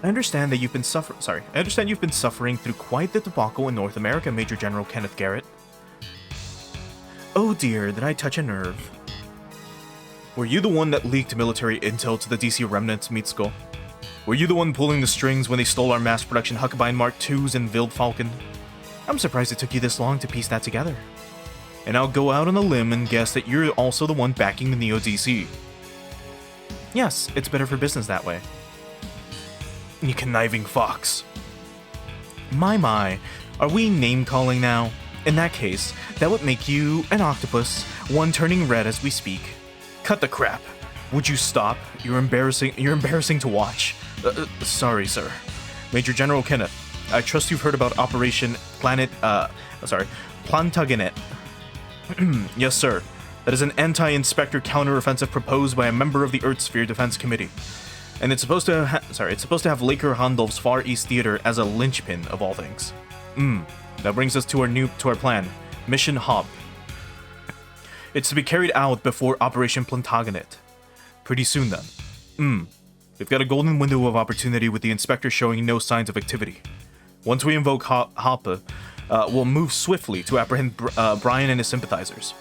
I understand you've been suffering through quite the debacle in North America, Major General Kenneth Garrett. Oh dear, did I touch a nerve? Were you the one that leaked military intel to the DC remnants, Mitsuko? Were you the one pulling the strings when they stole our mass production Huckabine Mark IIs and Wildfalken? I'm surprised it took you this long to piece that together. And I'll go out on a limb and guess that you're also the one backing the Neo DC. Yes, it's better for business that way. You conniving fox. My, are we name-calling now? In that case, that would make you an octopus, one turning red as we speak. Cut the crap. Would you stop? You're embarrassing to watch. Sorry, sir. Major General Kenneth, I trust you've heard about Operation Plantagenet. Yes, sir. That is an anti-inspector counteroffensive proposed by a member of the Earth Sphere Defense Committee. And it's supposed to have Laker Handolf's Far East Theater as a linchpin of all things. That brings us to our plan, Mission Hop. It's to be carried out before Operation Plantagenet. Pretty soon then. We've got a golden window of opportunity with the inspector showing no signs of activity. Once we invoke Hoppe, we'll move swiftly to apprehend Brian and his sympathizers.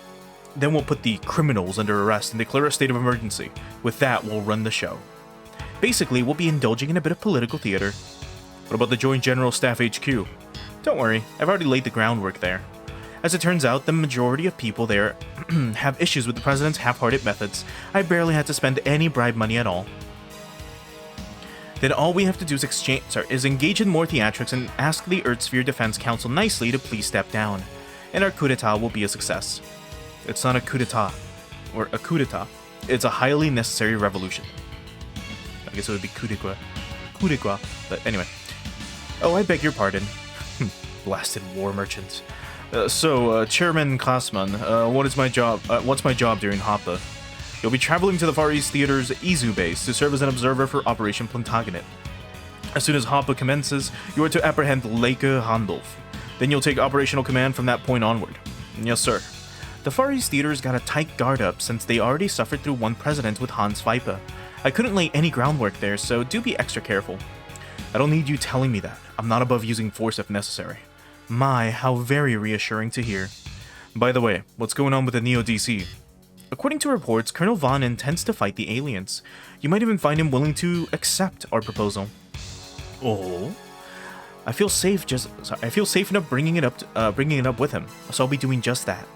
Then we'll put the criminals under arrest and declare a state of emergency. With that, we'll run the show. Basically, we'll be indulging in a bit of political theater. What about the Joint General Staff HQ? Don't worry, I've already laid the groundwork there. As it turns out, the majority of people there have issues with the president's half-hearted methods. I barely had to spend any bribe money at all. Then all we have to do is engage in more theatrics and ask the Earth Sphere Defense Council nicely to please step down. And our coup d'etat will be a success. It's not a coup d'etat, or a coup d'etat. It's a highly necessary revolution. I guess it would be coup de grace, but anyway. Oh, I beg your pardon. Blasted war merchants. Chairman Klassman, what's my job during Hoppe? You'll be traveling to the Far East Theater's Izu base to serve as an observer for Operation Plantagenet. As soon as Hoppe commences, you are to apprehend Laker Handolf. Then you'll take operational command from that point onward. Yes, sir. The Far East Theater's got a tight guard up since they already suffered through one president with Hans Weipe. I couldn't lay any groundwork there, so do be extra careful. I don't need you telling me that. I'm not above using force if necessary. My, how very reassuring to hear. By the way, what's going on with the Neo DC? According to reports, Colonel Vaughn intends to fight the aliens. You might even find him willing to accept our proposal. Oh? I feel safe enough bringing it up with him, so I'll be doing just that.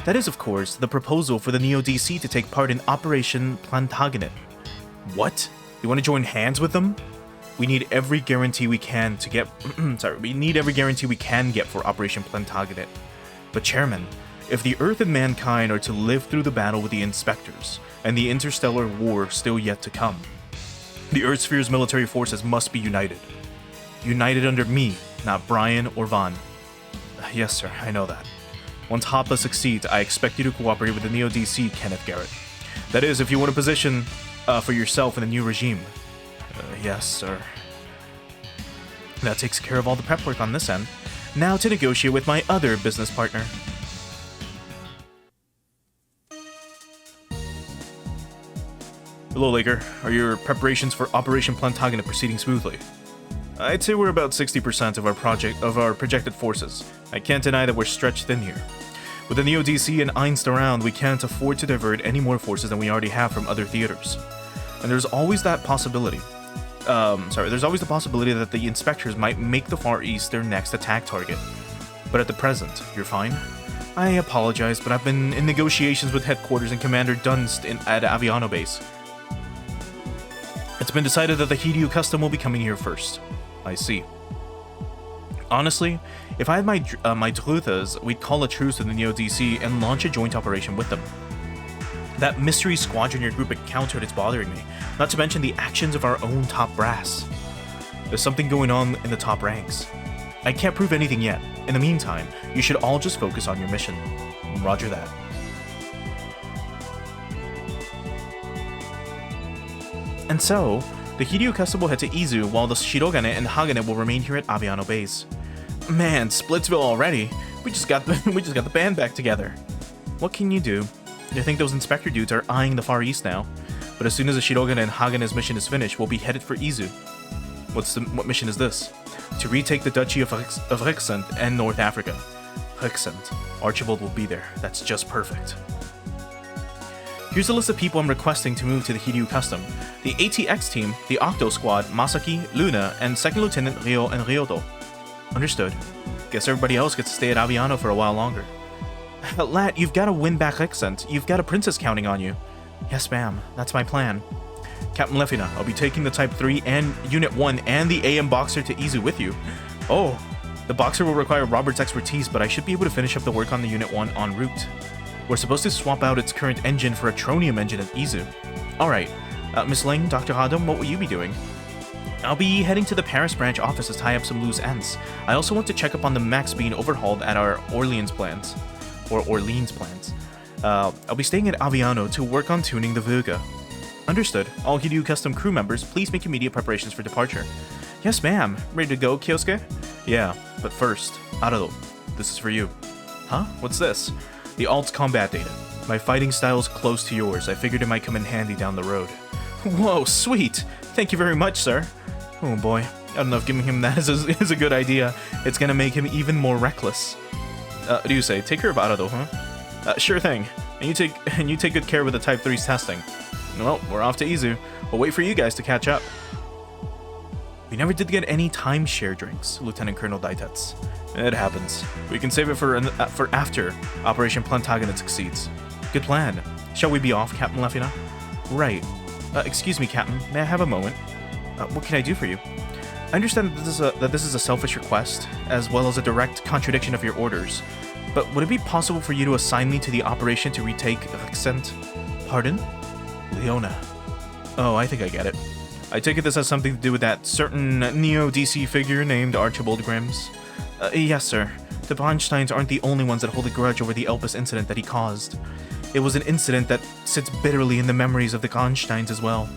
That is, of course, the proposal for the Neo DC to take part in Operation Plantagenet. What? You want to join hands with them? We need every guarantee we can get for Operation Plantagenet. But Chairman, if the Earth and mankind are to live through the battle with the Inspectors, and the interstellar war still yet to come, the Earth Sphere's military forces must be united. United under me, not Brian or Vaughn. Yes, sir, I know that. Once Hoppe succeeds, I expect you to cooperate with the Neo DC, Kenneth Garrett. That is, if you want a position for yourself in the new regime. Yes, sir. That takes care of all the prep work on this end. Now to negotiate with my other business partner. Hello, Laker. Are your preparations for Operation Plantagenet proceeding smoothly? I'd say we're about 60% of our projected forces. I can't deny that we're stretched thin here. With the Neo DC and Einst around, we can't afford to divert any more forces than we already have from other theaters. And there's always the possibility that the Inspectors might make the Far East their next attack target. But at the present, you're fine? I apologize, but I've been in negotiations with headquarters and Commander Dunst at Aviano Base. It's been decided that the Hideo Custom will be coming here first. I see. Honestly, if I had my Druthas, we'd call a truce to the Neo DC and launch a joint operation with them. That mystery squadron your group encountered is bothering me, not to mention the actions of our own top brass. There's something going on in the top ranks. I can't prove anything yet. In the meantime, you should all just focus on your mission. Roger that. And so, the Hideo Custom will head to Izu, while the Shirogane and Hagane will remain here at Aviano Base. Man, Splitsville already? We just got the band back together. What can you do? I think those Inspector dudes are eyeing the Far East now, but as soon as the Shirogane and Hagane's mission is finished, we'll be headed for Izu. What mission is this? To retake the Duchy of Rixent and North Africa. Rixent. Archibald will be there. That's just perfect. Here's a list of people I'm requesting to move to the Hiryu Custom. The ATX team, the Octo Squad, Masaki, Luna, and 2nd Lieutenant Ryo and Ryoto. Understood. Guess everybody else gets to stay at Aviano for a while longer. Lat, you've got to win back Rixent. You've got a princess counting on you. Yes, ma'am. That's my plan. Captain Lefina, I'll be taking the Type 3 and Unit 1 and the AM Boxer to Izu with you. Oh, the Boxer will require Robert's expertise, but I should be able to finish up the work on the Unit 1 en route. We're supposed to swap out its current engine for a tronium engine at Izu. Alright, Miss Ling, Dr. Hadam, what will you be doing? I'll be heading to the Paris branch office to tie up some loose ends. I also want to check up on the mechs being overhauled at our Orleans plants. I'll be staying at Aviano to work on tuning the Vuga. Understood. All Hiryu Custom crew members, please make immediate preparations for departure. Yes, ma'am. Ready to go, Kyosuke? Yeah, but first, Arado, this is for you. Huh? What's this? The Alt's combat data. My fighting style is close to yours. I figured it might come in handy down the road. Whoa, sweet! Thank you very much, sir. Oh boy, I don't know if giving him that is a good idea. It's gonna make him even more reckless. Ryusei, take care of Arado, huh? Sure thing. And you take good care with the Type 3's testing. Well, we're off to Izu. We'll wait for you guys to catch up. We never did get any timeshare drinks, Lieutenant Colonel Daitetsu. It happens. We can save it for after Operation Plantagenet succeeds. Good plan. Shall we be off, Captain Lefina? Right. Excuse me, Captain. May I have a moment? What can I do for you? I understand that this is a selfish request, as well as a direct contradiction of your orders. But would it be possible for you to assign me to the operation to retake Rixent? Pardon? Leona. Oh, I think I get it. I take it this has something to do with that certain Neo-DC figure named Archibald Grims. Yes, sir. The Bronsteins aren't the only ones that hold a grudge over the Elpis incident that he caused. It was an incident that sits bitterly in the memories of the Bronsteins as well.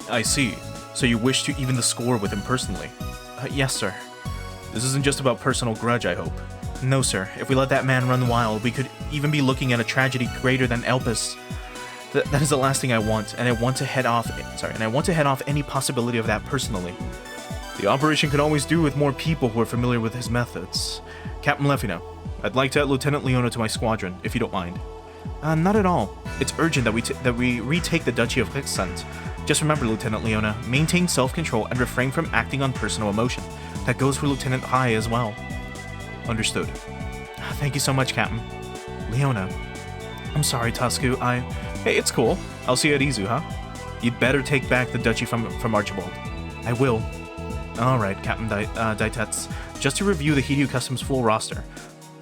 I see. So you wish to even the score with him personally? Yes, sir. This isn't just about personal grudge, I hope. No, sir. If we let that man run wild, we could even be looking at a tragedy greater than Elpis. That is the last thing I want, and I want to head off any possibility of that personally. The operation could always do with more people who are familiar with his methods. Captain Lefina, I'd like to add Lieutenant Leona to my squadron, if you don't mind. Not at all. It's urgent that we retake the Duchy of Rixent. Just remember, Lieutenant Leona, maintain self-control and refrain from acting on personal emotion. That goes for Lieutenant Hai as well. Understood. Thank you so much, Captain. Leona. I'm sorry, Tasku, Hey, it's cool. I'll see you at Izu, huh? You'd better take back the duchy from Archibald. I will. Alright, Captain Daitetsu. Just to review the Hiryu Customs full roster.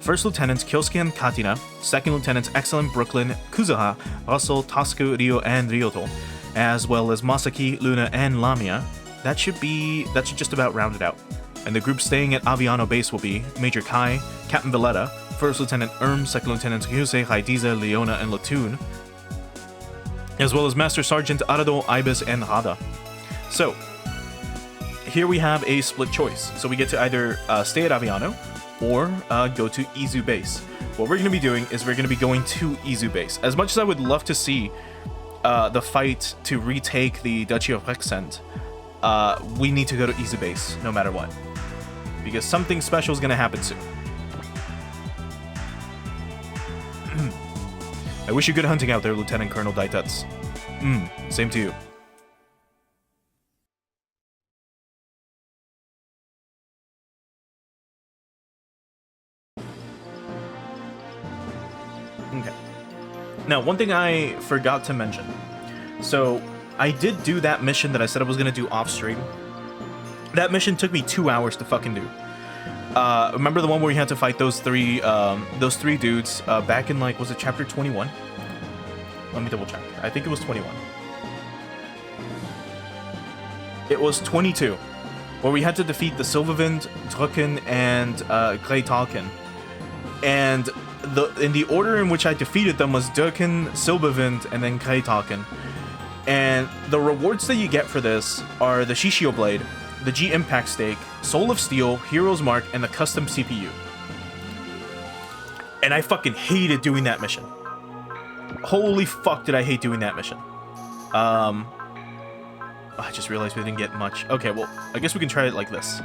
First Lieutenants Kyosuke and Katina, Second Lieutenants Excellent Brooklyn, Kuzuha, Russell, Tasku, Ryo, and Ryoto, as well as Masaki, Luna, and Lamia. That should just about round it out. And the group staying at Aviano base will be Major Kai, Captain Valletta, First Lieutenant Second Lieutenants Ryusei, Haidiza, Leona, and Latune, as well as Master Sergeant Arado, Ibis, and Hada. So, here we have a split choice. So we get to either stay at Aviano or go to Izu base. What we're going to be doing is we're going to be going to Izu base. As much as I would love to see the fight to retake the Duchy of Rixent, we need to go to Izu base no matter what. Because something special is going to happen soon. I wish you good hunting out there, Lieutenant Colonel Daitetsu. Same to you. Okay. Now, one thing I forgot to mention. So, I did do that mission that I said I was going to do off-stream. That mission took me 2 hours to fucking do. Remember the one where you had to fight those three dudes back in, like, was it chapter 21? Let me double check. I think it was 21. It was 22, where we had to defeat the Sylvavind, Drucken, and Greytalken. And in the order in which I defeated them was Drucken, Sylvavind, and then Greytalken. And the rewards that you get for this are the Shishio Blade, the G Impact Stake, Soul of Steel, Hero's Mark, and the custom CPU. And I fucking hated doing that mission. Holy fuck did I hate doing that mission. Oh, I just realized we didn't get much. Okay, well, I guess we can try it like this.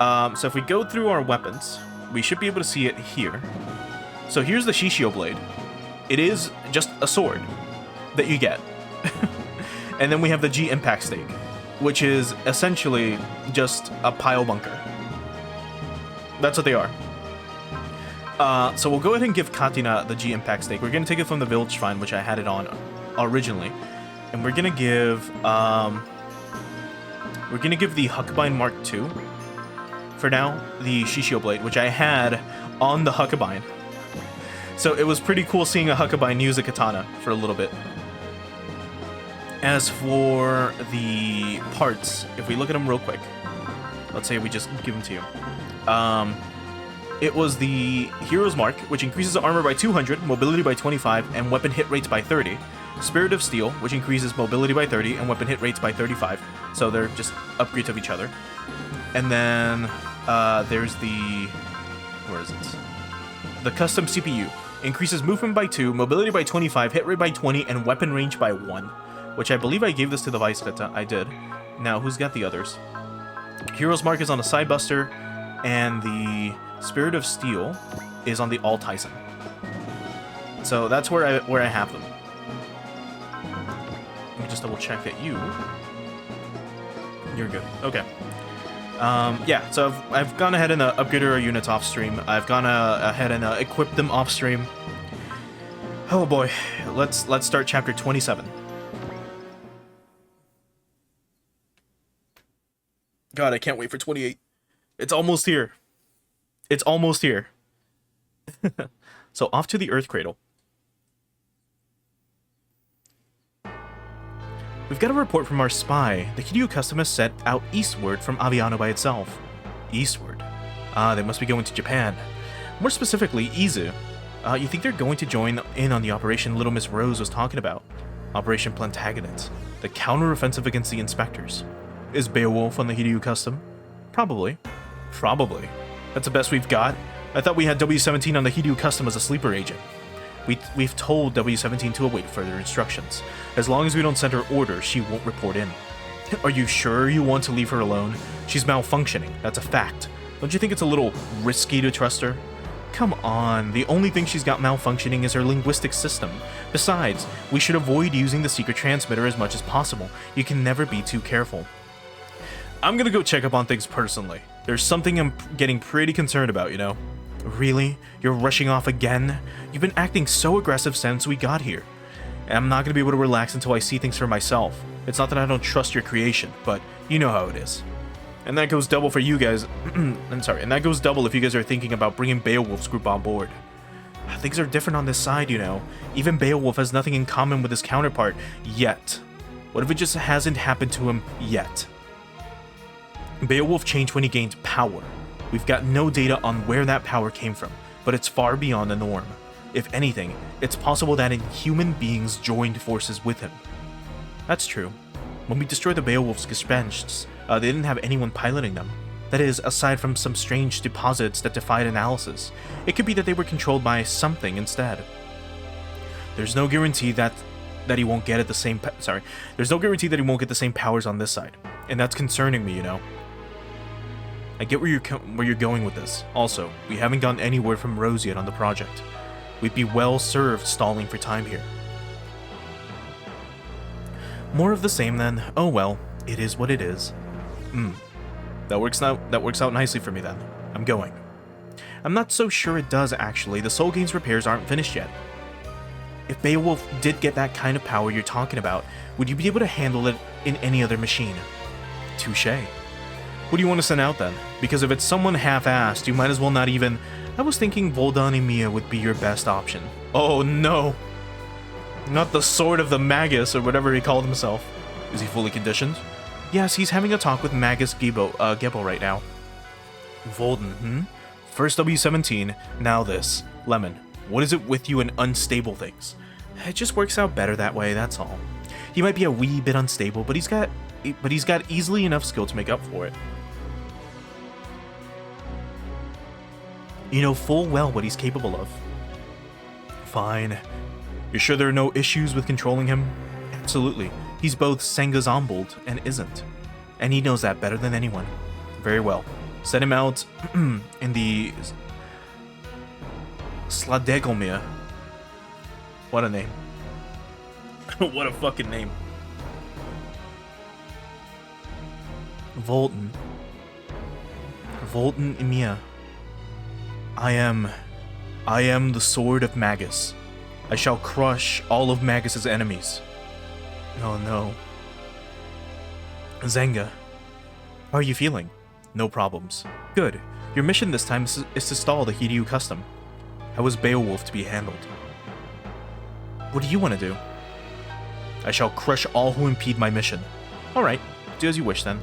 So if we go through our weapons, we should be able to see it here. So here's the Shishio blade. It is just a sword that you get. And then we have the G impact stake, which is essentially just a pile bunker. That's what they are. So we'll go ahead and give Katina the G impact stake. We're gonna take it from the village shrine, which I had it on originally, and we're gonna give the Huckabine Mark II for now, the Shishio blade, which I had on the Huckabine. So it was pretty cool seeing a Huckabine use a katana for a little bit. As for the parts, if we look at them real quick, let's say we just give them to you. It was the Hero's Mark, which increases armor by 200, mobility by 25, and weapon hit rates by 30. Spirit of Steel, which increases mobility by 30 and weapon hit rates by 35. So they're just upgrades of each other. And then there's the... where is it? The Custom CPU. Increases movement by 2, mobility by 25, hit rate by 20, and weapon range by 1. Which I believe I gave this to the Vice Kata. I did. Now, who's got the others? Hero's Mark is on the Sidebuster, and the Spirit of Steel is on the All Tyson. So that's where I have them. Let me just double check that you're good. Okay. Yeah, so I've gone ahead and upgraded our units off stream. I've gone ahead and equipped them off stream. Oh boy, let's start chapter 27. God, I can't wait for 28. It's almost here. It's almost here. So off to the Earth Cradle. We've got a report from our spy. The Kiryu Custom has set out eastward from Aviano by itself. Eastward? Ah, they must be going to Japan. More specifically, Izu. You think they're going to join in on the operation Little Miss Rose was talking about? Operation Plantagenet. The counter-offensive against the inspectors. Is Beowulf on the Kiryu Custom? Probably. Probably. That's the best we've got? I thought we had W-17 on the Kiryu Custom as a sleeper agent. We've told W-17 to await further instructions. As long as we don't send her orders, she won't report in. Are you sure you want to leave her alone? She's malfunctioning, that's a fact. Don't you think it's a little risky to trust her? Come on, the only thing she's got malfunctioning is her linguistic system. Besides, we should avoid using the secret transmitter as much as possible. You can never be too careful. I'm gonna go check up on things personally. There's something I'm getting pretty concerned about, you know? Really? You're rushing off again? You've been acting so aggressive since we got here. And I'm not gonna be able to relax until I see things for myself. It's not that I don't trust your creation, but you know how it is. And that goes double for you guys. I'm sorry, and that goes double if you guys are thinking about bringing Beowulf's group on board. Things are different on this side, you know. Even Beowulf has nothing in common with his counterpart, yet. What if it just hasn't happened to him yet? Beowulf changed when he gained power. We've got no data on where that power came from, but it's far beyond the norm. If anything, it's possible that inhuman beings joined forces with him. That's true. When we destroyed the Beowulf's Gespensts, they didn't have anyone piloting them. That is, aside from some strange deposits that defied analysis. It could be that they were controlled by something instead. There's no guarantee that he won't get the same powers on this side, and that's concerning me, you know. I get where you're going with this. Also, we haven't gotten any word from Rose yet on the project. We'd be well served stalling for time here. More of the same then. Oh well, it is what it is. That works out nicely for me then. I'm going. I'm not so sure it does actually. The Soul Game's repairs aren't finished yet. If Beowulf did get that kind of power you're talking about, would you be able to handle it in any other machine? Touché. Who do you want to send out then? Because if it's someone half-assed, you might as well not even... I was thinking Voldan Emiya would be your best option. Oh no! Not the Sword of the Magus, or whatever he called himself. Is he fully conditioned? Yes, he's having a talk with Magus Gebel right now. Voldan, First W-17, now this. Lemon, what is it with you and unstable things? It just works out better that way, that's all. He might be a wee bit unstable, but he's got easily enough skill to make up for it. You know full well what he's capable of. Fine. You're sure there are no issues with controlling him? Absolutely. He's both Sengazombald and isn't. And he knows that better than anyone. Very well. Send him out in the Sladegomir. What a name. What a fucking name. Volton Emia. I am the sword of Magus. I shall crush all of Magus's enemies. Oh no. Zenga, how are you feeling? No problems. Good. Your mission this time is to stall the Hiryu custom. How is Beowulf to be handled? What do you want to do? I shall crush all who impede my mission. Alright, do as you wish then.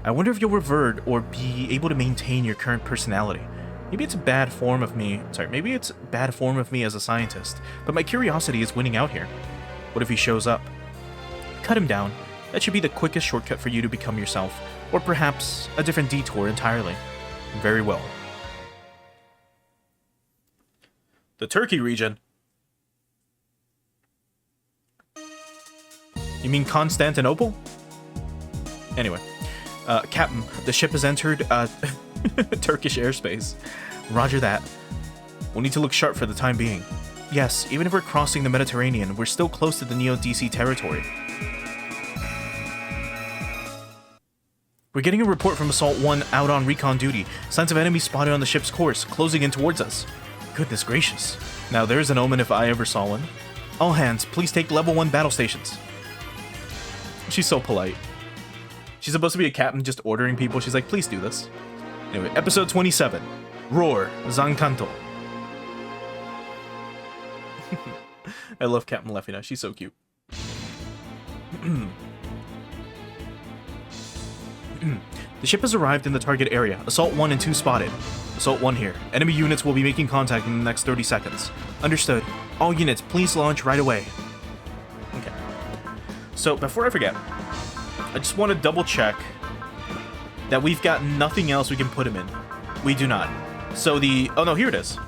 I wonder if you'll revert or be able to maintain your current personality. Maybe it's a bad form of me as a scientist, but my curiosity is winning out here. What if he shows up? Cut him down. That should be the quickest shortcut for you to become yourself, or perhaps a different detour entirely. Very well. The Turkey region? You mean Constantinople? Anyway. Captain, the ship has entered, Turkish airspace. Roger that. We'll need to look sharp for the time being. Yes, even if we're crossing the Mediterranean, we're still close to the Neo-DC territory. We're getting a report from Assault 1 out on recon duty. Signs of enemies spotted on the ship's course, closing in towards us. Goodness gracious. Now there's an omen if I ever saw one. All hands, please take level 1 battle stations. She's so polite. She's supposed to be a captain just ordering people. She's like, please do this. Anyway, episode 27. Roar, Zankanto. I love Captain Lefina. She's so cute. The ship has arrived in the target area. Assault 1 and 2 spotted. Assault 1 here. Enemy units will be making contact in the next 30 seconds. Understood. All units, please launch right away. Okay. So, before I forget, I just want to double check that we've got nothing else we can put him in. We do not. So the... Oh no, here it is.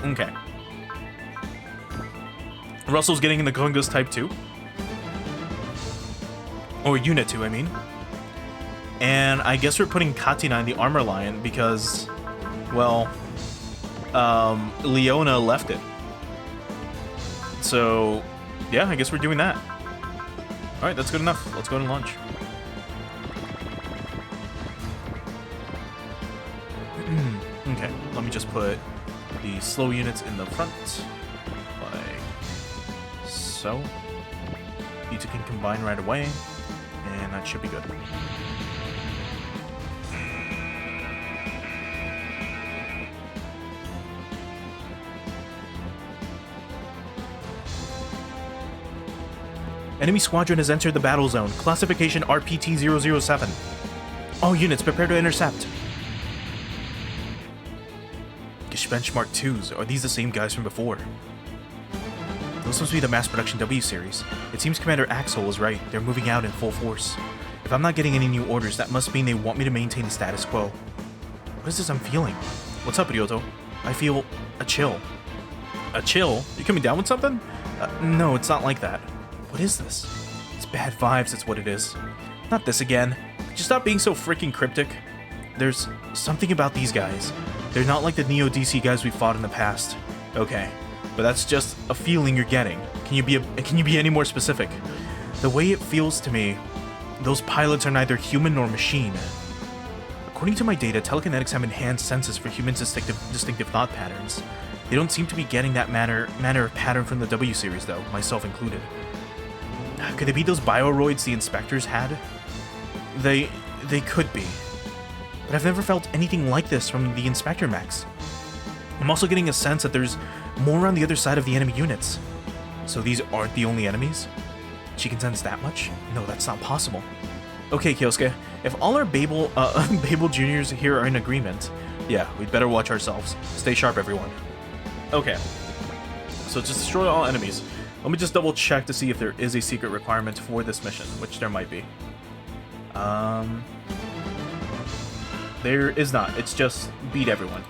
Okay. Russell's getting in the Gungus Type 2. Or Unit 2, I mean. And I guess we're putting Katina in the Armor Lion because, well, Leona left it. So, yeah, I guess we're doing that. Alright, that's good enough. Let's go and launch. Okay, let me just put the slow units in the front. Like so. You two can combine right away, and that should be good. Enemy squadron has entered the battle zone. Classification RPT-007. All units prepare to intercept. Benchmark 2s. Are these the same guys from before? Those must be the mass production W series. It seems Commander Axel was right. They're moving out in full force. If I'm not getting any new orders, that must mean they want me to maintain the status quo. What is this I'm feeling? What's up, Ryoto? I feel a chill. A chill? You coming down with something? No, it's not like that. What is this? It's bad vibes, that's what it is. Not this again. Just stop being so freaking cryptic. There's something about these guys. They're not like the Neo-DC guys we fought in the past. Okay, but that's just a feeling you're getting. Can you be any more specific? The way it feels to me, those pilots are neither human nor machine. According to my data, telekinetics have enhanced senses for humans' distinctive thought patterns. They don't seem to be getting that manner of pattern from the W series though, myself included. Could they be those bioroids the inspectors had? They could be. But I've never felt anything like this from the Inspector Max. I'm also getting a sense that there's more on the other side of the enemy units. So these aren't the only enemies? She can sense that much? No, that's not possible. Okay, Kyosuke, if all our Babel Juniors here are in agreement, yeah, we'd better watch ourselves. Stay sharp, everyone. Okay. So just destroy all enemies. Let me just double check to see if there is a secret requirement for this mission, which there might be. There is not. It's just beat everyone.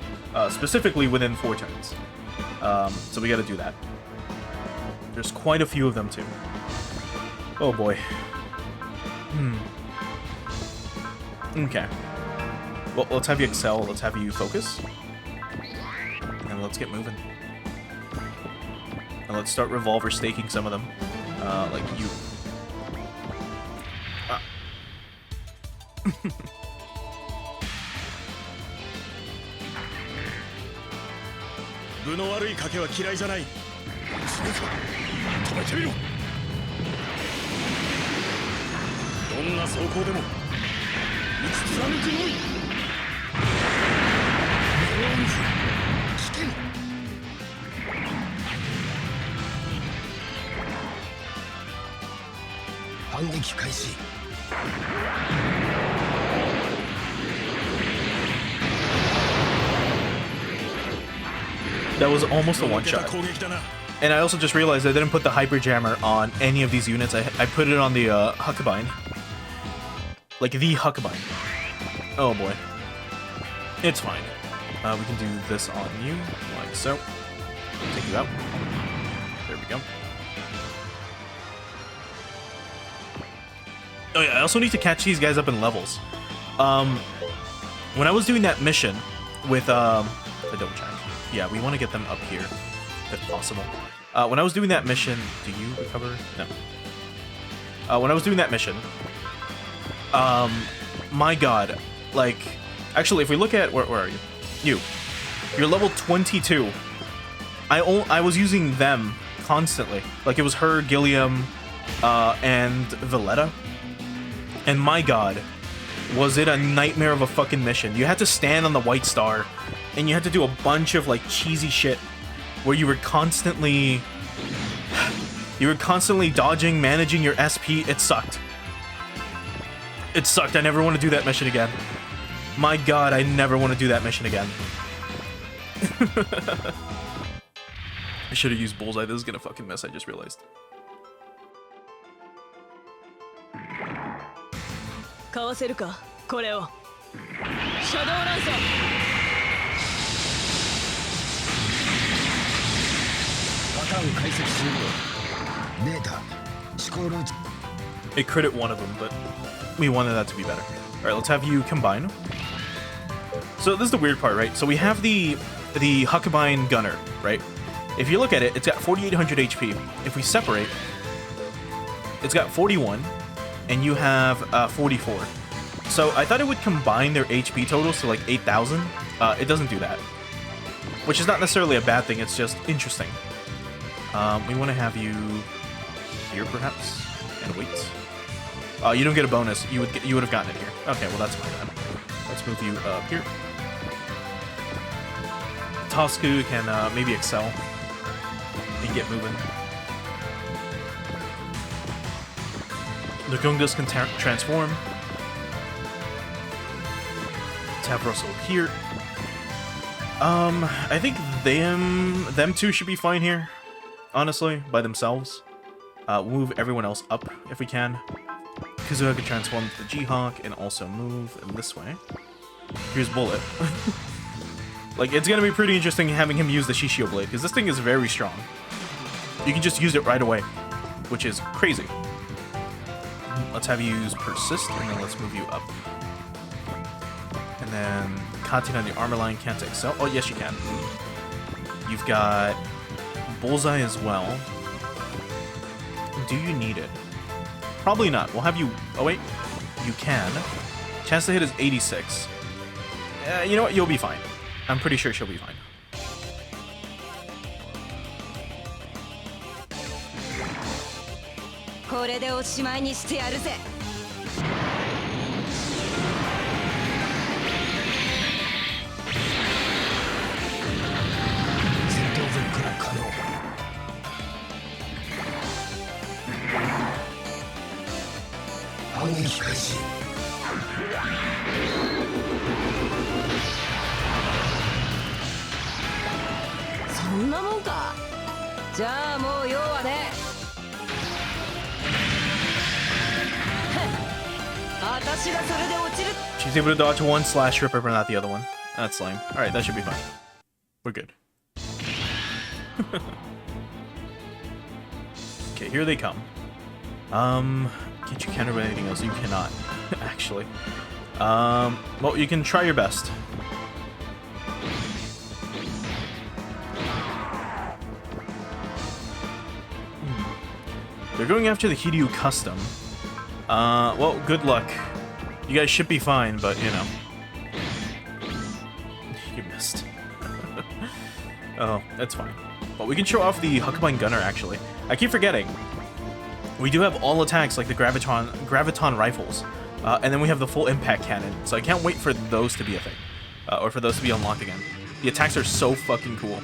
Specifically within 4 turns. So we gotta do that. There's quite a few of them too. Oh boy. Okay. Well, let's have you excel. Let's have you focus. And let's get moving. And let's start revolver staking some of them. Like you. Ah. 分の悪い賭けは嫌いじゃない。それか止めてみろ。どんな走行でも打ち貫くのみ。危険。反撃開始。 That was almost a one-shot. And I also just realized I didn't put the Hyper Jammer on any of these units. I put it on the Huckabine. Like the Huckabine. Oh boy. It's fine. We can do this on you, like so. Take you out. There we go. Oh yeah, I also need to catch these guys up in levels. When I was doing that mission with, the double check. Yeah, we want to get them up here, if possible. When I was doing that mission, do you recover? No. When I was doing that mission, my god, like, actually, if we look at, where are you? You're level 22. I was using them constantly. Like, it was her, Gilliam, and Valletta. And my god, was it a nightmare of a fucking mission. You had to stand on the White Star, and you had to do a bunch of, like, cheesy shit where you were constantly dodging, managing your SP. It sucked. It sucked. I never want to do that mission again. My god, I never want to do that mission again. I should have used Bullseye. This is gonna fucking miss, I just realized. かわせるかこれをシャドウランサー It critted one of them, but we wanted that to be better. Alright, let's have you combine. So this is the weird part, right? So we have the Huckabine Gunner, right? If you look at it, it's got 4,800 HP. If we separate, it's got 41, and you have 44. So I thought it would combine their HP totals to like 8,000. It doesn't do that, which is not necessarily a bad thing. It's just interesting. We want to have you here, perhaps, and wait. You don't get a bonus. You would have gotten it here. Okay, well that's fine then. Let's move you up here. Tosku can maybe excel and get moving. The Gungas can transform. Let's have Russell here. I think them two should be fine here. Honestly, by themselves. We'll move everyone else up if we can. Kuzuha can transform to the G-Hawk and also move in this way. Here's Bullet. Like, it's gonna be pretty interesting having him use the Shishio Blade, because this thing is very strong. You can just use it right away, which is crazy. Let's have you use Persist, and then let's move you up. And then Katina on the armor line can't excel. Oh, yes, you can. You've got Bullseye as well. Do you need it? Probably not. We'll have you... Oh, wait. You can. Chance to hit is 86. You know what? You'll be fine. I'm pretty sure she'll be fine. She's able to dodge one slash ripper, but not the other one. That's lame. Alright, that should be fine. We're good. Okay, here they come. Can't you counter with anything else? You cannot, actually. Well, you can try your best. They're going after the Hiryu Custom. Well, good luck. You guys should be fine, but, you know. You missed. Oh, that's fine. But we can show off the Huckabine Gunner, actually. I keep forgetting. We do have all attacks, like the Graviton rifles. And then we have the full impact cannon. So I can't wait for those to be a thing. Or for those to be unlocked again. The attacks are so fucking cool.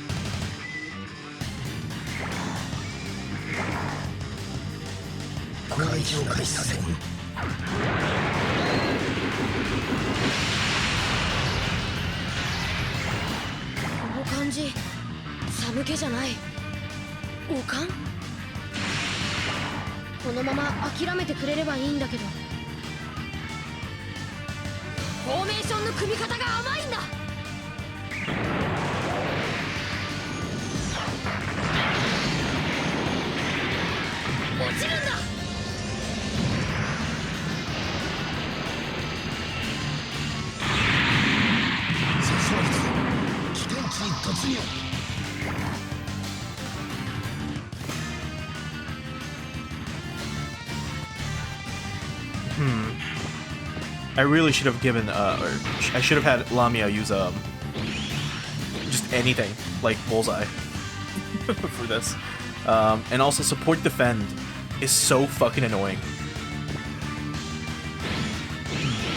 I really should have given, or I should have had Lamia use, just anything, like Bullseye, for this. And also support defend is so fucking annoying.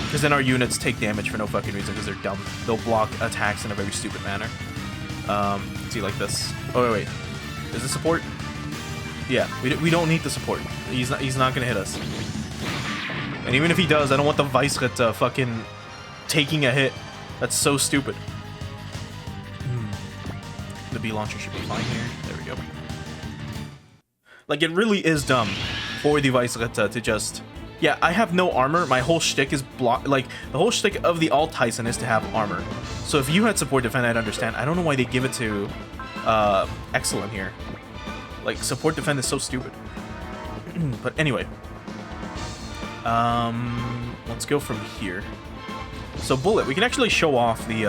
Because then our units take damage for no fucking reason because they're dumb. They'll block attacks in a very stupid manner. See, like this. Oh, wait. Is this support? Yeah, we don't need the support. He's not gonna hit us. And even if he does, I don't want the Weissritter fucking taking a hit. That's so stupid. The B launcher should be fine here. There we go. Like, it really is dumb for the Weissritter to just... Yeah, I have no armor. My whole shtick is like, the whole shtick of the Alt Tyson is to have armor. So if you had support defend, I'd understand. I don't know why they give it to Excellent here. Like, support defend is so stupid. But anyway. Let's go from here. So Bullet, we can actually show off the,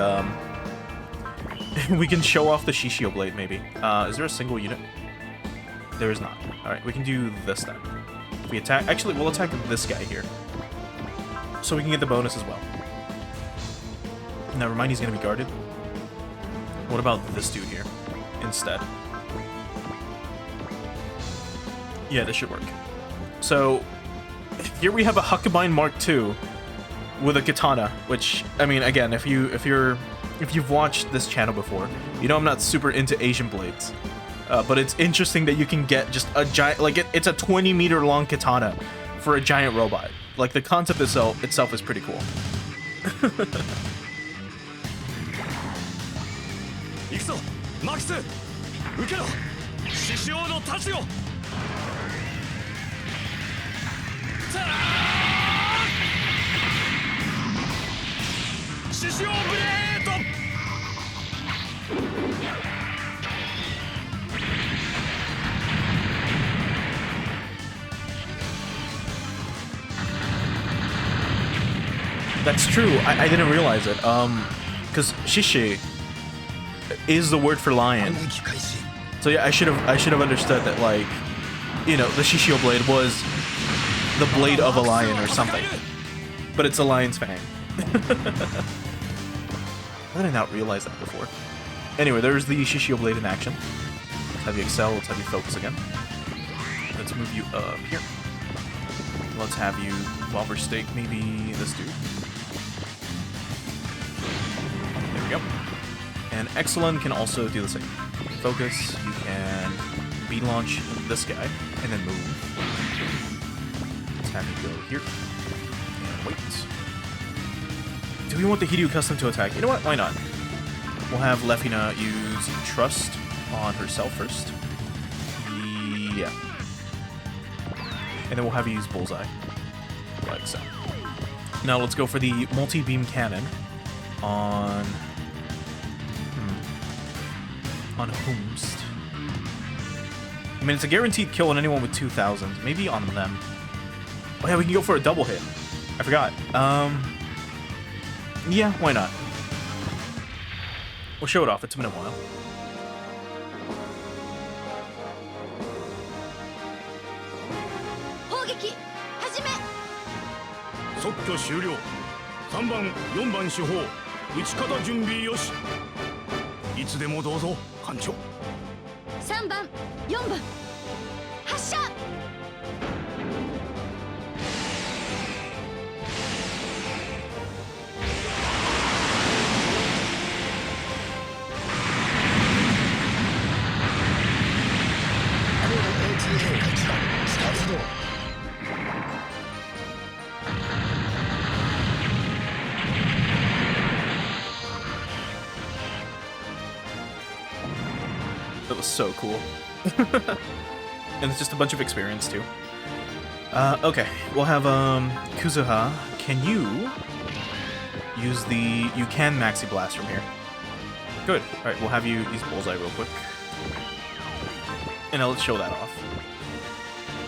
we can show off the Shishio Blade, maybe. Is there a single unit? There is not. Alright, we can do this then. If we attack... Actually, we'll attack this guy here. So we can get the bonus as well. Never mind, he's gonna be guarded. What about this dude here instead? Yeah, this should work. So... Here we have a Huckabine Mark II with a katana, which, I mean, again, if you've watched this channel before, you know I'm not super into Asian blades. But it's interesting that you can get just a giant, like, it's a 20-meter long katana for a giant robot. Like, the concept itself is pretty cool. That's true. I didn't realize it. Because shishi is the word for lion. So yeah, I should have understood that, like, you know, the Shishio blade was the blade of a lion or something. But it's a lion's fang. How did I not realize that before? Anyway, there's the Shishio blade in action. Let's have you excel, let's have you focus again. Let's move you up here. Let's have you wobber stake maybe this dude. There we go. And Excellent can also do the same. Focus, you can B-launch this guy, and then move. Let's have you go here. And wait. Do we want the Hiryu Custom to attack? You know what? Why not? We'll have Lefina use Trust on herself first. Yeah. And then we'll have you use Bullseye. Like so. Now let's go for the multi-beam cannon on... on Whomst. mean, it's a guaranteed kill on anyone with 2,000. Maybe on them. Oh yeah, we can go for a double hit. I forgot. Yeah, why not? We'll show it off. It's been a while. 即挙終了。3番、4番手法、打ち方準備よし。いつでもどうぞ、艦長。3番、4番、発射。発動。 That was so cool. And it's just a bunch of experience too. Okay, we'll have Kuzuha. Can you use the... You can Maxi Blast from here. Good. Alright, we'll have you use Bullseye real quick. And now let's show that off.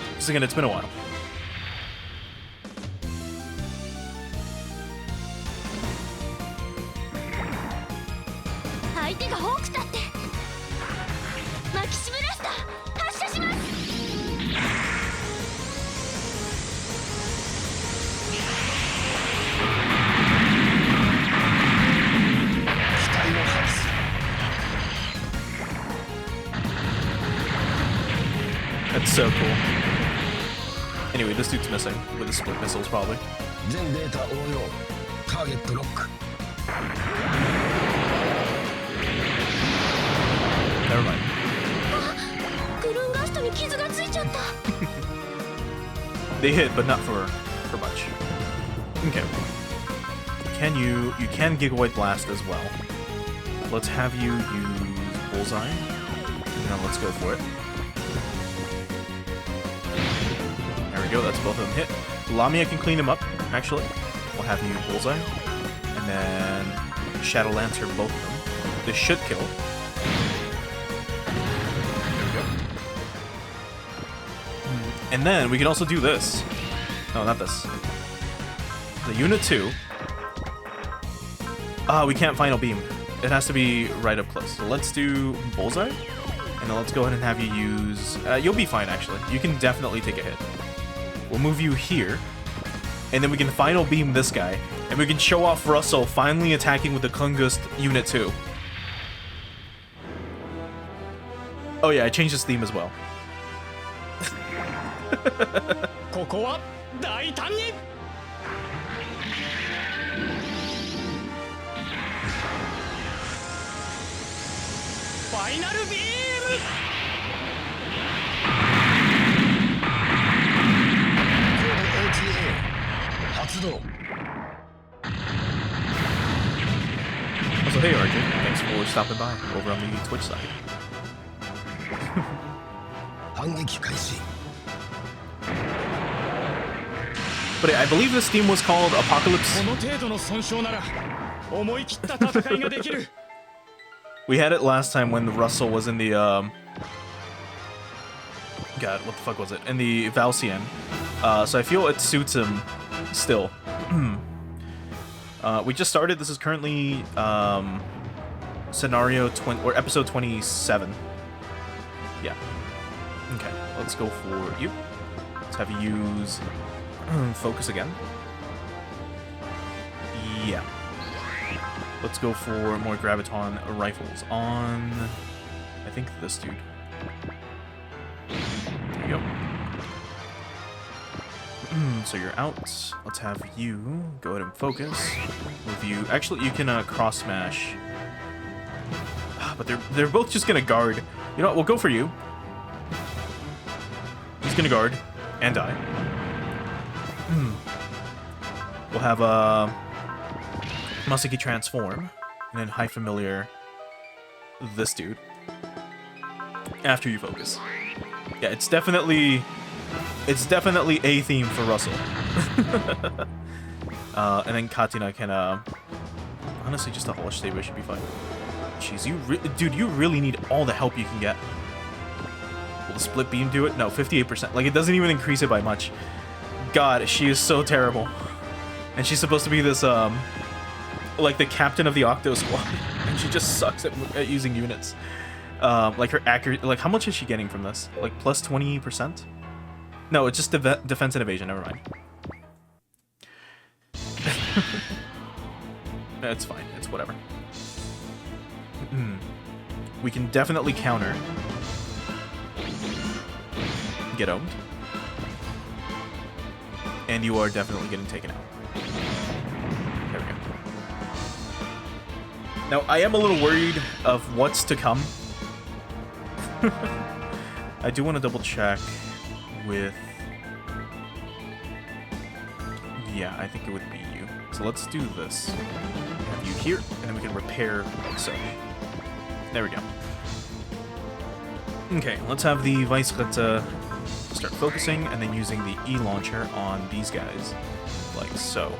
Because again, it's been a while. That's so cool. Anyway, this dude's missing with his split missiles, probably. Never mind. They hit, but not for much. Okay. You can Gigabyte Blast as well. Let's have you use Bullseye. Now let's go for it. There we go, that's both of them hit. Lamia can clean them up, actually. We'll have you Bullseye. And then Shadow Lancer both of them. This should kill. There we go. And then we can also do this. No, not this. The Unit 2. We can't Final Beam. It has to be right up close. So let's do Bullseye. And then let's go ahead and have you use... you'll be fine, actually. You can definitely take a hit. We'll move you here, and then we can Final Beam this guy, and we can show off Russell finally attacking with the Kungust Unit 2. Oh yeah, I changed his theme as well. ここは大胆に。ファイナルビーム。 Also, hey RJ, thanks for stopping by over on the Twitch side. But I believe this theme was called Apocalypse. We had it last time when Russell was in the God, what the fuck was it? In the Valsian. So I feel it suits him still. We just started. This is currently scenario 20 or episode 27. Yeah. Okay, let's go for you. Let's have you use focus again. Yeah. Let's go for more graviton rifles on, I think, this dude. There you go. So you're out. Let's have you go ahead and focus. Move you. Actually, you can cross smash. But they're both just gonna guard. You know what? We'll go for you. He's gonna guard and die. We'll have Masaki transform, and then High Familiar this dude after you focus. Yeah, it's definitely a theme for Russell. And then Katina can honestly just a Hellish Saber should be fine. Jeez, dude, you really need all the help you can get. Well, split beam do it? No, 58%. Like, it doesn't even increase it by much. God, she is so terrible. And she's supposed to be this, like the captain of the Octo Squad. And she just sucks at using units. Like her accuracy, like how much is she getting from this? Like plus 20%? No, it's just defense and evasion, never mind. It's fine, it's whatever. We can definitely counter. Get owned. And you are definitely getting taken out. There we go. Now, I am a little worried of what's to come. I do want to double check with... Yeah, I think it would be you. So let's do this. Have you here, and then we can repair like so. There we go. Okay, let's have the Weissritter start focusing, and then using the E-launcher on these guys, like so.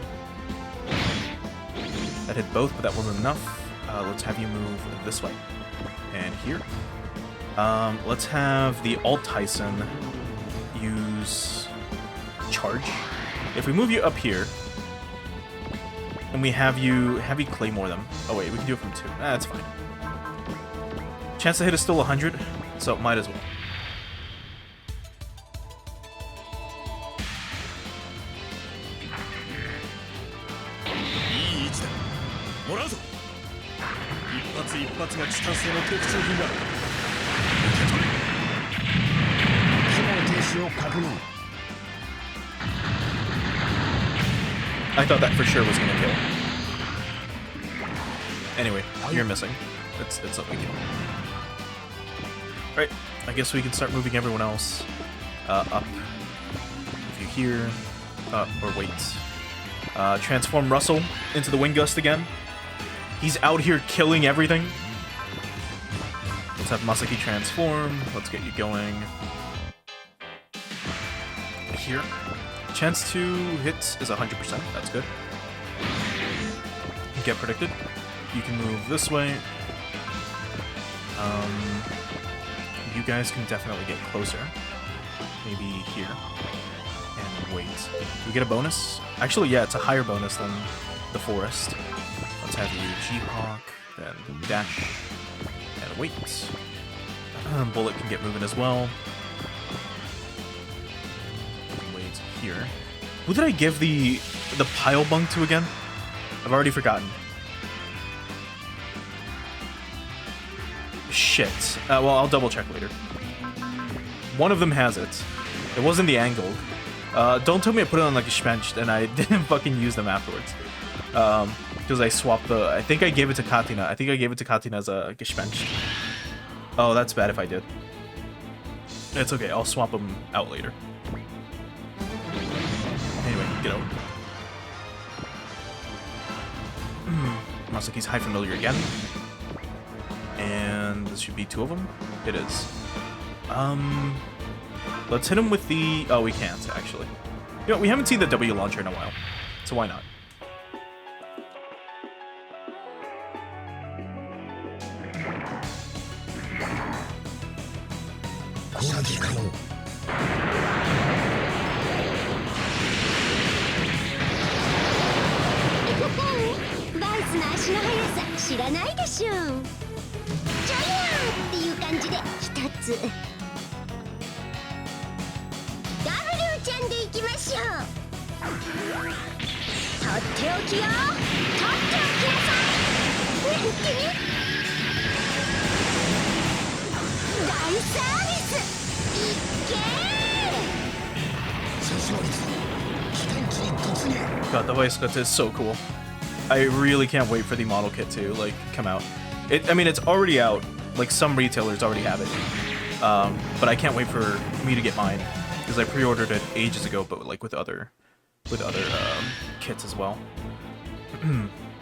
That hit both, but that wasn't enough. Let's have you move this way. And here. Let's have the Alt Tyson use charge. If we move you up here, and we have you heavy Claymore them. Oh wait, we can do it from 2. That's fine. Chance to hit is still 100, so might as well. I thought that for sure was gonna kill. Anyway, you're missing. It's a big deal. Alright, I guess we can start moving everyone else up. If you hear, or wait. Transform Russell into the Wind Gust again. He's out here killing everything. Let's have Masaki transform. Let's get you going. Here. Chance to hit is 100%. That's good. Get predicted. You can move this way. You guys can definitely get closer. Maybe here. And wait. Do we get a bonus? Actually, yeah, it's a higher bonus than the forest. Let's have you G-Hawk, then dash, and wait. Bullet can get moving as well. Wait here. Who did I give the pile bunk to again? I've already forgotten. Shit. Well, I'll double check later. One of them has it. It wasn't the angle. Don't tell me I put it on like a Schmencht and I didn't fucking use them afterwards. Because I swapped the... I think I gave it to Katina. I think I gave it to Katina as a Geschmencht. Oh, that's bad if I did. It's okay. I'll swap them out later. Anyway, get over. Masaki's High Familiar again. And this should be 2 of them. It is. Let's hit him with the... Oh, we can't, actually. You know, we haven't seen the W launcher in a while. So why not? God, the Weissritter is so cool. I really can't wait for the model kit to like come out. I mean, it's already out. Like some retailers already have it, but I can't wait for me to get mine because I pre-ordered it ages ago, but like with other kits as well.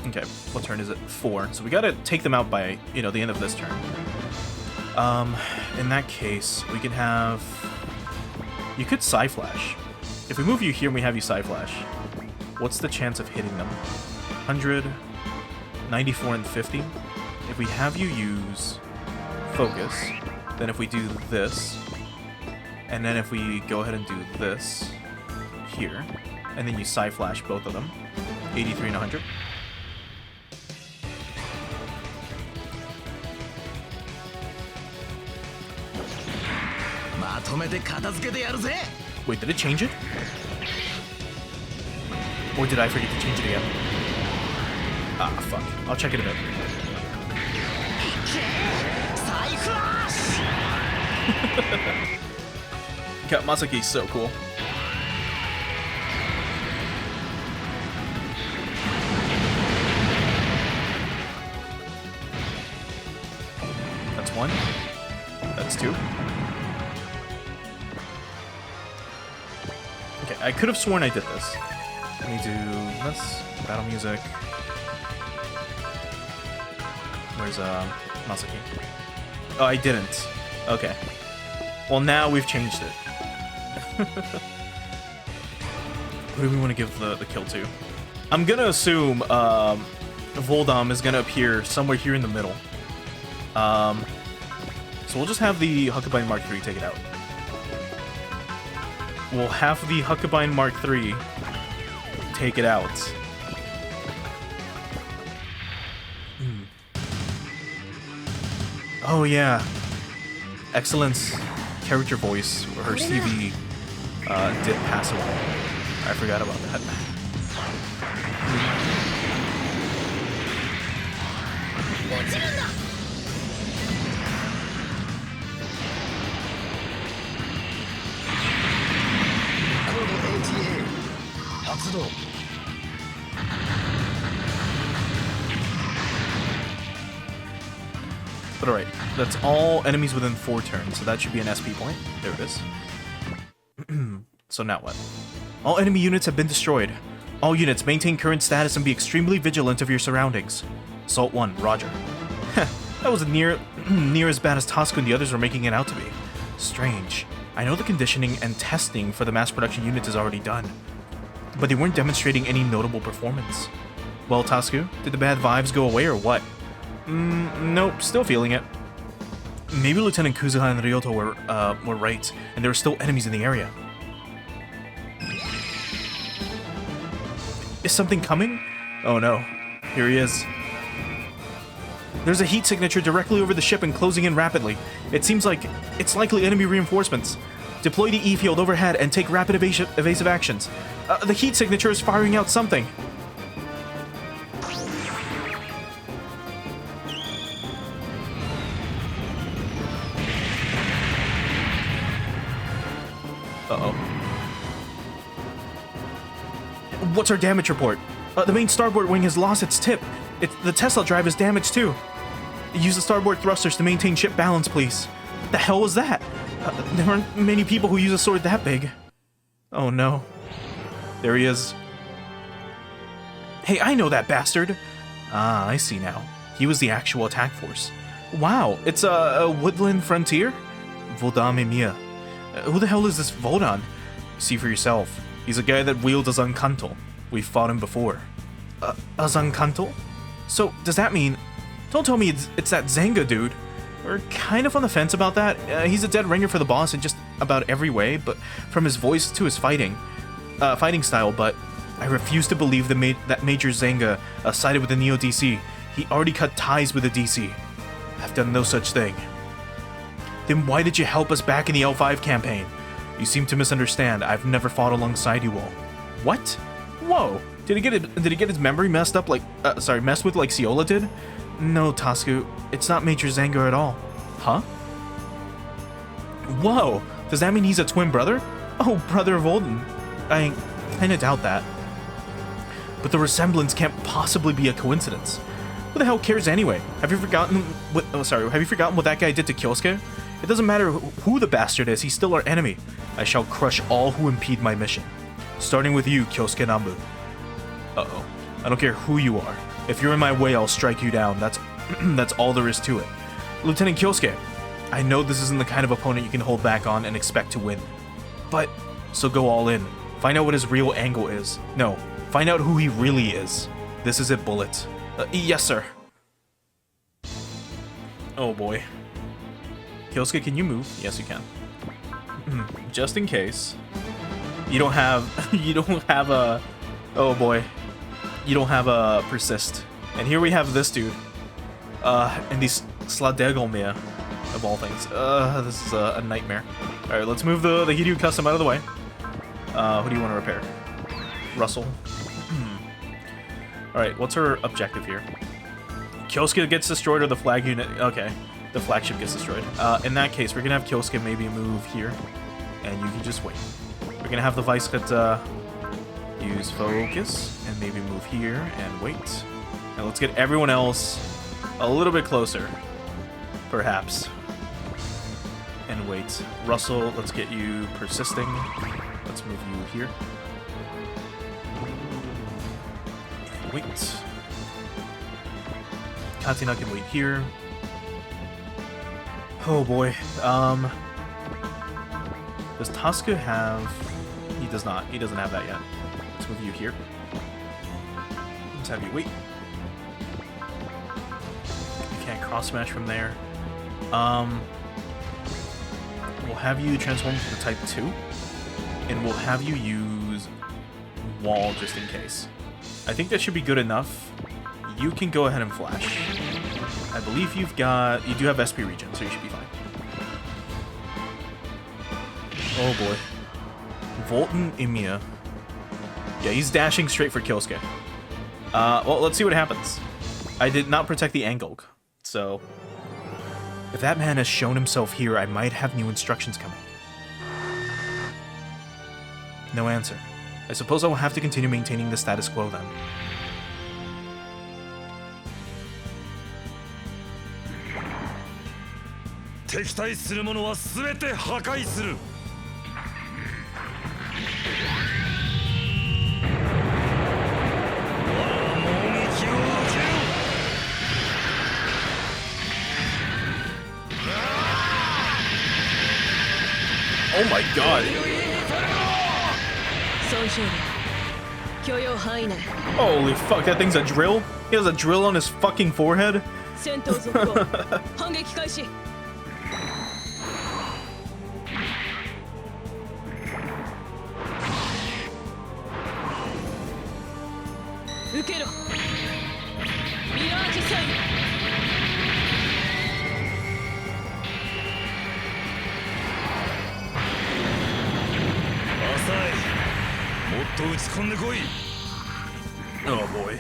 Okay, what turn is it? 4. So we gotta take them out by the end of this turn. In that case, we can have. You could Psy-Flash. If we move you here and we have you Psy-Flash, what's the chance of hitting them? 100, 94, and 50. If we have you use Focus, then if we do this, And then if we go ahead and do this here, and then you Psy Flash both of them, 83 and 100. Wait, did it change it? Or did I forget to change it again? Ah, fuck. I'll check it in a bit. God, Masaki's so cool. That's one. That's two. Okay, I could have sworn I did this. Let me do this. Battle music. Where's Masaki? Oh, I didn't. Okay. Well, now we've changed it. Who do we want to give the kill to? I'm gonna assume Voldam is gonna appear somewhere here in the middle. So we'll just have the Huckleberry Mark III take it out. We'll have the Huckleberry Mark III take it out. Oh yeah. Excellence character voice, or her CV did pass away. I forgot about that. But alright, that's all enemies within 4 turns, so that should be an SP point. There it is. So now what? All enemy units have been destroyed. All units maintain current status and be extremely vigilant of your surroundings. Assault 1, roger. That was near as bad as Tasco and the others were making it out to be. Strange. I know the conditioning and testing for the mass production unit is already done, but they weren't demonstrating any notable performance. Well, Tasco, did the bad vibes go away or what? Nope, still feeling it. Maybe Lieutenant Kuzuha and Ryoto were right, and there were still enemies in the area. Is something coming? Oh no, here he is. There's a heat signature directly over the ship and closing in rapidly. It seems like it's likely enemy reinforcements. Deploy the E-field overhead and take rapid evasive actions. The heat signature is firing out something. Uh-oh. What's our damage report? The main starboard wing has lost its tip. The Tesla drive is damaged too. Use the starboard thrusters to maintain ship balance, please. What the hell was that? There aren't many people who use a sword that big. Oh no. There he is. Hey, I know that bastard. Ah, I see now. He was the actual attack force. Wow, it's a woodland frontier? Voldam Emiya. Who the hell is this Voldam? See for yourself. He's a guy that wields a Zankanto. We've fought him before. A Zankanto? So, does that mean... Don't tell me it's that Zenga dude. We're kind of on the fence about that. He's a dead ringer for the boss in just about every way, but from his voice to his fighting style, but I refuse to believe that Major Zenga sided with the Neo DC. He already cut ties with the DC. I've done no such thing. Then why did you help us back in the L5 campaign? You seem to misunderstand. I've never fought alongside you all. What? Whoa! Did he get his memory messed with like Ciola did? No, Tasco. It's not Major Zenga at all. Huh? Whoa! Does that mean he's a twin brother? Oh, brother Volden. I kinda doubt that. But the resemblance can't possibly be a coincidence. Who the hell cares anyway? Have you forgotten what that guy did to Kyosuke? It doesn't matter who the bastard is, he's still our enemy. I shall crush all who impede my mission. Starting with you, Kyosuke Nambu. Uh-oh. I don't care who you are. If you're in my way, I'll strike you down. That's all there is to it. Lieutenant Kyosuke, I know this isn't the kind of opponent you can hold back on and expect to win. But, so go all in. Find out what his real angle is. No, find out who he really is. This is it, Bullet. Yes, sir. Oh boy. Kyosuke, can you move? Yes, you can. just in case you don't have a, oh boy, you don't have a persist. And here we have this dude, and these Sladegolmia, of all things. This is a nightmare. All right, let's move the Hiryu custom out of the way. Who do you want to repair? Russell. All right, what's our objective here? Kyosuke gets destroyed or the flag unit? Okay, the flagship gets destroyed. In that case, we're gonna have Kyosuke maybe move here, and you can just wait. We're gonna have the Vice use focus and maybe move here and wait. And let's get everyone else a little bit closer, perhaps. And wait. Russell, let's get you persisting. Let's move you here. And wait. Katina can wait here. Oh boy. Does Tosca have... He does not. He doesn't have that yet. Let's move you here. Let's have you wait. You can't cross smash from there. We'll have you transform to the type 2. And we'll have you use wall just in case. I think that should be good enough. You can go ahead and flash. I believe you do have SP regen, so you should be fine. Oh boy. Volton Emiya. Yeah, he's dashing straight for Kyosuke. Well, let's see what happens. I did not protect the Angulg, so... If that man has shown himself here, I might have new instructions coming. No answer. I suppose I will have to continue maintaining the status quo then. Oh my god! Holy fuck, that thing's a drill? He has a drill on his fucking forehead? Oh boy.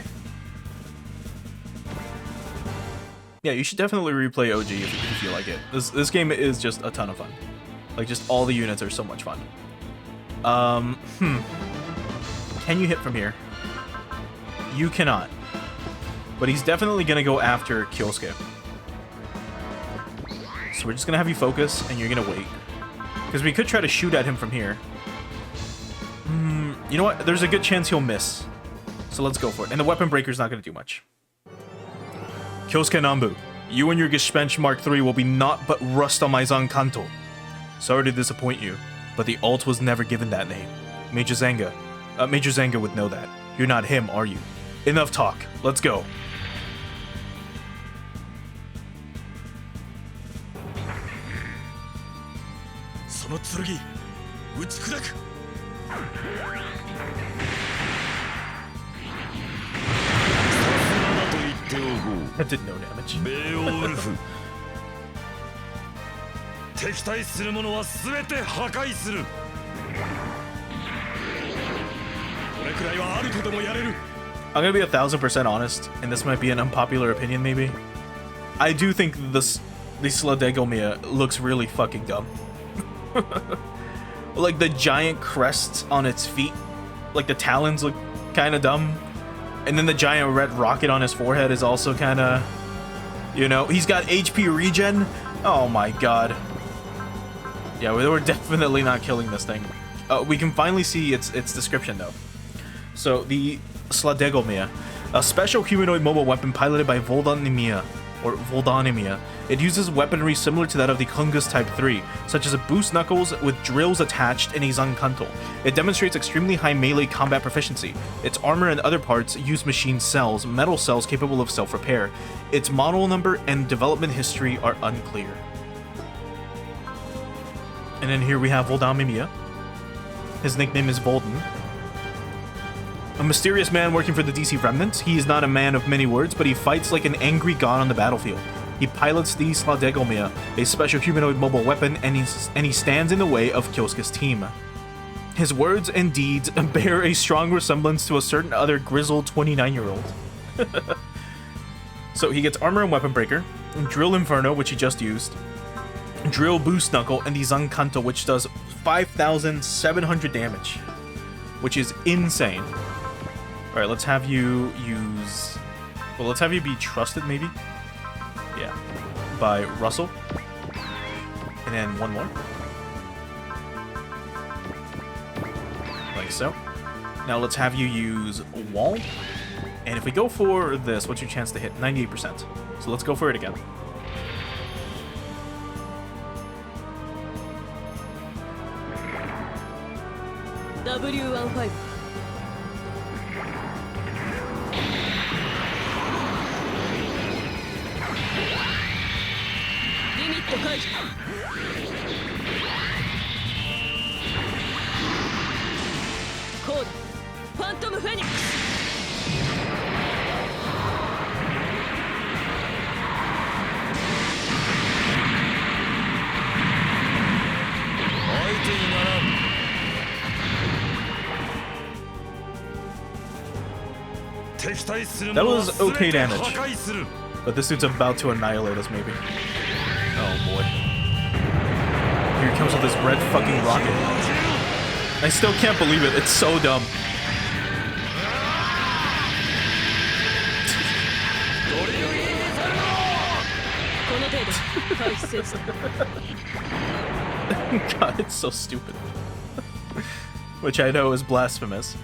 Yeah, you should definitely replay OG if you feel like it. This game is just a ton of fun. Like, just all the units are so much fun. Can you hit from here? You cannot. But he's definitely gonna go after Kyosuke. So we're just gonna have you focus, and you're gonna wait. Because we could try to shoot at him from here. You know what? There's a good chance he'll miss. So let's go for it. And the Weapon Breaker's not going to do much. Kyosuke Nambu, you and your Gespenst Mark III will be naught but rust on my Zankanto. Sorry to disappoint you, but the alt was never given that name. Major Zanga would know that. You're not him, are you? Enough talk. Let's go. That did no damage. I'm gonna be 1000% honest, and this might be an unpopular opinion maybe. I do think the Sladegolmia looks really fucking dumb. Like the giant crests on its feet, like the talons look kind of dumb. And then the giant red rocket on his forehead is also kind of, you know, he's got HP regen. Oh my god. Yeah, we're definitely not killing this thing. We can finally see its description though. So the Sladegolmia, a special humanoid mobile weapon piloted by Voldanimia, or Voldanimia. It uses weaponry similar to that of the Kungus Type 3, such as a boost knuckles with drills attached and a Zankanto. It demonstrates extremely high melee combat proficiency. Its armor and other parts use machine cells, metal cells capable of self-repair. Its model number and development history are unclear. And then here we have Voldemir. His nickname is Bolden. A mysterious man working for the DC Remnant. He is not a man of many words, but he fights like an angry god on the battlefield. He pilots the Slagdegomia, a special humanoid mobile weapon, and he stands in the way of Kyosuke's team. His words and deeds bear a strong resemblance to a certain other grizzled 29-year-old. So he gets Armor and Weapon Breaker, Drill Inferno, which he just used, Drill Boost Knuckle, and the Zankanto, which does 5,700 damage, which is insane. Alright, let's have you use... Well, let's have you be trusted, maybe? Yeah. By Russell. And then one more. Like so. Now let's have you use Wall. And if we go for this, what's your chance to hit? 98%. So let's go for it again. W15 リミット解除コードファントムフェニックス相手にならん That was okay damage, but this dude's about to annihilate us, maybe. Oh boy. Here he comes with this red fucking rocket. I still can't believe it, it's so dumb. God, it's so stupid. Which I know is blasphemous.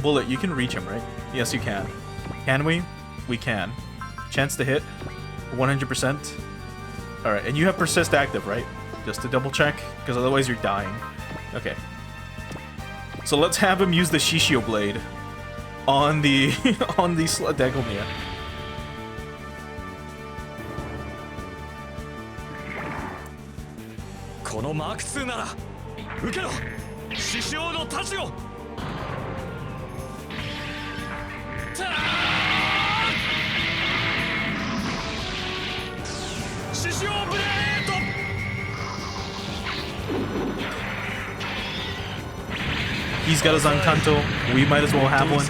Bullet, you can reach him, right? Yes, you can. Can we? We can. Chance to hit? 100%. Alright, and you have Persist active, right? Just to double check, because otherwise you're dying. Okay. So let's have him use the Shishio Blade on the on the Slagdegomia. Kono Mark 2なら受けろ獅子王の太刀を獅子王ブレード He's got a Zankanto. We might as well have one.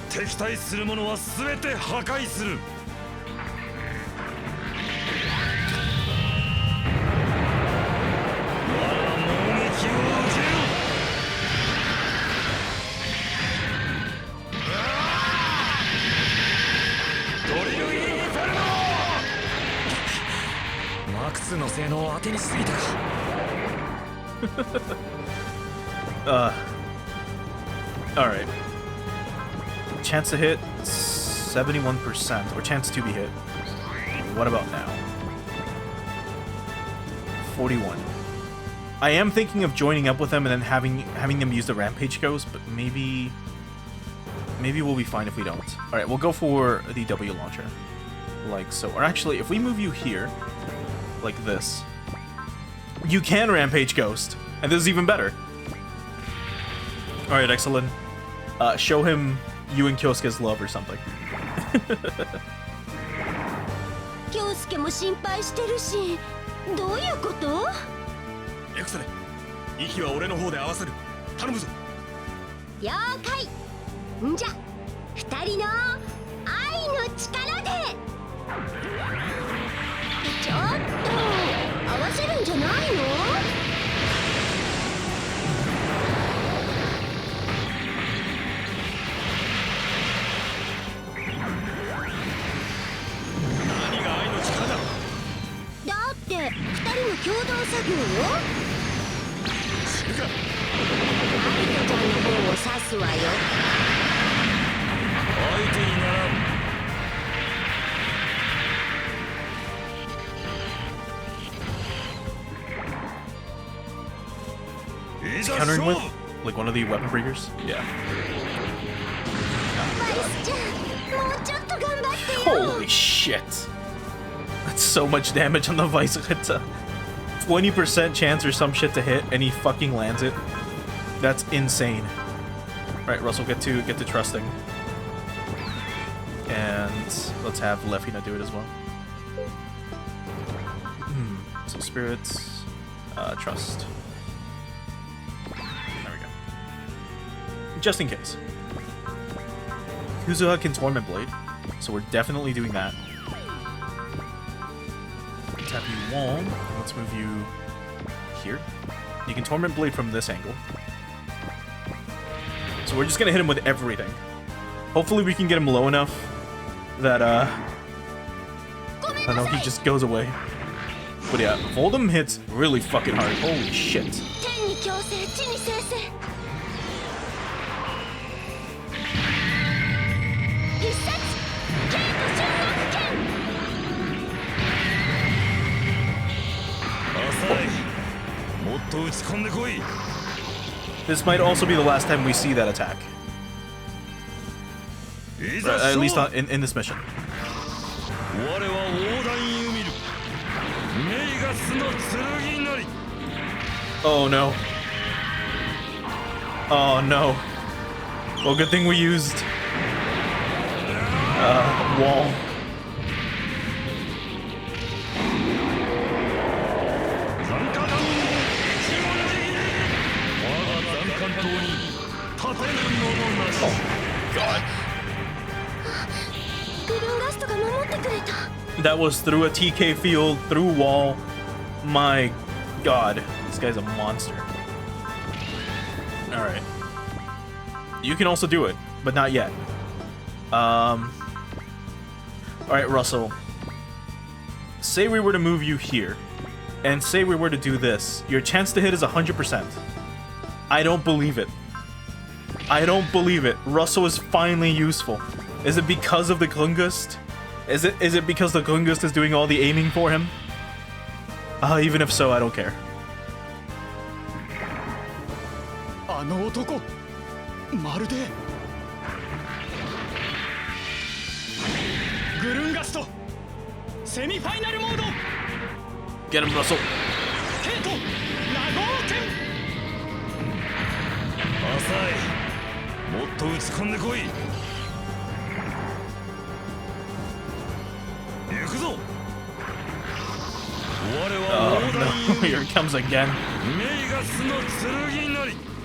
敵対する者は全て破壊する の性能を当てにしすぎたか Alright. Chance to hit 71%, or chance to be hit. What about now? 41. I am thinking of joining up with them and then having them use the Rampage Ghost, but maybe we'll be fine if we don't. Alright, we'll go for the W launcher. Like so. Or actually, if we move you here, like this, you can Rampage Ghost, and this is even better. Alright, excellent. Show him you and Kyosuke's love or something. Kyosuke も心配してるし、どういうこと？エクセレ、息は俺の方で合わせる。頼むぞ。了解。んじゃ、二人の愛の力で。ちょっと合わせるんじゃないの？何が愛の力だ？だって二人の共同作業よ。知るか？愛子ちゃんの方を指すわよ。相手にならん。He's countering with like one of the weapon breakers? Yeah. Holy Holy shit. That's so much damage on the Weisritter. 20% chance or some shit to hit, and he fucking lands it. That's insane. Alright, Russell, get to trusting. And let's have Lefina do it as well. So spirits, trust. There we go. Just in case. Kuzuha can Torment Blade, so we're definitely doing that. Tap you wall. Let's move you here. You can Torment Blade from this angle. So we're just gonna hit him with everything. Hopefully we can get him low enough that I don't know, he just goes away. But yeah, Voldem hits really fucking hard. Holy shit. This might also be the last time we see that attack. At least in this mission. Oh no. Oh no. Well, good thing we used wall. Oh god. That was through a TK field, through wall. My god. This guy's a monster. Alright. You can also do it, but not yet. Alright, Russell. Say we were to move you here, and say we were to do this. Your chance to hit is 100%. I don't believe it. I don't believe it. Russell is finally useful. Is it because of the Klungust? Is it because the Klungust is doing all the aiming for him? Even if so, I don't care. あの男まるでグルンガストセミファイナルモード Get him, Russell. ケイトラゴーテン浅いもっと打ち込んでこい行くぞ Oh no, here it comes again.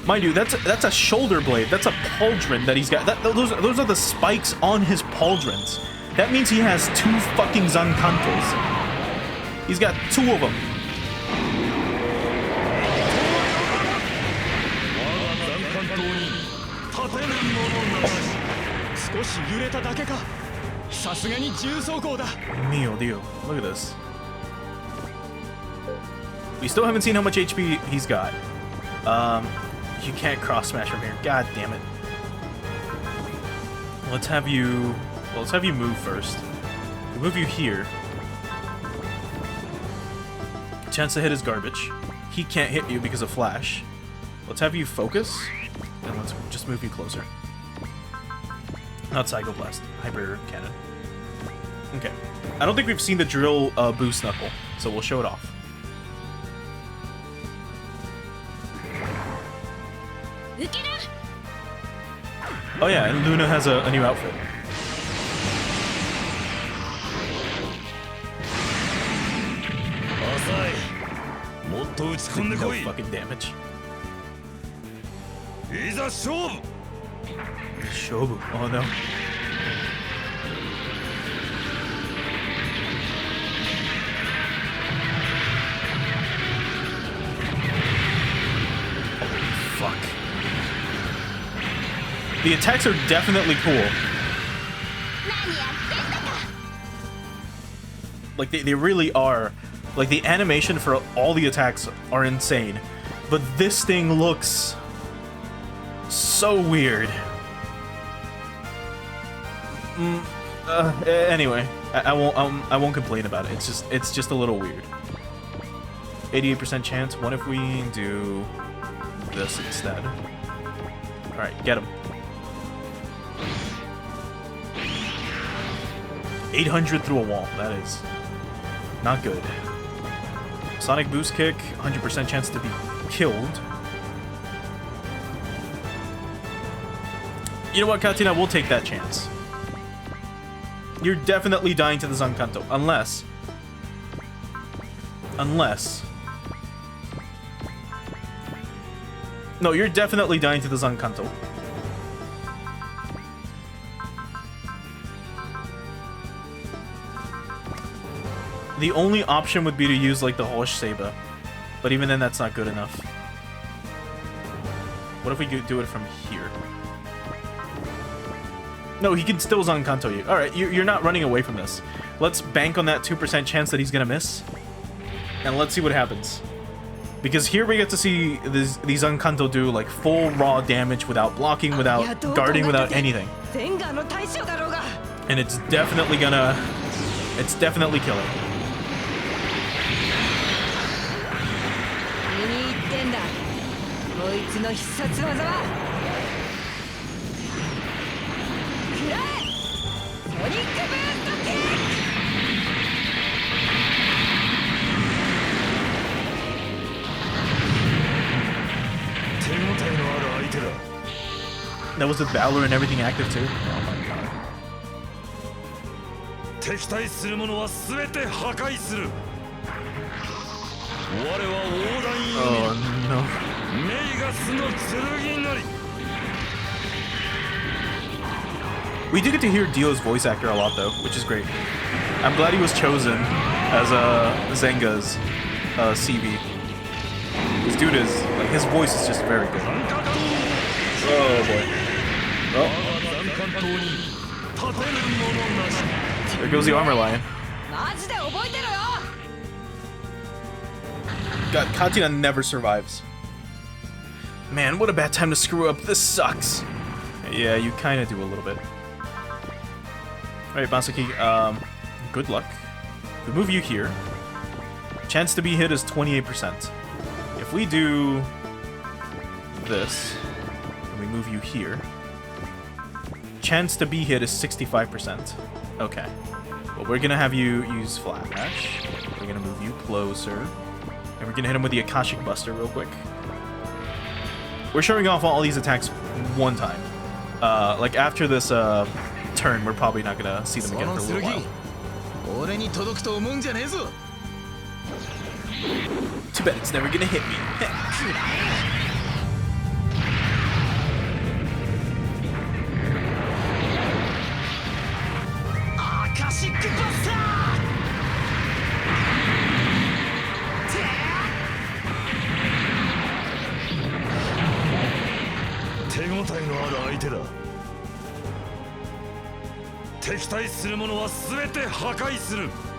Mind you, that's a shoulder blade. That's a pauldron that he's got. Those are the spikes on his pauldrons. That means he has 2 fucking Zankantos. He's got 2 of them. Mio Dio, look at this. We still haven't seen how much HP he's got. You can't cross smash from here. God damn it. Let's have you move first. We'll move you here. Chance to hit is garbage. He can't hit you because of flash. Let's have you focus, and let's just move you closer. Not Psychoblast, Hyper Cannon. Okay. I don't think we've seen the drill boost knuckle, so we'll show it off. Oh yeah, and Luna has a new outfit. No fucking damage. Shobu. Oh no. Fuck. The attacks are definitely cool. Like, they really are. Like, the animation for all the attacks are insane. But this thing looks so weird. Anyway, I won't complain about it. It's just a little weird. 88% chance. What if we do this instead? All right, get him. 800 through a wall. That is Not good. Sonic Boost Kick, 100% chance to be killed. You know what, Katina? We'll take that chance. You're definitely dying to the Zankanto. Unless... No, you're definitely dying to the Zankanto. The only option would be to use, like, the Hosh Seiba. But even then, that's not good enough. What if we could do it from here? No, he can still Zankanto you. Alright, you're not running away from this. Let's bank on that 2% chance that he's gonna miss. And let's see what happens. Because here we get to see these Zankanto do, like, full raw damage without blocking, without guarding, without anything. And it's definitely gonna... It's definitely killing. That was with Valor and everything active too. Oh my god. Oh no. We do get to hear Dio's voice actor a lot though, which is great. I'm glad he was chosen as Zenga's CV. This dude is, like, his voice is just very good. Oh boy. Oh. There goes the Armor Lion. God, Katina never survives. Man, what a bad time to screw up. This sucks. Yeah, you kind of do a little bit. Alright, Masaki, good luck. We move you here. Chance to be hit is 28%. If we do this, and we move you here, chance to be hit is 65%. Okay. Well, we're gonna have you use Flash. We're gonna move you closer. And we're gonna hit him with the Akashic Buster real quick. We're showing off all these attacks one time. Like after this turn, we're probably not gonna see them again for a little while. Too bad it's never gonna hit me.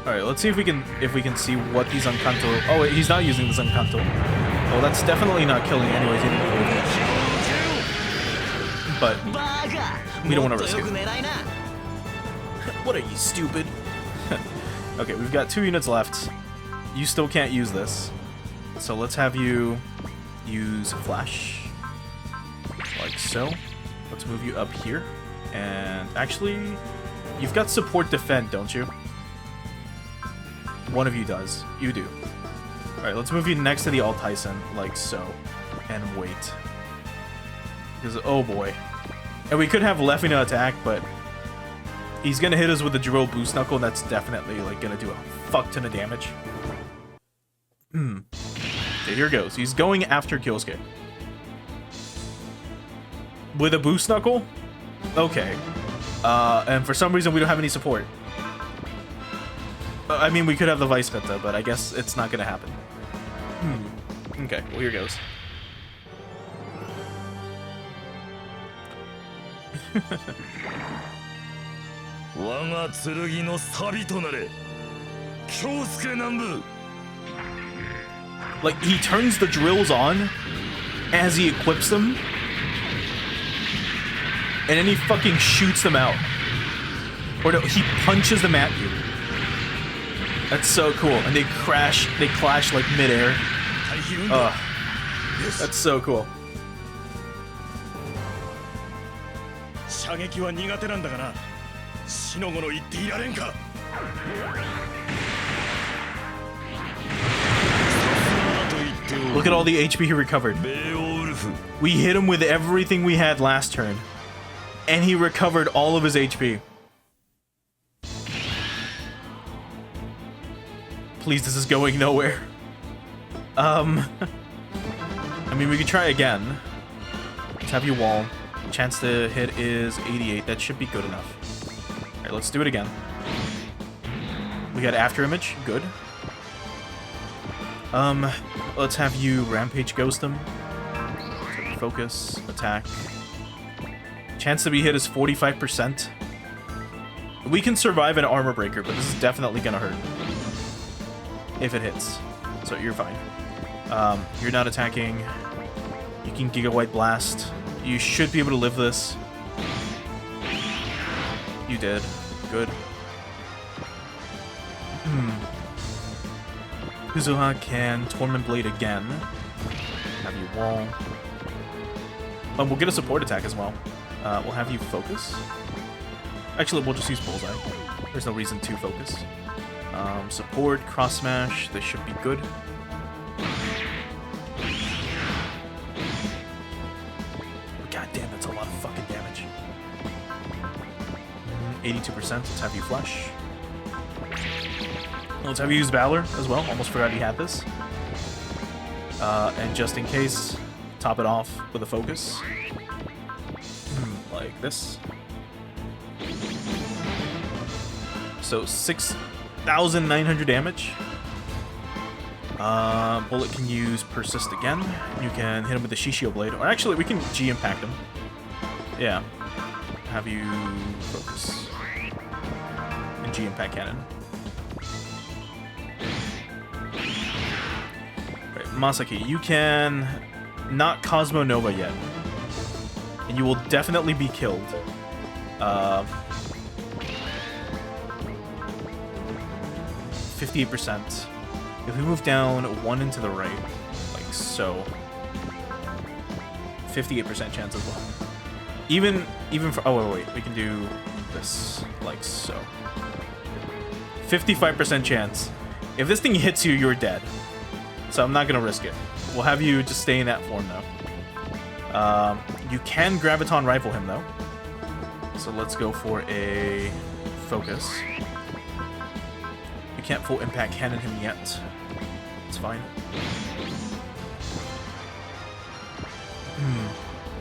Alright, let's see if we can see what these Zankanto. Oh wait, he's not using the Zankanto. Well, that's definitely not killing anyways. But we don't want to risk it. What are you, stupid? Okay, we've got 2 units left. You still can't use this. So let's have you use Flash. Like so. Let's move you up here. And actually, you've got support defend, don't you? One of you does. You do. Alright, let's move you next to the Alt Tyson, like so. And wait. Because, oh boy. And we could have Lefina attack, but he's gonna hit us with the Drill Boost Knuckle. That's definitely, like, gonna do a fuck ton of damage. Okay, here goes. He's going after Kyosuke. With a Boost Knuckle? Okay. And for some reason, we don't have any support. I mean, we could have the Vice Vita, but I guess it's not gonna happen. Okay, well, here goes. Like, he turns the drills on as he equips them, and then he fucking shoots them out. Or no, he punches them at you. That's so cool. And they clash like midair. That's so cool. Look at all the HP he recovered. ベオウルフ We hit him with everything we had last turn. And he recovered all of his HP. Please, this is going nowhere. I mean, we could try again. Let's have you wall. Chance to hit is 88. That should be good enough. Alright, let's do it again. We got after image. Good. Let's have you rampage ghost him. Focus, attack. Chance to be hit is 45%. We can survive an armor breaker, but this is definitely gonna hurt. If it hits. So you're fine. You're not attacking. You can Giga White Blast. You should be able to live this. You did. Good. Kuzuha can Torment Blade again. Have you wall. We'll get a support attack as well. We'll have you focus. Actually, we'll just use Bullseye. There's no reason to focus. Support, cross smash. This should be good. God damn, that's a lot of fucking damage. 82%. Let's have you flush. Let's have you use Valor as well. Almost forgot he had this. And just in case, top it off with a focus. Like this. So 6,900 damage. Bullet can use Persist again. You can hit him with the Shishio Blade. Or actually, we can G-Impact him. Yeah. Have you focus. And G-Impact Cannon. Right, Masaki, you can not Cosmo Nova yet. And you will definitely be killed. 58%. If we move down one into the right, like so, 58% chance as well. Even for, oh wait, we can do this like so. 55% chance. If this thing hits you, you're dead. So I'm not gonna risk it. We'll have you just stay in that form though. You can Graviton Rifle him though. So let's go for a focus. We can't full impact cannon him yet. It's fine.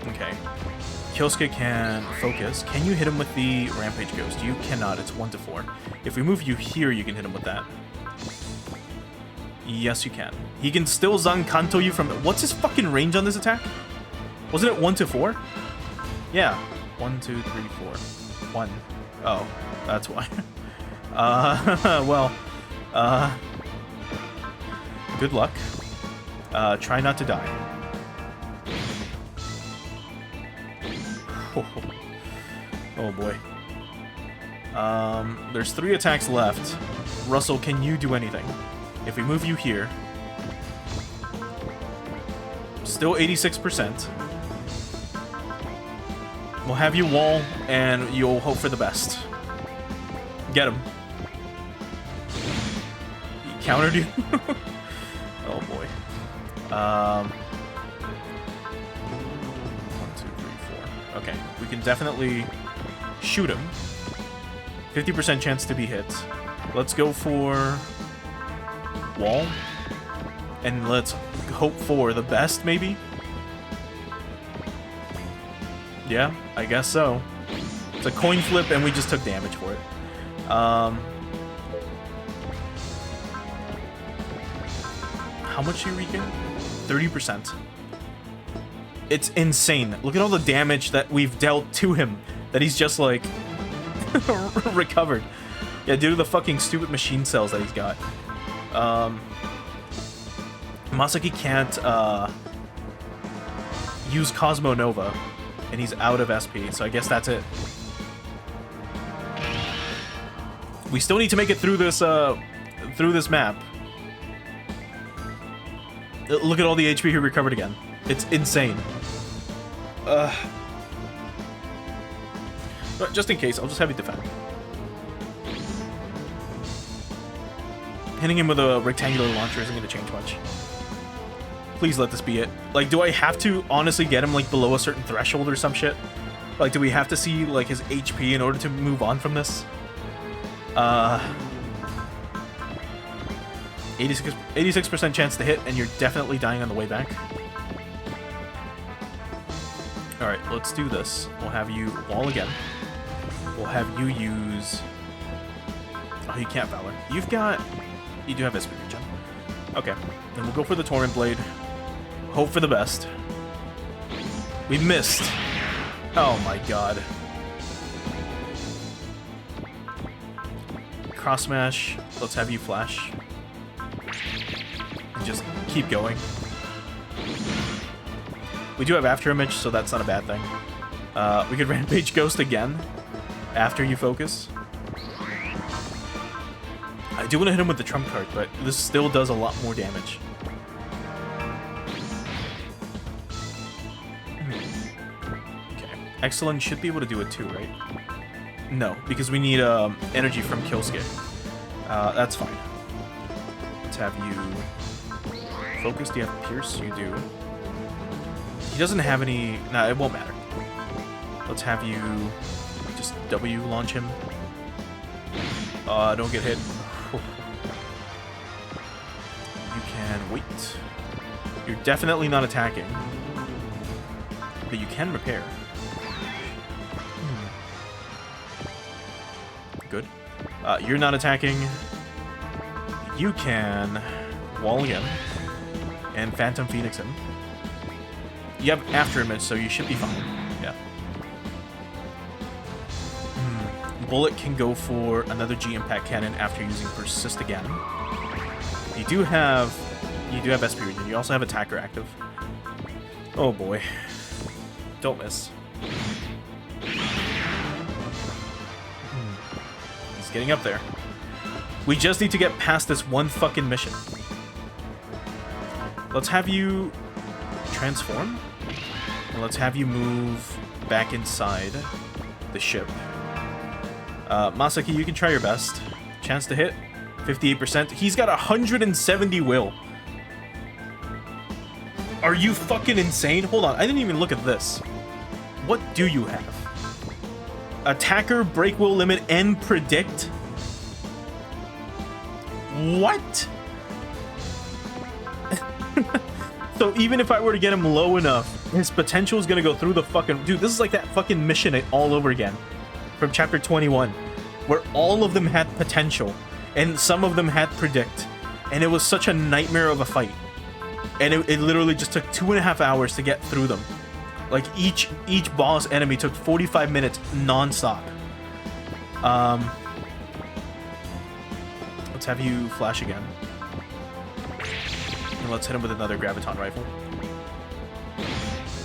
Okay. Kyosuke can focus. Can you hit him with the Rampage Ghost? You cannot. It's 1 to 4. If we move you here, you can hit him with that. Yes, you can. He can still Zankanto you from... What's his fucking range on this attack? Wasn't it 1 to 4? Yeah. 1, 2, 3, 4. 1. Oh, that's why. Well, good luck. Try not to die. Oh boy. There's 3 attacks left. Russell, can you do anything? If we move you here, still 86%. We'll have you wall, and you'll hope for the best. Get him. He countered you? Oh boy. 1, 2, 3, 4. Okay, we can definitely shoot him. 50% chance to be hit. Let's go for wall. And let's hope for the best, maybe? Yeah, I guess so. It's a coin flip, and we just took damage for it. How much Shuriken? 30%. It's insane. Look at all the damage that we've dealt to him. That he's just, like, recovered. Yeah, due to the fucking stupid machine cells that he's got. Masaki can't, use Cosmo Nova. And he's out of SP, so I guess that's it. We still need to make it through this map. Look at all the HP he recovered again. It's insane. But just in case, I'll just have you defend. Hitting him with a rectangular launcher isn't going to change much. Please let this be it. Like, do I have to honestly get him, like, below a certain threshold or some shit? Like, do we have to see, like, his HP in order to move on from this? 86% chance to hit, and you're definitely dying on the way back. Alright, let's do this. We'll have you wall again. We'll have you use... Oh, you can't Valor. You've got... You do have SP regen. Okay, then we'll go for the Torrent Blade. Hope for the best. We missed. Oh my god. Cross Smash. Let's have you flash. And just keep going. We do have After Image, so that's not a bad thing. We could Rampage Ghost again after you focus. I do want to hit him with the trump card, but this still does a lot more damage. Okay. Excellent should be able to do it too, right? No, because we need energy from Kyosuke. That's fine. Let's have you focus. Do you have Pierce? You do. He doesn't have any... Nah, it won't matter. Let's have you just W launch him. Don't get hit. You can wait. You're definitely not attacking. But you can repair. Good. You're not attacking. You can wall again. And Phantom Phoenix him. You have After Image, so you should be fine. Yeah. Bullet can go for another G-Impact Cannon after using Persist again. You do have SP regen. You also have Attacker active. Oh boy. Don't miss. He's getting up there. We just need to get past this one fucking mission. Let's have you transform. And let's have you move back inside the ship. Masaki, you can try your best. Chance to hit, 58%. He's got 170 will. Are you fucking insane? Hold on, I didn't even look at this. What do you have? Attacker, break will limit, and predict? What? So even if I were to get him low enough, his potential is gonna go through the fucking... Dude, this is like that fucking mission all over again. From chapter 21. Where all of them had potential. And some of them had predict. And it was such a nightmare of a fight. And it literally just took 2.5 hours to get through them. Like each boss enemy took 45 minutes non-stop. Let's have you flash again. And let's hit him with another Graviton Rifle.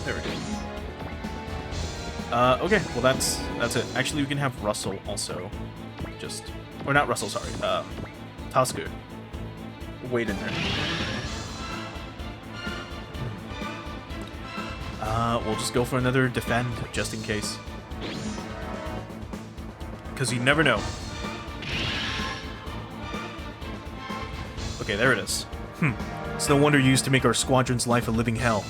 There we go. Okay, well that's it. Actually, we can have Russell also. Just... Or not Russell, sorry. Tasku. Wait in there. We'll just go for another defend, just in case. Because you never know. Okay, there it is. It's no wonder you used to make our squadron's life a living hell.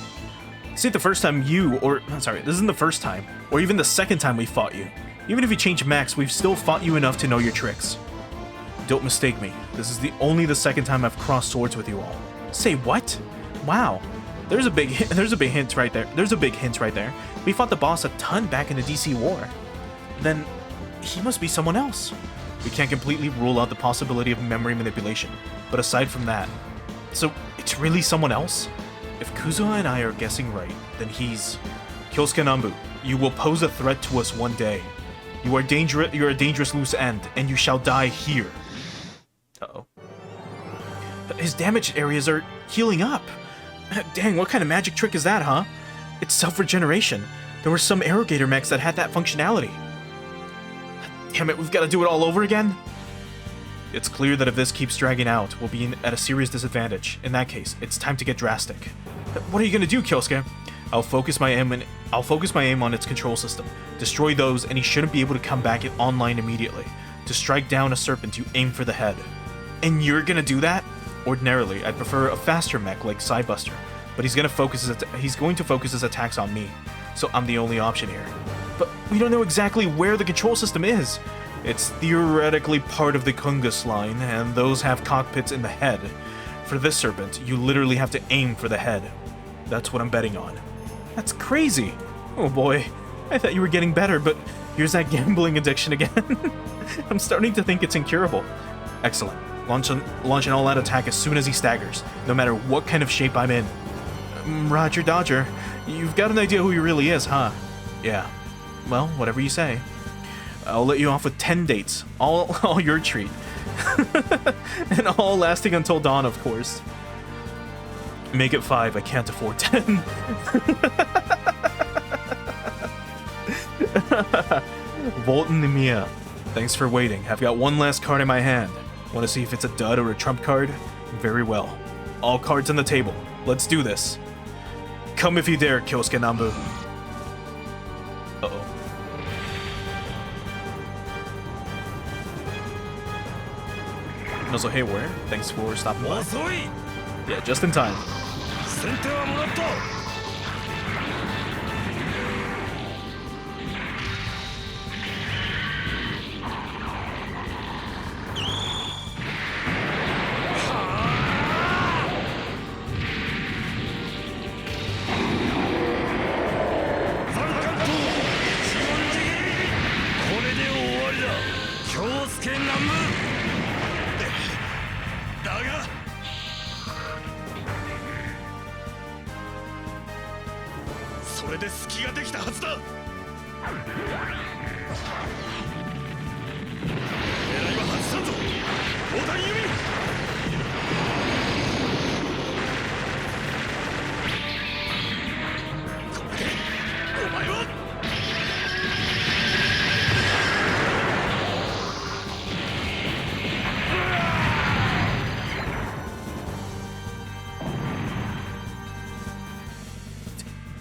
This ain't the first time this isn't the first time, or even the second time we fought you. Even if you change Max, we've still fought you enough to know your tricks. Don't mistake me. This is only the second time I've crossed swords with you all. Say what? Wow. There's a big hint right there. There's a big hint right there. We fought the boss a ton back in the DC war. Then he must be someone else. We can't completely rule out the possibility of memory manipulation, but aside from that, so it's really someone else? If Kuzuha and I are guessing right, then he's Kyosuke Nambu. You will pose a threat to us one day. You're a dangerous loose end, and you shall die here. Uh-oh. His damaged areas are healing up. Dang, what kind of magic trick is that, huh? It's self-regeneration. There were some Arrogator mechs that had that functionality. Damn it, we've got to do it all over again? It's clear that if this keeps dragging out, we'll be at a serious disadvantage. In that case, it's time to get drastic. What are you gonna do, Kyosuke? I'll focus my aim on its control system. Destroy those, and he shouldn't be able to come back online immediately. To strike down a serpent, you aim for the head. And you're gonna do that? Ordinarily, I'd prefer a faster mech like Psybuster, but he's going to focus his attacks on me, so I'm the only option here. But we don't know exactly where the control system is. It's theoretically part of the Kungus line, and those have cockpits in the head. For this serpent, you literally have to aim for the head. That's what I'm betting on. That's crazy. Oh boy, I thought you were getting better, but here's that gambling addiction again. I'm starting to think it's incurable. Excellent. Launch an all-out attack as soon as he staggers, no matter what kind of shape I'm in. Roger Dodger, you've got an idea who he really is, huh? Yeah. Well, whatever you say. I'll let you off with 10 dates, all your treat. And all lasting until dawn, of course. Make it 5, I can't afford 10. Voltan Nemia, thanks for waiting. I've got one last card in my hand. Want to see if it's a dud or a trump card? Very well. All cards on the table. Let's do this. Come if you dare, Kyosuke Nambu. Uh-oh. And also, hey, Warrior, thanks for stopping by. Yeah, just in time.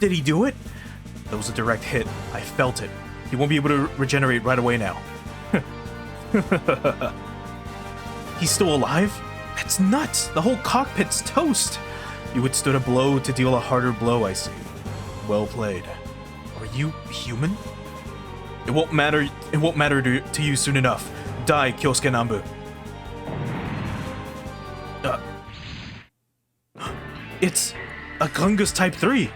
Did he do it? That was a direct hit. I felt it. He won't be able to regenerate right away now. He's still alive? That's nuts! The whole cockpit's toast! You withstood a blow to deal a harder blow, I see. Well played. Are you human? It won't matter to you soon enough. Die, Kyosuke Nambu. It's a Kungus Type 3!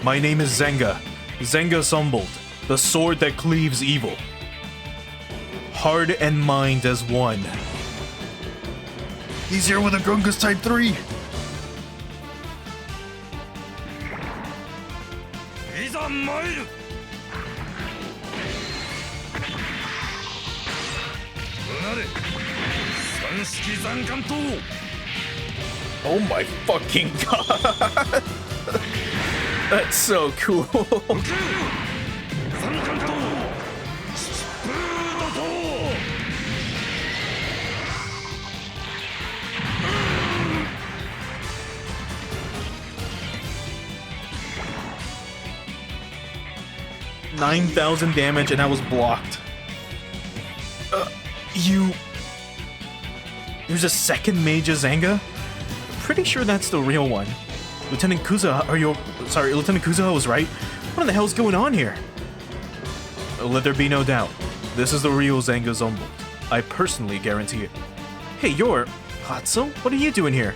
My name is Zenga. Zenga Zumbold, the sword that cleaves evil. Heart and mind as one. He's here with a Kungus Type 3! Oh my fucking god! That's so cool. $9,000 damage and I was blocked. There's a second Mage Zenga? Pretty sure that's the real one. Lieutenant Kuzuha was right. What in the hell's going on here? Let there be no doubt. This is the real Zenga Zumbold. I personally guarantee it. Hey, you're... Hatsu? What are you doing here?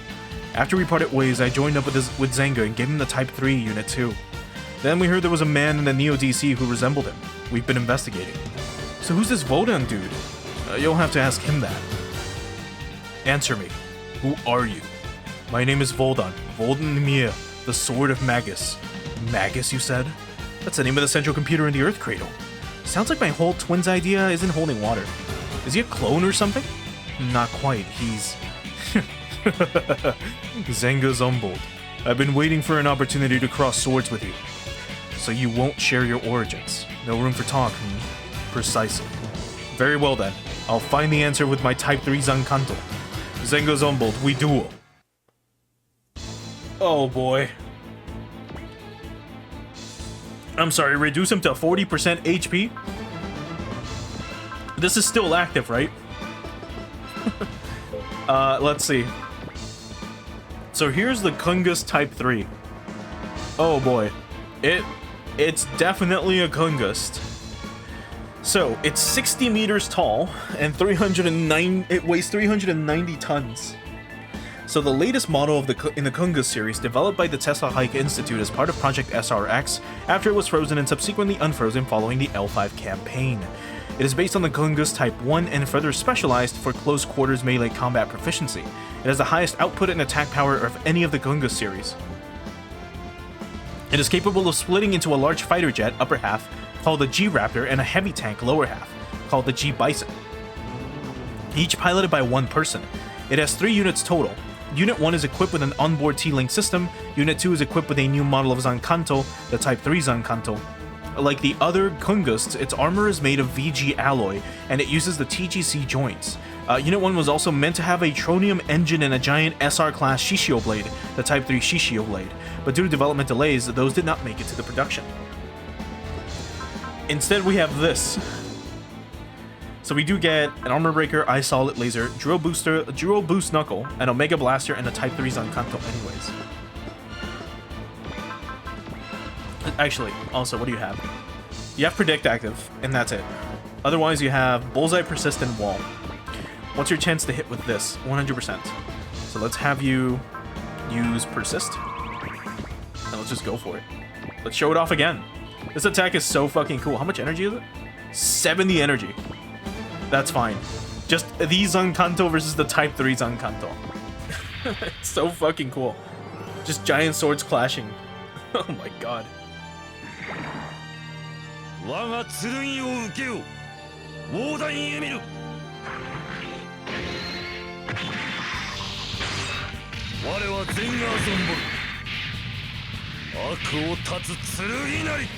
After we parted ways, I joined up with Zenga and gave him the Type 3 unit too. Then we heard there was a man in the Neo DC who resembled him. We've been investigating. So who's this Voldan dude? You'll have to ask him that. Answer me. Who are you? My name is Voldan. Voldan Nemia, the Sword of Magus. Magus, you said? That's the name of the central computer in the Earth Cradle. Sounds like my whole twins idea isn't holding water. Is he a clone or something? Not quite. He's... Zenga Zumbold. I've been waiting for an opportunity to cross swords with you. So you won't share your origins. No room for talk, Precisely. Very well then. I'll find the answer with my Type 3 Zankanto. Zenga Zumbold, we duel. Oh boy. I'm sorry, reduce him to 40% HP? This is still active, right? Let's see. So here's the Kungus Type 3. Oh boy. It's definitely a Kungust. So, it's 60 meters tall and it weighs 390 tons. So the latest model in the Kungus series, developed by the Tesla Hike Institute as part of Project SRX, after it was frozen and subsequently unfrozen following the L5 campaign. It is based on the Kungus Type 1 and further specialized for close quarters melee combat proficiency. It has the highest output and attack power of any of the Kungus series. It is capable of splitting into a large fighter jet upper half, called the G-Raptor, and a heavy tank lower half, called the G-Bison. Each piloted by one person. It has 3 units total. Unit 1 is equipped with an onboard T-Link system, Unit 2 is equipped with a new model of Zankanto, the Type 3 Zankanto. Like the other Kungusts, its armor is made of VG alloy, and it uses the TGC joints. Unit 1 was also meant to have a tronium engine and a giant SR-class Shishio blade, the Type 3 Shishio blade, but due to development delays, those did not make it to the production. Instead, we have this. So we do get an Armor Breaker, Eye Solid Laser, Drill Boost Knuckle, an Omega Blaster, and a Type 3 Zankanto anyways. Actually, also, what do you have? You have Predict active, and that's it. Otherwise, you have Bullseye, Persist, and Wall. What's your chance to hit with this? 100%. So let's have you use Persist. And let's just go for it. Let's show it off again. This attack is so fucking cool. How much energy is it? 70 energy. That's fine. Just the Zankanto versus the Type 3 Zankanto. It's so fucking cool. Just giant swords clashing. Oh my god. 我が剣を受けよ砲弾へ見る我はゼンガーソンボル悪を断つ剣なり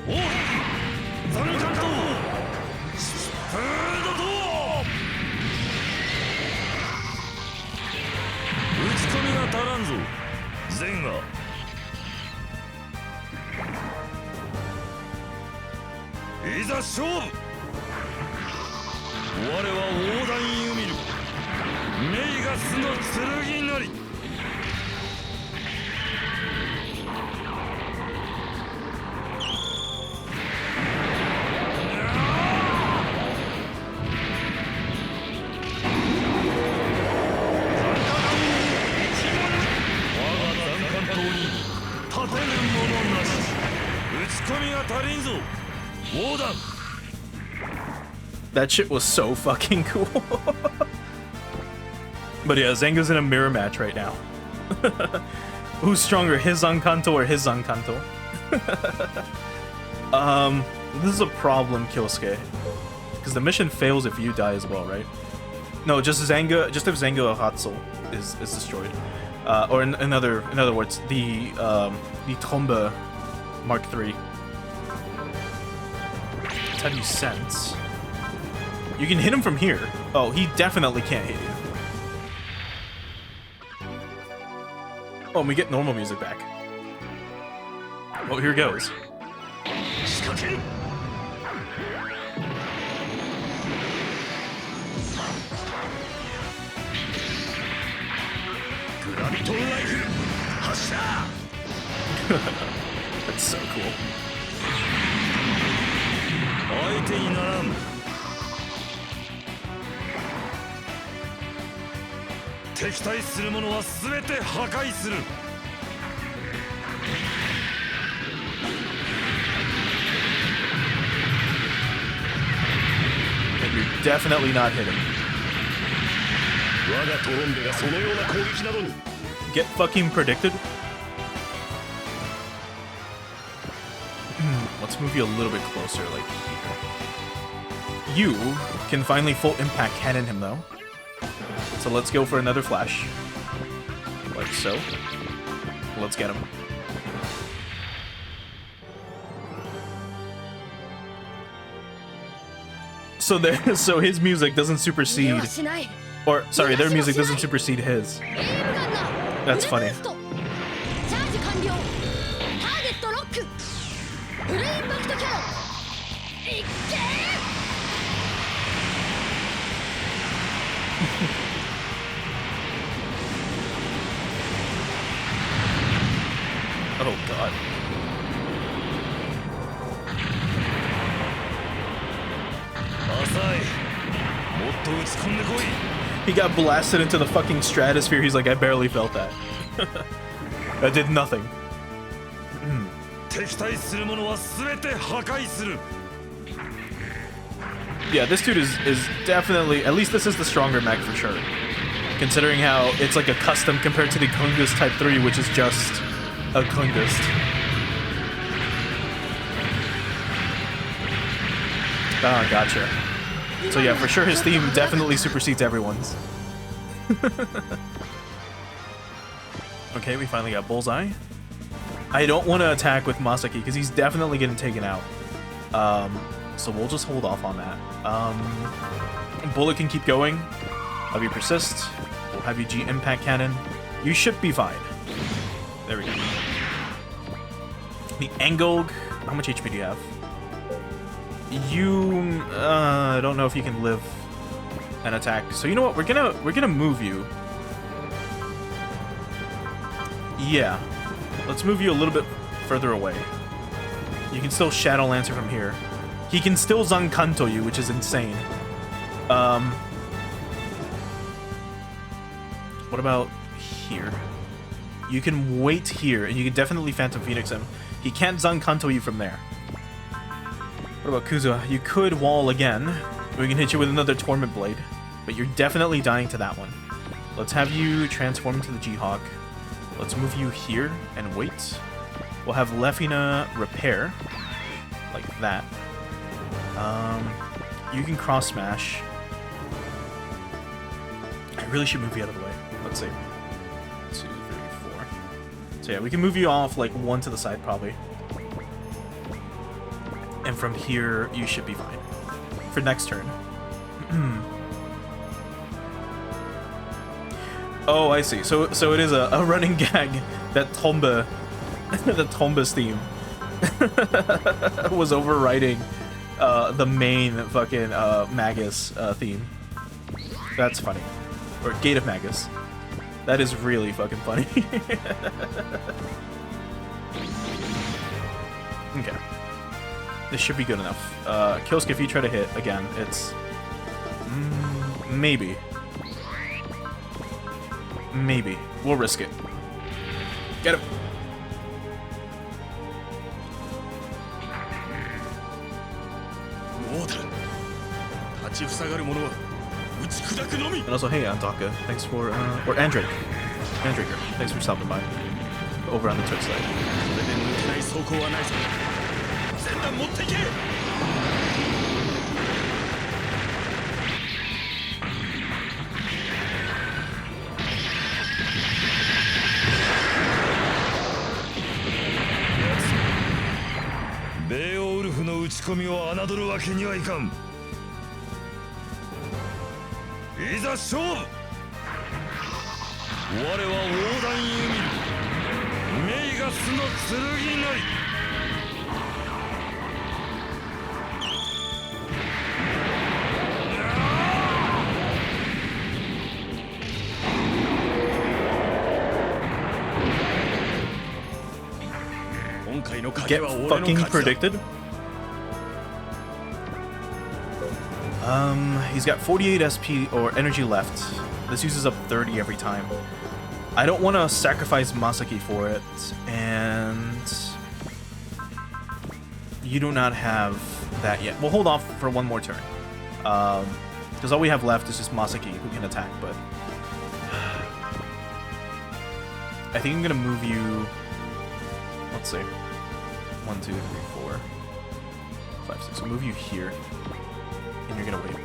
おっザンカントスプードド打ち込みが足らんぞゼンガーいざ勝負我は砲弾弓るメイガスの剣なり我が残艦島に立てぬ者なし打ち込みが足りんぞThat shit was so fucking cool. But yeah, Zanga's in a mirror match right now. Who's stronger, his Zankanto or his Zankanto? This is a problem, Kyosuke. Because the mission fails if you die as well, right? No, just if Zanga Hatsu is destroyed. Or in other words, the Tomba Mark III. How do you sense? You can hit him from here. Oh, he definitely can't hit you. Oh, and we get normal music back. Oh, here goes. That's so cool. 相手にならん敵対する者は全て破壊する You're definitely not hitting. 我がトロンベがそのような攻撃などに Get fucking predicted? Let's move you a little bit closer, like here. You can finally full impact cannon him though. So let's go for another flash. Like so. Let's get him. So his music doesn't supersede, or sorry, their music doesn't supersede his. That's funny. Oh god. He got blasted into the fucking stratosphere. He's like, I barely felt that. I did nothing. Yeah, this dude is definitely, at least this is the stronger mech for sure. Considering how it's like a custom compared to the Kungust Type 3, which is just a Kungust. Ah, gotcha. So yeah, for sure his theme definitely supersedes everyone's. Okay, we finally got Bullseye. I don't want to attack with Masaki because he's definitely getting taken out. So we'll just hold off on that. Bullet can keep going. Have you persist. We'll have you G impact cannon. You should be fine. There we go. The Engolg. How much HP do you have? You I don't know if you can live an attack. So you know what? We're gonna move you. Yeah. Let's move you a little bit further away. You can still Shadow Lancer from here. He can still Zankanto you, which is insane. What about here? You can wait here, and you can definitely Phantom Phoenix him. He can't Zankanto you from there. What about Kuzuha? You could wall again. We can hit you with another Torment Blade, but you're definitely dying to that one. Let's have you transform into the G-Hawk. Let's move you here and wait. We'll have Lefina repair, like that. You can cross smash. I really should move you out of the way. Let's see. 2, 3, 4. So yeah, we can move you off like one to the side probably. And from here, you should be fine. For next turn. Oh, I see. So it is a running gag that Tomba, the Tomba's theme was overriding the main fucking Magus theme. That's funny. Or Gate of Magus. That is really fucking funny. Okay. This should be good enough. Kyosuke, if you try to hit again, it's maybe. Maybe. We'll risk it. Get him. And also, hey, Antaka, thanks for, or Andraker, thanks for stopping by over on the Twitch side. Beowulf の打ち込みを侮るわけにはいかん。いざ勝負。我は横断弓メイガスの剣なり。Get fucking predicted. He's got 48 SP or energy left. This uses up 30 every time. I don't want to sacrifice Masaki for it, and you do not have that yet. We'll hold off for one more turn, because all we have left is just Masaki who can attack. But I think I'm gonna move you. Let's see. 1, 2, 3, 4, 5, 6. We'll move you here, and you're gonna wait.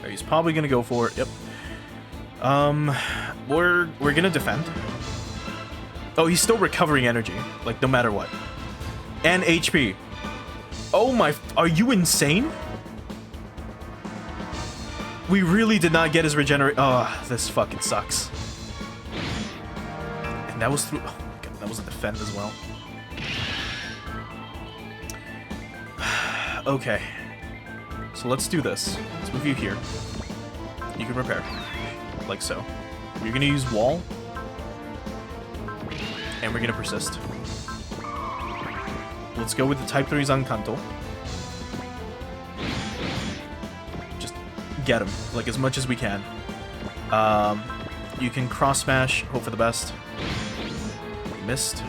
Right, he's probably gonna go for it. Yep. We're gonna defend. Oh, he's still recovering energy, like no matter what, and HP. Oh my! Are you insane? We really did not get his regenerate. Oh, this fucking sucks. That was through. Oh my god, that was a defend as well. Okay. So let's do this. Let's move you here. You can repair. Like so. You're gonna use wall. And we're gonna persist. Let's go with the type 3 Zankanto. Just get him, like, as much as we can. You can cross smash, hope for the best. Missed.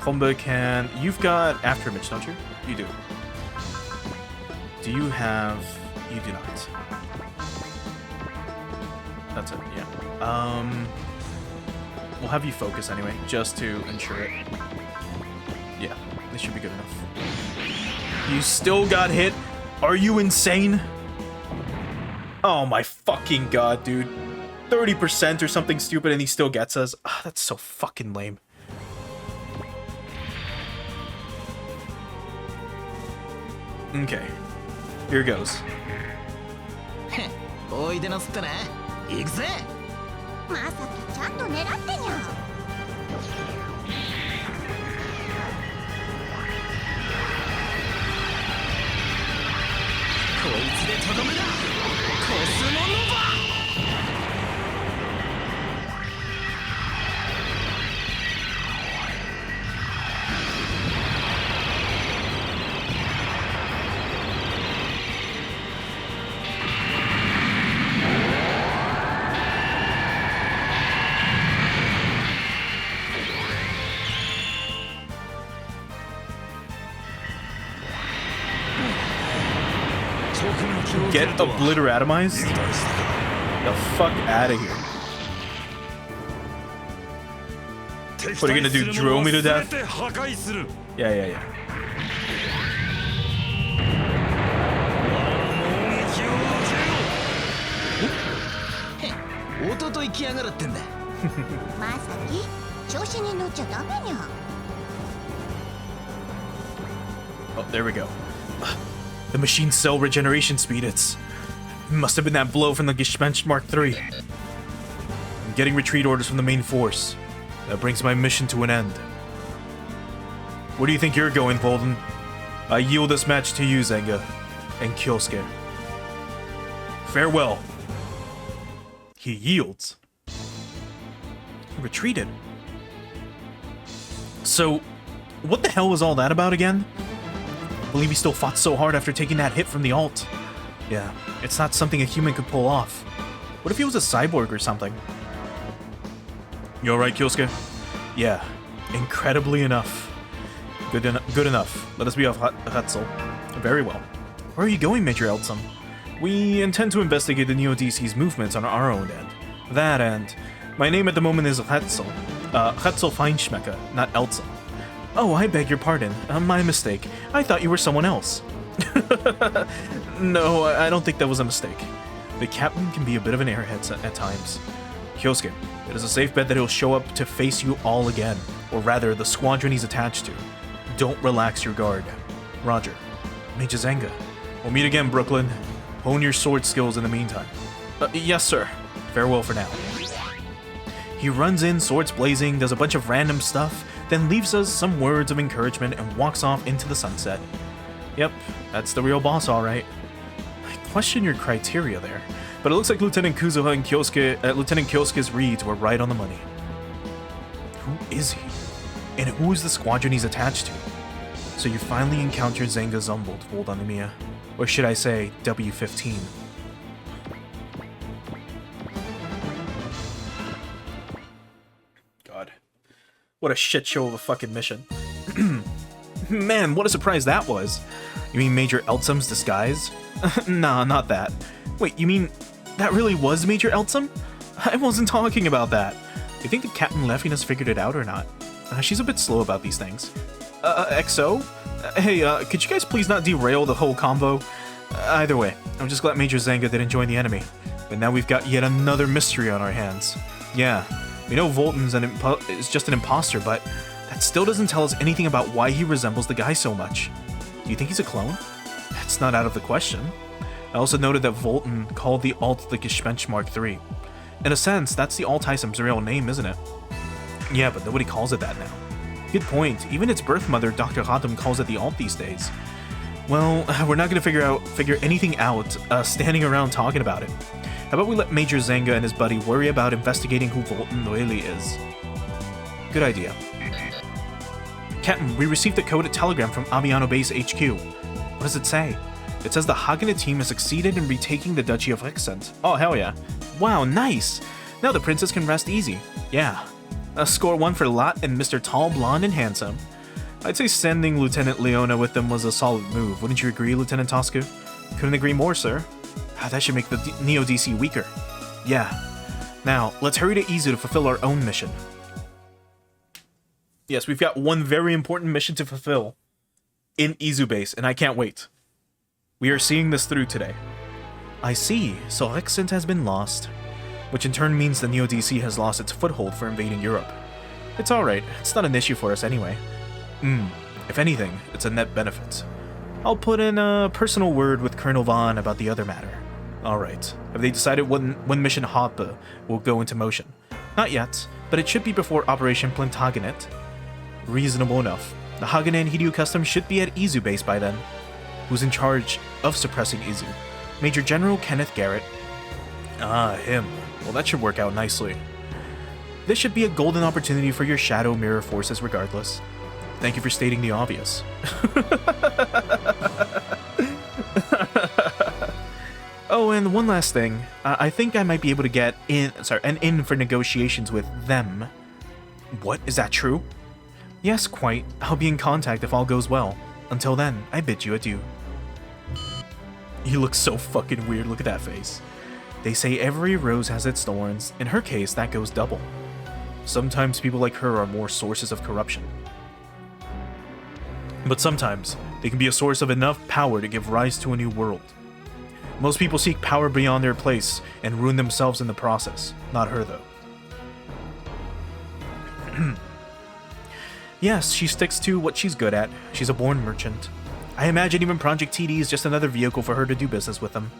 Komba can... You've got After Image, don't you? You do. Do you have... You do not. That's it, yeah. We'll have you focus anyway, just to ensure it. Yeah, this should be good enough. You still got hit? Are you insane? Oh my fucking god, dude. 30% or something stupid and he still gets us. Ah, that's so fucking lame. Okay. Here goes. おいでなすってね。行くぜ。まさきちゃんと狙ってにゃ。こいつでとどめだ。コスモノバ。Get obliteratomized? The fuck out of here. What are you gonna do? Drill me to death? Yeah, yeah, yeah. おととい来やがるってんだ。まさき調子に乗っちゃダメにゃ。 Oh, there we go. The machine cell regeneration speed, must have been that blow from the Gespenst Mark III. I'm getting retreat orders from the main force. That brings my mission to an end. Where do you think you're going, Bolden? I yield this match to you, Zenga, and Kyosuke. Farewell. He yields. He retreated. So, what the hell was all that about again? I believe he still fought so hard after taking that hit from the alt. Yeah, it's not something a human could pull off. What if he was a cyborg or something? You alright, Kyosuke? Yeah, incredibly enough. Good enough. Let us be off Hetzel. Very well. Where are you going, Major Eltsum? We intend to investigate the Neo-DC's movements on our own end. That and... My name at the moment is Hetzel. Hetzel Feinschmecker, not Eltsum. Oh, I beg your pardon. My mistake. I thought you were someone else. No, I don't think that was a mistake. The captain can be a bit of an airhead at times. Kyosuke, it is a safe bet that he'll show up to face you all again. Or rather, the squadron he's attached to. Don't relax your guard. Roger. Major Zenga. We'll meet again, Brooklyn. Hone your sword skills in the meantime. Yes, sir. Farewell for now. He runs in, swords blazing, does a bunch of random stuff, then leaves us some words of encouragement and walks off into the sunset. Yep, that's the real boss, alright. I question your criteria there, but it looks like Lieutenant Kuzuha and Lieutenant Kyosuke's reads were right on the money. Who is he? And who is the squadron he's attached to? So you finally encountered Zenga Zumbold, Voldanimia. Or should I say, W-15. God. What a shit show of a fucking mission. Man, what a surprise that was. You mean Major Eltsum's disguise? Nah, not that. Wait, you mean that really was Major Eltsum? I wasn't talking about that. Do you think the Captain Leffing has figured it out or not? She's a bit slow about these things. XO? Hey, could you guys please not derail the whole combo? Either way, I'm just glad Major Zenga didn't join the enemy. But now we've got yet another mystery on our hands. Yeah, we know Volton's is just an imposter, but that still doesn't tell us anything about why he resembles the guy so much. Do you think he's a clone? That's not out of the question. I also noted that Volton called the alt the Gespenst Mark III. In a sense, that's the alt Item's real name, isn't it? Yeah, but nobody calls it that now. Good point. Even its birth mother, Dr. Radum, calls it the alt these days. Well, we're not gonna figure anything out standing around talking about it. How about we let Major Zenga and his buddy worry about investigating who Volton Noeli is? Good idea. Captain, we received a coded telegram from Aviano Base HQ. What does it say? It says the Hagane team has succeeded in retaking the Duchy of Rixent. Oh, hell yeah. Wow, nice! Now the princess can rest easy. Yeah. A score 1 for Lot and Mr. Tall, Blonde, and Handsome. I'd say sending Lieutenant Leona with them was a solid move, wouldn't you agree, Lieutenant Toscu? Couldn't agree more, sir. That should make the Neo DC weaker. Yeah. Now, let's hurry to Izu to fulfill our own mission. Yes, we've got one very important mission to fulfill in Izu Base, and I can't wait. We are seeing this through today. I see, so Rixent has been lost, which in turn means the Neo DC has lost its foothold for invading Europe. It's alright, it's not an issue for us anyway. If anything, it's a net benefit. I'll put in a personal word with Colonel Vaughn about the other matter. Alright, have they decided when Mission Hoppe will go into motion? Not yet, but it should be before Operation Plantagenet. Reasonable enough. The Hagane and Hiryu Customs should be at Izu Base by then. Who's in charge of suppressing Izu? Major General Kenneth Garrett. Ah, him. Well, that should work out nicely. This should be a golden opportunity for your Shadow Mirror forces regardless. Thank you for stating the obvious. Oh, and one last thing. I think I might be able to get an in for negotiations with them. What? Is that true? Yes, quite. I'll be in contact if all goes well. Until then, I bid you adieu. He looks so fucking weird. Look at that face. They say every rose has its thorns. In her case, that goes double. Sometimes people like her are more sources of corruption. But sometimes, they can be a source of enough power to give rise to a new world. Most people seek power beyond their place and ruin themselves in the process. Not her, though. Yes, she sticks to what she's good at. She's a born merchant. I imagine even Project TD is just another vehicle for her to do business with them.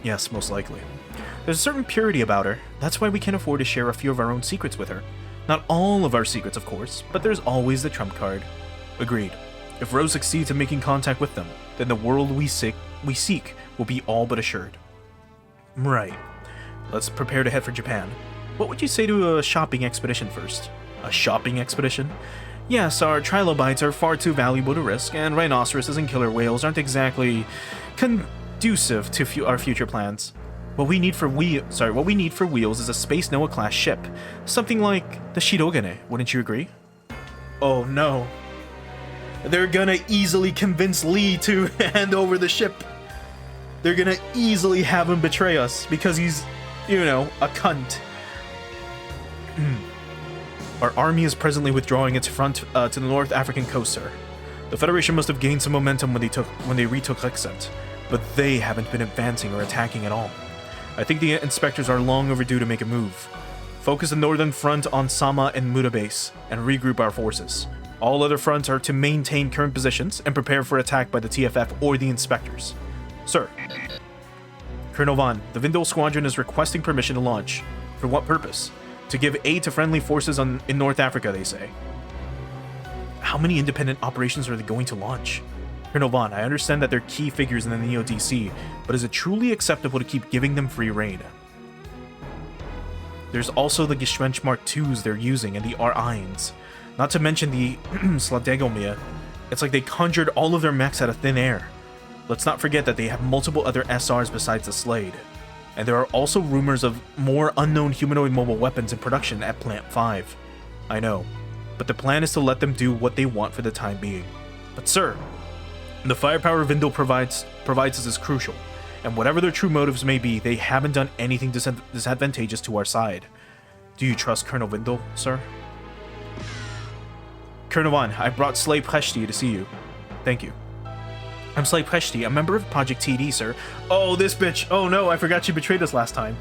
Yes, most likely. There's a certain purity about her. That's why we can afford to share a few of our own secrets with her. Not all of our secrets, of course, but there's always the trump card. Agreed. If Rose succeeds in making contact with them, then the world we seek will be all but assured. Right. Let's prepare to head for Japan. What would you say to a shopping expedition first? A shopping expedition? Yes, our trilobites are far too valuable to risk, and rhinoceroses and killer whales aren't exactly conducive to our future plans. What we need for wheels is a Space Noah-class ship. Something like the Shirogane, wouldn't you agree? Oh no. They're gonna easily convince Lee to hand over the ship. They're gonna easily have him betray us because he's, you know, a cunt. Our army is presently withdrawing its front to the North African coast, sir. The Federation must have gained some momentum when they retook Rixent, but they haven't been advancing or attacking at all. I think the inspectors are long overdue to make a move. Focus the northern front on Sama and Muda Base, and regroup our forces. All other fronts are to maintain current positions and prepare for attack by the TFF or the inspectors. Sir. Colonel Vaughn, the Vindel Squadron is requesting permission to launch. For what purpose? To give aid to friendly forces in North Africa, they say. How many independent operations are they going to launch? Colonel Vaughn, I understand that they're key figures in the Neo DC, but is it truly acceptable to keep giving them free rein? There's also the Geschwench Mark IIs they're using and the R-Eins. Not to mention the Sladegomia. It's like they conjured all of their mechs out of thin air. Let's not forget that they have multiple other SRs besides the Slade. And there are also rumors of more unknown humanoid mobile weapons in production at Plant 5. I know, but the plan is to let them do what they want for the time being. But sir, the firepower Vindel provides us is crucial, and whatever their true motives may be, they haven't done anything disadvantageous to our side. Do you trust Colonel Vindel, sir? Colonel Vaughn, I brought Slay Preshti to see you. Thank you. I'm Slay Preshti, a member of Project TD, sir. Oh, this bitch. Oh no, I forgot you betrayed us last time.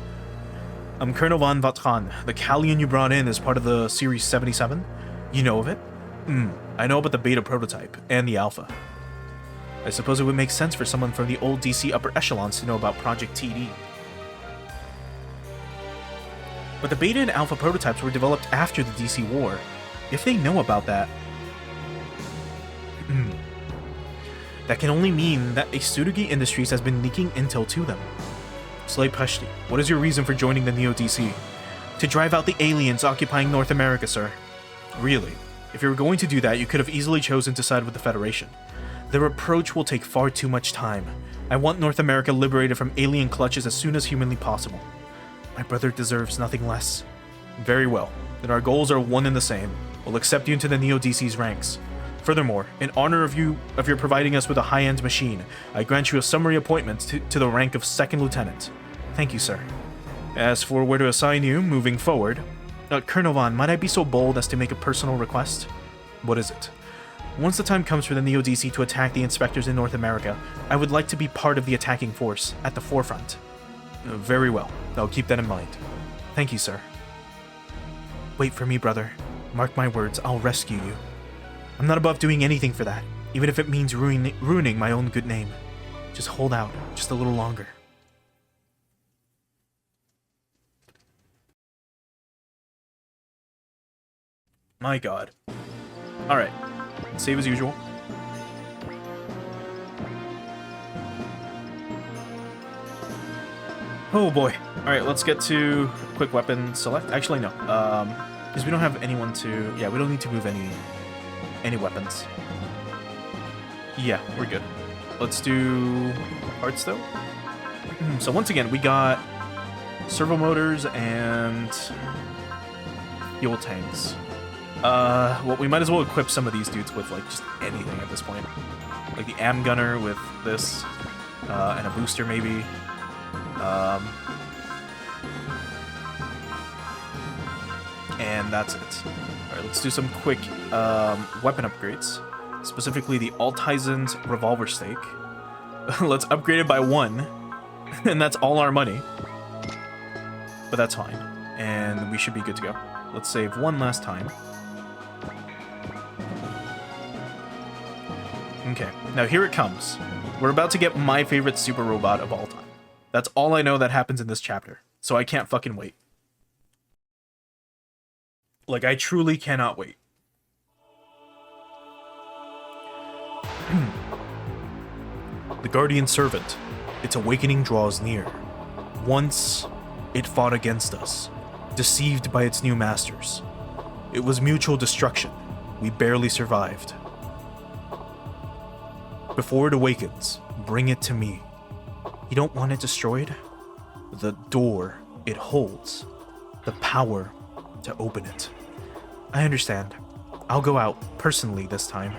I'm Colonel Von Vatran. The Callion you brought in is part of the Series 77. You know of it? I know about the beta prototype and the alpha. I suppose it would make sense for someone from the old DC upper echelons to know about Project TD. But the beta and alpha prototypes were developed after the DC war. If they know about that... That can only mean that Tsurugi Industries has been leaking intel to them. Slay Peshti, what is your reason for joining the Neo-DC? To drive out the aliens occupying North America, sir. Really? If you were going to do that, you could have easily chosen to side with the Federation. Their approach will take far too much time. I want North America liberated from alien clutches as soon as humanly possible. My brother deserves nothing less. Very well. Then our goals are one and the same. We'll accept you into the Neo-DC's ranks. Furthermore, in honor of your providing us with a high-end machine, I grant you a summary appointment to the rank of Second Lieutenant. Thank you, sir. As for where to assign you moving forward, Colonel Vaughn, might I be so bold as to make a personal request? What is it? Once the time comes for the Neo-DC to attack the inspectors in North America, I would like to be part of the attacking force, at the forefront. Very well. I'll keep that in mind. Thank you, sir. Wait for me, brother. Mark my words, I'll rescue you. I'm not above doing anything for that, even if it means ruining my own good name. Just hold out, just a little longer. My god. Alright. Save as usual. Oh boy. Alright, let's get to quick weapon select. Actually, no. Because we don't have anyone to... Yeah, we don't need to move any weapons. Yeah, we're good. Let's do parts, though. So once again, we got servo motors and fuel tanks. Well, we might as well equip some of these dudes with, like, just anything at this point. Like the AM gunner with this, and a booster, maybe. And that's it. Alright, let's do some quick weapon upgrades. Specifically the Altheisen's revolver stake. Let's upgrade it by 1. And that's all our money. But that's fine. And we should be good to go. Let's save one last time. Okay, now here it comes. We're about to get my favorite super robot of all time. That's all I know that happens in this chapter. So I can't fucking wait. Like, I truly cannot wait. The Guardian Servant. Its awakening draws near. Once, it fought against us, deceived by its new masters. It was mutual destruction. We barely survived. Before it awakens, bring it to me. You don't want it destroyed? The door it holds. The power to open it. I understand. I'll go out personally this time.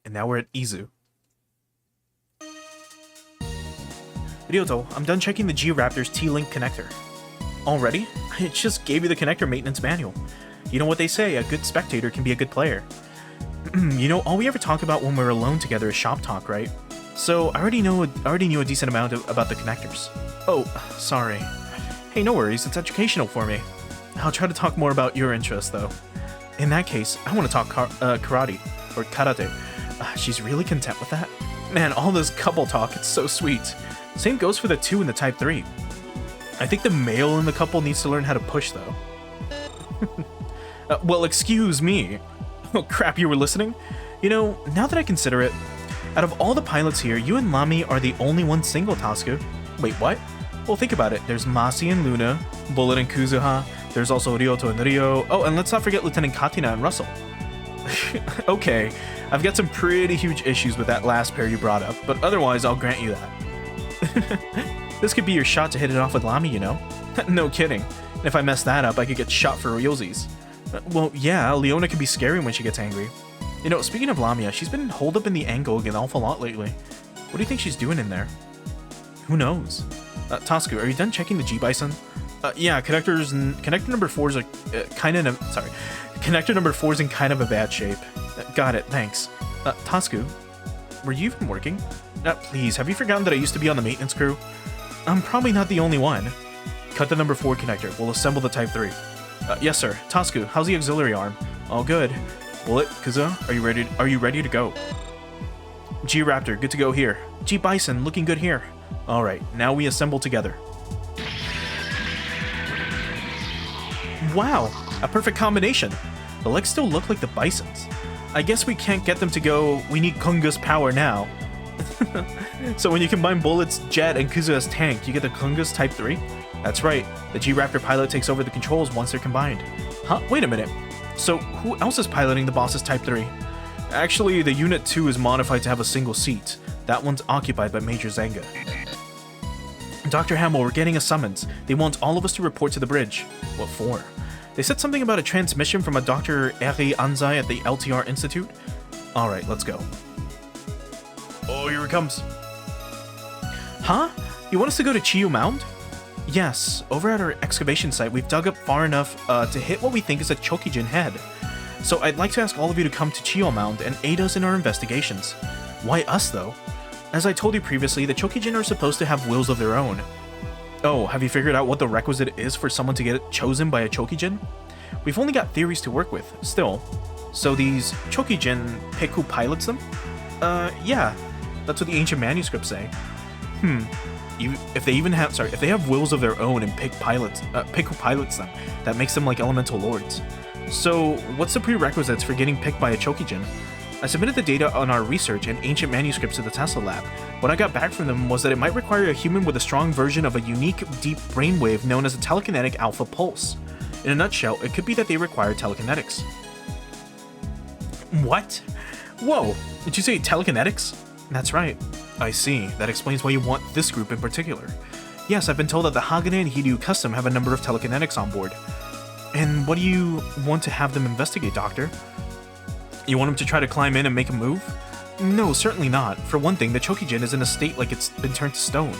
And now we're at Izu. Ryoto, I'm done checking the G-Raptor's T-Link connector. Already? I just gave you the connector maintenance manual. You know what they say, a good spectator can be a good player. You know, all we ever talk about when we're alone together is shop talk, right? So I already knew a decent amount about the connectors. Oh, sorry. Hey, no worries, it's educational for me. I'll try to talk more about your interests, though. In that case, I want to talk karate, or karate. She's really content with that? Man, all this couple talk, it's so sweet. Same goes for the 2 and the Type 3. I think the male in the couple needs to learn how to push, though. Well, excuse me. Oh, crap, you were listening? You know, now that I consider it, out of all the pilots here, you and Lamy are the only one single, Tasuku. Wait, what? Well, think about it. There's Masi and Luna, Bullet and Kuzuha, there's also Ryoto and Ryo. Oh, and let's not forget Lieutenant Katina and Russell. Okay, I've got some pretty huge issues with that last pair you brought up, but otherwise I'll grant you that. This could be your shot to hit it off with Lamy, you know? No kidding. And if I mess that up, I could get shot for realsies. Well, yeah, Leona can be scary when she gets angry. You know, speaking of Lamia, she's been holed up in the angle an awful lot lately. What do you think she's doing in there? Who knows? Tasuku, are you done checking the G-Bison? Yeah, connector number 4 is connector number 4 is in kind of a bad shape. Got it, thanks. Tasuku, were you even working? Please, have you forgotten that I used to be on the maintenance crew? I'm probably not the only one. Cut the number 4 connector. We'll assemble the Type 3. Yes, sir. Tasuku, how's the auxiliary arm? All good. Bullet, Kuzuha, are you ready to go? G-Raptor, good to go here. G-Bison, looking good here. Alright, now we assemble together. Wow, a perfect combination. The legs still look like the Bison's. I guess we can't get them to go, we need Kunga's power now. So when you combine Bullet's jet and Kuzuha's tank, you get the Kunga's Type 3? That's right, the G-Raptor pilot takes over the controls once they're combined. Huh? Wait a minute. So who else is piloting the boss's Type 3? Actually, the Unit 2 is modified to have a single seat. That one's occupied by Major Zenga. Dr. Hamill, we're getting a summons. They want all of us to report to the bridge. What for? They said something about a transmission from a Dr. Eri Anzai at the LTR Institute. Alright, let's go. Oh, here it comes. Huh? You want us to go to Chiyu Mound? Yes, over at our excavation site, we've dug up far enough to hit what we think is a Chokijin head. So I'd like to ask all of you to come to Chiyu Mound and aid us in our investigations. Why us, though? As I told you previously, the Chokijin are supposed to have wills of their own. Oh, have you figured out what the requisite is for someone to get chosen by a Chokijin? We've only got theories to work with, still. So these Chokijin pick who pilots them? Yeah. That's what the ancient manuscripts say. If they have wills of their own and pick who pilots them, that makes them like elemental lords. So, what's the prerequisites for getting picked by a Chokijin? I submitted the data on our research and ancient manuscripts to the Tesla lab. What I got back from them was that it might require a human with a strong version of a unique, deep brainwave known as a telekinetic alpha pulse. In a nutshell, it could be that they require telekinetics. What? Whoa, did you say telekinetics? That's right. I see. That explains why you want this group in particular. Yes, I've been told that the Hagane and Hiryu Custom have a number of telekinetics on board. And what do you want to have them investigate, Doctor? You want them to try to climb in and make a move? No, certainly not. For one thing, the Chokijin is in a state like it's been turned to stone.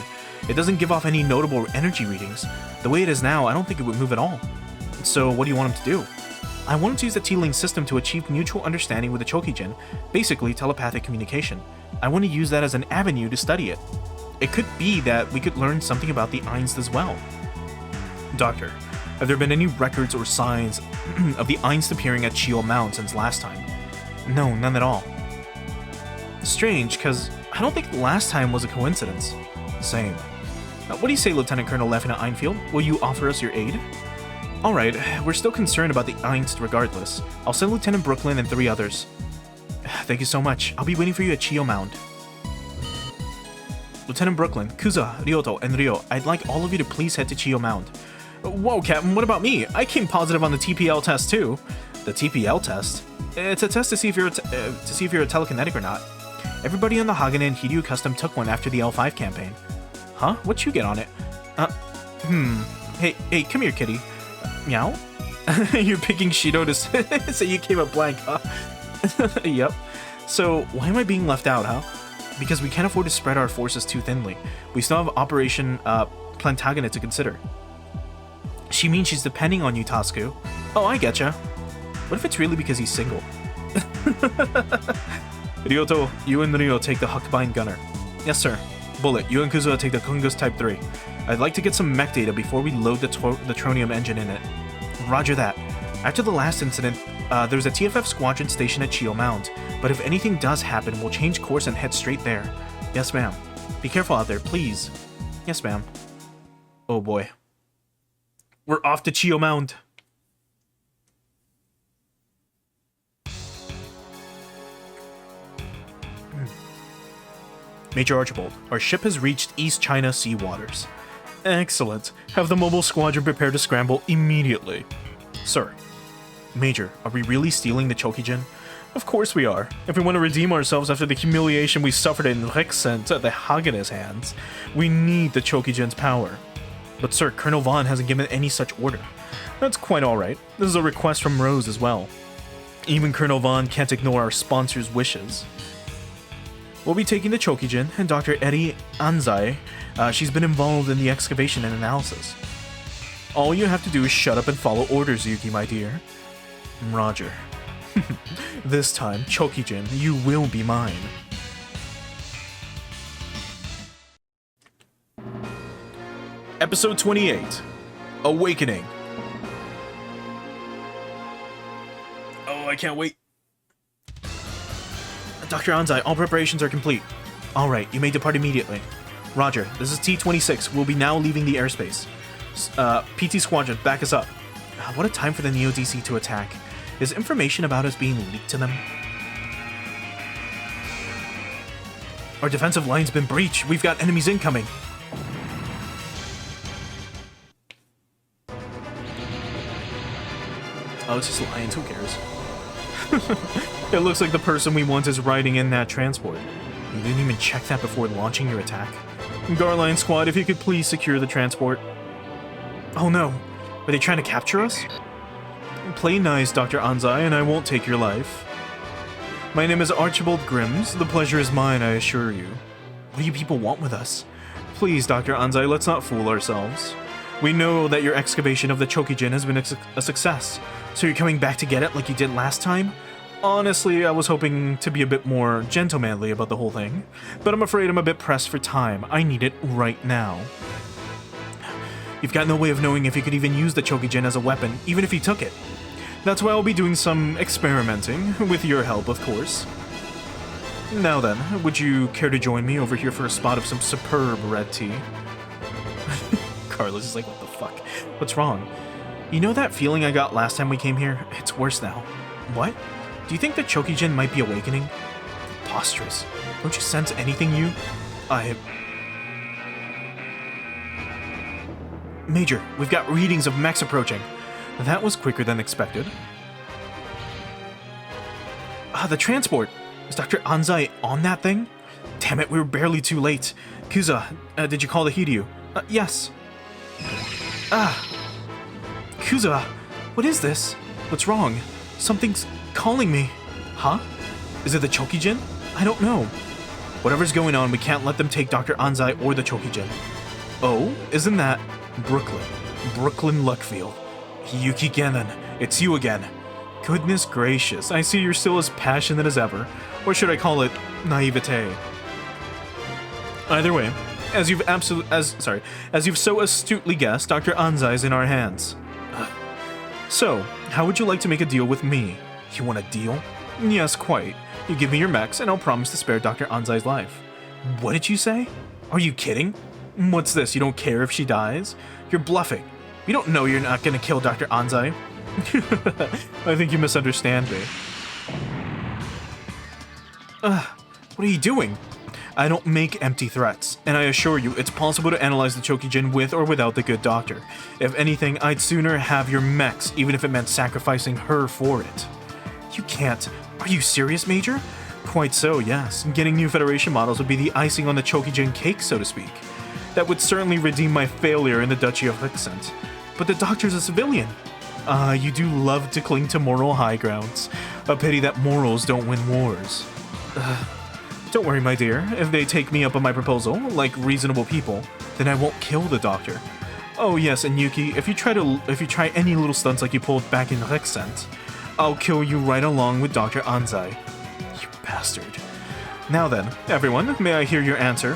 It doesn't give off any notable energy readings. The way it is now, I don't think it would move at all. So what do you want them to do? I want them to use the T-Link system to achieve mutual understanding with the Chokijin, basically telepathic communication. I want to use that as an avenue to study it. It could be that we could learn something about the Ainst as well. Doctor, have there been any records or signs of the Ainst appearing at Chiyu Mound since last time? No, none at all. Strange, because I don't think the last time was a coincidence. Same. What do you say, Lieutenant Colonel Lieutenant Einfield? Will you offer us your aid? Alright, we're still concerned about the Ainst regardless. I'll send Lieutenant Brooklyn and 3 others. Thank you so much. I'll be waiting for you at Chiyu Mound. Lieutenant Brooklyn, Kuza, Ryoto, and Ryo, I'd like all of you to please head to Chiyu Mound. Whoa, Captain, what about me? I came positive on the TPL test too. The TPL test? It's a test to see if you're a telekinetic or not. Everybody on the Hagane and Hiryu Custom took one after the L5 campaign. Huh? What'd you get on it? Hey, come here, kitty. Meow? You're picking Shido to say you came up blank, huh? Yep. So, why am I being left out, huh? Because we can't afford to spread our forces too thinly. We still have Operation Plantagenet to consider. She means she's depending on you, Tasuku. Oh, I getcha. What if it's really because he's single? Ryoto, you and Ryo take the Huckbind Gunner. Yes, sir. Bullet, you and Kuzuha take the Kunga's Type 3. I'd like to get some mech data before we load the Tronium engine in it. Roger that. After the last incident, there's a TFF squadron stationed at Chiyu Mound, but if anything does happen, we'll change course and head straight there. Yes, ma'am. Be careful out there, please. Yes, ma'am. Oh boy. We're off to Chiyu Mound. Major Archibald, our ship has reached East China Sea waters. Excellent. Have the mobile squadron prepare to scramble immediately. Sir. Major, are we really stealing the Chokijin? Of course we are. If we want to redeem ourselves after the humiliation we suffered in Rexent at the Hagane's hands, we need the Chokijin's power. But sir, Colonel Vaughn hasn't given any such order. That's quite alright. This is a request from Rose as well. Even Colonel Vaughn can't ignore our sponsor's wishes. We'll be taking the Chokijin and Dr. Eri Anzai. She's been involved in the excavation and analysis. All you have to do is shut up and follow orders, Yuki, my dear. Roger. This time, Chokijin, you will be mine. Episode 28. Awakening. Oh, I can't wait. Dr. Anzai, all preparations are complete. Alright, you may depart immediately. Roger, this is T-26. We'll be now leaving the airspace. PT Squadron, back us up. What a time for the Neo DC to attack. Is information about us being leaked to them? Our defensive line's been breached. We've got enemies incoming. Oh, it's just lions. Who cares? It looks like the person we want is riding in that transport. You didn't even check that before launching your attack. Garline Squad, if you could please secure the transport. Oh no. Are they trying to capture us? Play nice, Dr. Anzai, and I won't take your life. My name is Archibald Grimms. The pleasure is mine, I assure you. What do you people want with us? Please, Dr. Anzai, let's not fool ourselves. We know that your excavation of the Chokijin has been a success, so you're coming back to get it like you did last time? Honestly, I was hoping to be a bit more gentlemanly about the whole thing, but I'm afraid I'm a bit pressed for time. I need it right now. You've got no way of knowing if you could even use the Chokijin as a weapon, even if you took it. That's why I'll be doing some experimenting, with your help, of course. Now then, would you care to join me over here for a spot of some superb red tea? Carlos is like, what the fuck? What's wrong? You know that feeling I got last time we came here? It's worse now. What? Do you think the Chokijin might be awakening? Preposterous. Don't you sense anything, you? Major, we've got readings of mechs approaching. That was quicker than expected. The transport. Is Dr. Anzai on that thing? Damn it, we were barely too late. Kuza, did you call the Hiryu? Yes. Kuza, what is this? What's wrong? Something's calling me. Huh? Is it the Chokijin? I don't know. Whatever's going on, we can't let them take Dr. Anzai or the Chokijin. Oh, isn't that Brooklyn Luckfield? Yuki Genin, it's you again. Goodness gracious, I see you're still as passionate as ever. Or should I call it naivete? Either way, as you've so astutely guessed, Dr. Anzai's in our hands. So, how would you like to make a deal with me? You want a deal? Yes, quite. You give me your mechs, and I'll promise to spare Dr. Anzai's life. What did you say? Are you kidding? What's this, you don't care if she dies? You're bluffing. You don't know you're not gonna kill Dr. Anzai. I think you misunderstand me. What are you doing? I don't make empty threats, and I assure you it's possible to analyze the Chokijin with or without the good doctor. If anything, I'd sooner have your mechs, even if it meant sacrificing her for it. You can't. Are you serious, Major? Quite so, yes. Getting new Federation models would be the icing on the Chokijin cake, so to speak. That would certainly redeem my failure in the Duchy of Hixent. But the doctor's a civilian. You do love to cling to moral high grounds. A pity that morals don't win wars. Don't worry, my dear. If they take me up on my proposal, like reasonable people, then I won't kill the doctor. Oh yes, and Yuki, if you try any little stunts like you pulled back in Hixent, I'll kill you right along with Dr. Anzai. You bastard. Now then, everyone, may I hear your answer?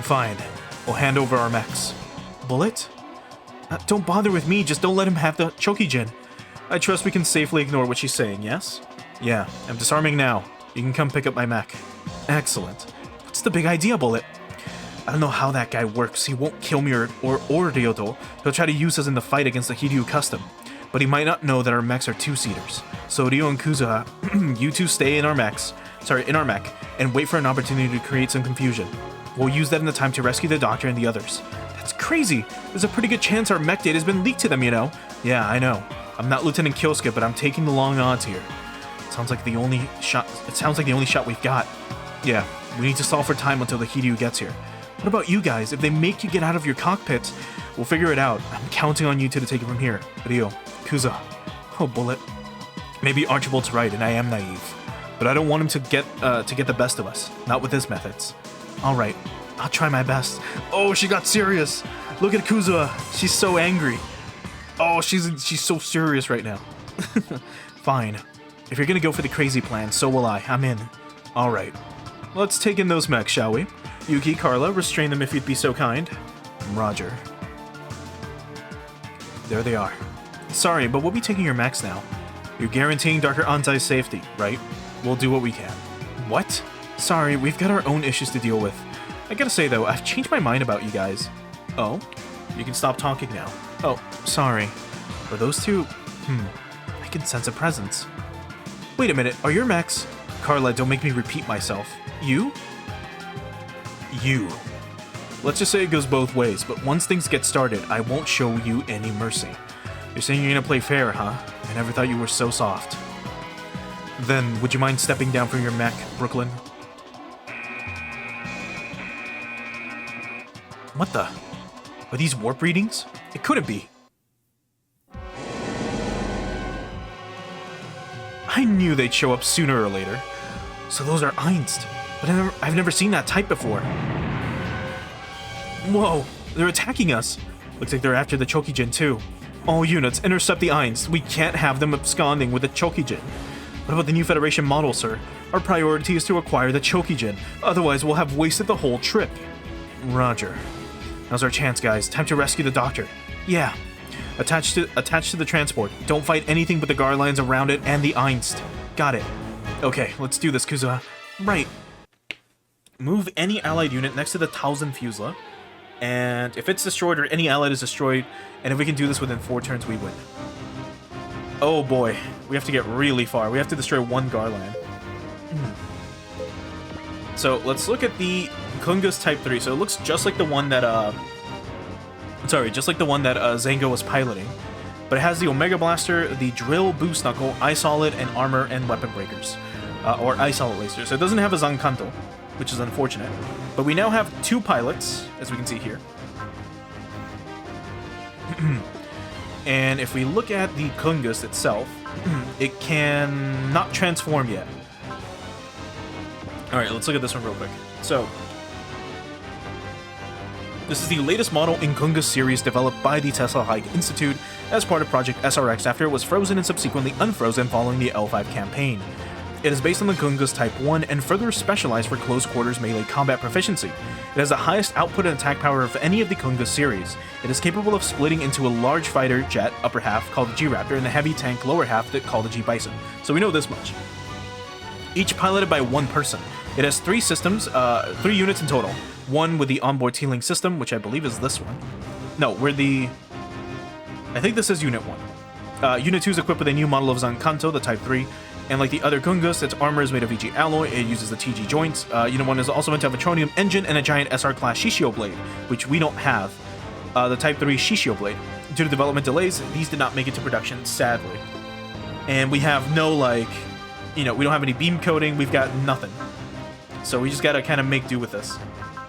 Fine. We'll hand over our mechs. Bullet? Don't bother with me, just don't let him have the Chokijin. I trust we can safely ignore what she's saying, yes? Yeah, I'm disarming now. You can come pick up my mech. Excellent. What's the big idea, Bullet? I don't know how that guy works. He won't kill me or Ryoto. He'll try to use us in the fight against the Hiryu Custom. But he might not know that our mechs are two-seaters. So Ryo and Kuzuha, you two stay in our mech, and wait for an opportunity to create some confusion. We'll use that in the time to rescue the doctor and the others. That's crazy! There's a pretty good chance our mech data has been leaked to them, you know? Yeah, I know. I'm not Lieutenant Kyosuke, but I'm taking the long odds here. It sounds like the only shot we've got. Yeah, we need to solve for time until the Hiryu gets here. What about you guys? If they make you get out of your cockpits, we'll figure it out. I'm counting on you two to take it from here. Ryo, Kuza. Oh, Bullet. Maybe Archibald's right, and I am naive. But I don't want him to get the best of us. Not with his methods. All right, I'll try my best. Oh, she got serious. Look at Kuza. She's so angry. Oh, she's so serious right now. Fine. If you're gonna go for the crazy plan, so will I. I'm in. All right. Let's take in those mechs, shall we? Yuki, Carla, restrain them if you'd be so kind. Roger. There they are. Sorry, but we'll be taking your mechs now. You're guaranteeing Dr. Anzai's safety, right? We'll do what we can. What? Sorry, we've got our own issues to deal with. I gotta say though, I've changed my mind about you guys. Oh? You can stop talking now. Oh, sorry. Are those two? I can sense a presence. Wait a minute, are your mechs? Carla, don't make me repeat myself. You? you. Let's just say it goes both ways, but once things get started, I won't show you any mercy. You're saying you're gonna play fair, huh? I never thought you were so soft. Then, would you mind stepping down from your mech, Brooklyn? What the? Are these warp readings? It couldn't be. I knew they'd show up sooner or later. So those are Einst. But I've never seen that type before. Whoa, they're attacking us. Looks like they're after the Chokijin too. All units, intercept the Einst. We can't have them absconding with the Chokijin. What about the new Federation model, sir? Our priority is to acquire the Chokijin. Otherwise, we'll have wasted the whole trip. Roger. Now's our chance, guys. Time to rescue the doctor. Yeah. Attached to the transport. Don't fight anything but the guard lines around it and the Einst. Got it. Okay, let's do this, Kuzuha. Right. Move any allied unit next to the Thousand Fusela. And if it's destroyed or any allied is destroyed, and if we can do this within 4 turns, we win. Oh boy. We have to get really far. We have to destroy 1 Garland. So let's look at the Kungus Type 3. So it looks just like the one that Zango was piloting. But it has the Omega Blaster, the Drill, Boost Knuckle, Eye Solid, and Armor and Weapon Breakers. Or Eye Solid Laser. So it doesn't have a Zankanto, which is unfortunate. But we now have 2 pilots, as we can see here. And if we look at the Kungus itself, it can not transform yet. Alright, let's look at this one real quick. So, this is the latest model in Kungus series developed by the Tesla Hike Institute as part of Project SRX after it was frozen and subsequently unfrozen following the L5 campaign. It is based on the Kungus Type 1 and further specialized for close quarters melee combat proficiency. It has the highest output and attack power of any of the Kungus series. It is capable of splitting into a large fighter jet upper half called the G-Raptor and a heavy tank lower half that called the G-Bison. So we know this much. Each piloted by 1 person. It has 3 systems, 3 units in total. 1 with the onboard healing system, which I believe is this one. No, I think this is Unit 1. Unit 2 is equipped with a new model of Zankanto, the Type 3. And like the other Kungus, its armor is made of EG alloy, it uses the TG joints. Unit 1 is also meant to have a tronium engine and a giant SR-class Shishio blade, which we don't have. The Type 3 Shishio blade. Due to development delays, these did not make it to production, sadly. And we have no, we don't have any beam coating, we've got nothing. So we just gotta kind of make do with this.